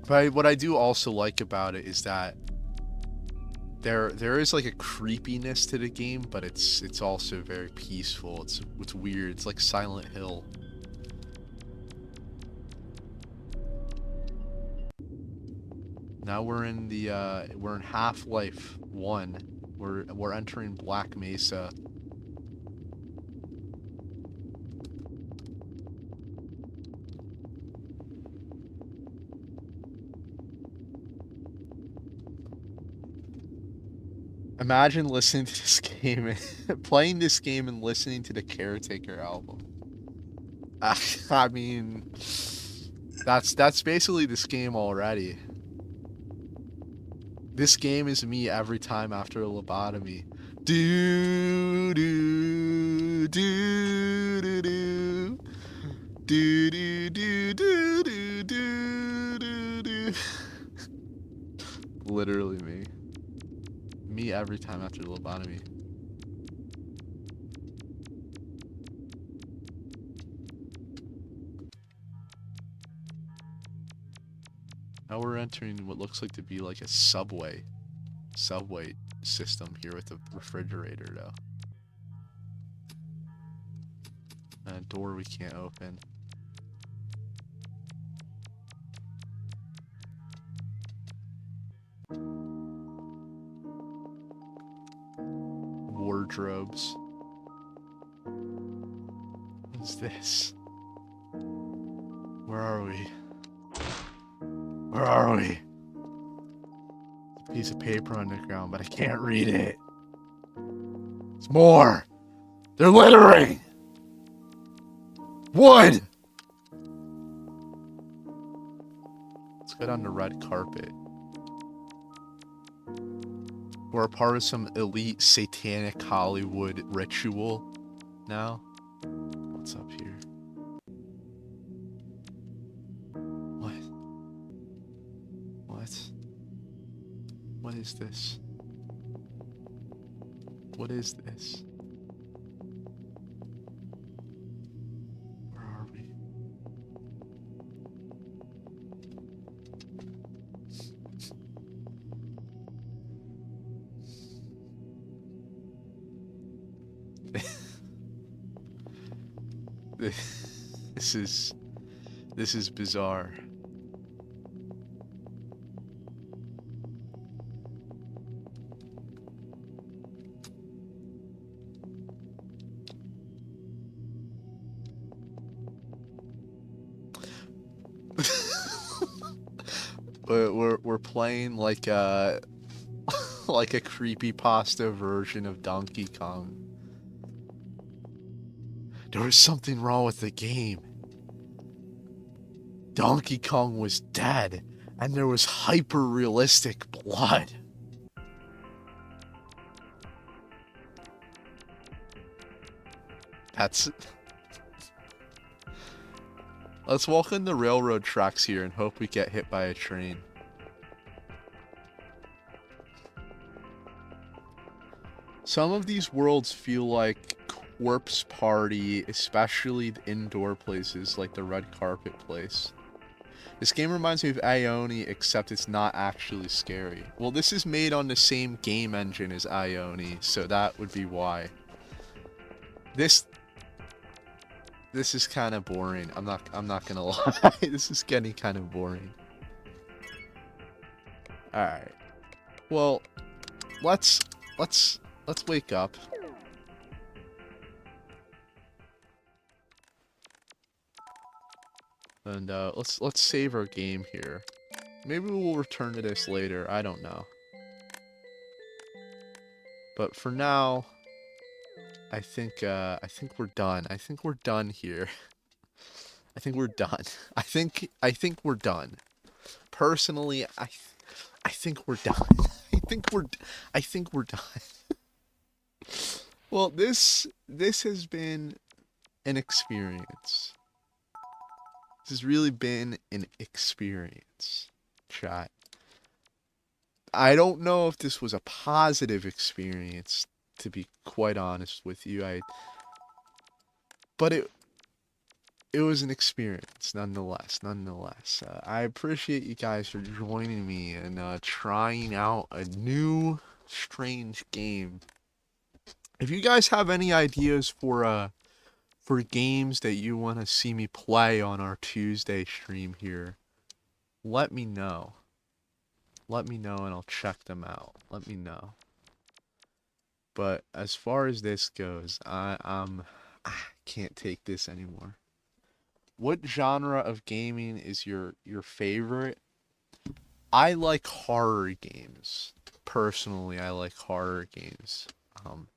But what I do also like about it is that there is like a creepiness to the game, but it's also very peaceful. It's weird. It's like Silent Hill. Now we're in Half-Life 1. We're entering Black Mesa. Imagine listening to this game, playing this game and listening to the Caretaker album. I mean, that's basically this game already. This game is me every time after a lobotomy. Do do do do do do do do do do do do. Literally me. Me every time after the lobotomy. Now we're entering what looks like to be like a subway system here with a refrigerator though. And a door we can't open. Wardrobes. What's this? Where are we? Where are we? There's a piece of paper on the ground, but I can't read it. It's more! They're littering! Wood! Let's go down the red carpet. We're a part of some elite satanic Hollywood ritual now. What's up here? What? What? What is this? What is this? Where are we? This is bizarre. But we're playing like a like a creepypasta version of Donkey Kong. There was something wrong with the game. Donkey Kong was dead, and there was hyper-realistic blood. That's... Let's walk on the railroad tracks here and hope we get hit by a train. Some of these worlds feel like Corpse Party, especially the indoor places like the red carpet place. This game reminds me of Ione, except it's not actually scary. Well, this is made on the same game engine as Ione, so that would be why. This is kind of boring. I'm not gonna lie. This is getting kind of boring. All right. Well, let's wake up. And let's save our game here. Maybe we'll return to this later. I don't know. But for now, I think we're done. I think we're done here. I think we're done. I think we're done. Personally, I think we're done. I think we're done. Well, this has been an experience. This has really been an experience, chat. I don't know if this was a positive experience. to be quite honest with you. But it was an experience nonetheless. I appreciate you guys for joining me and trying out a new strange game. If you guys have any ideas for games that you want to see me play on our Tuesday stream here, let me know. Let me know and I'll check them out. Let me know. But as far as this goes, I can't take this anymore. What genre of gaming is your favorite? I like horror games. Personally, I like horror games. Um,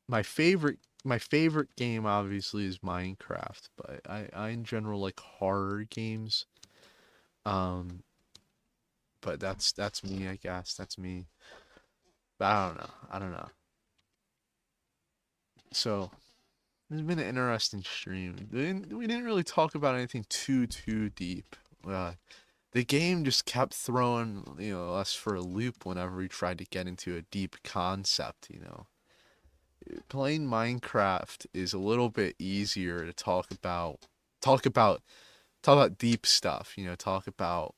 my favorite game obviously is Minecraft, but I in general like horror games. Um, but that's me, I guess. That's me. But I don't know. I don't know. So it's been an interesting stream. We didn't really talk about anything too deep. Uh, the game just kept throwing, us for a loop whenever we tried to get into a deep concept. Playing Minecraft is a little bit easier to talk about talk about deep stuff, talk about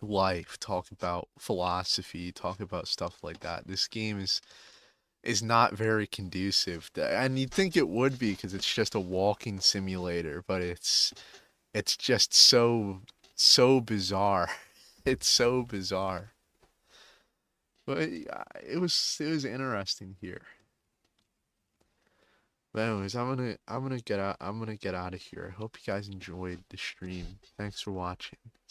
life, talk about philosophy, talk about stuff like that. This game is not very conducive. And you'd think it would be because it's just a walking simulator, but it's just so bizarre. It's so bizarre. But it was interesting here. But anyways, I'm gonna get out of here. I hope you guys enjoyed the stream. Thanks for watching. See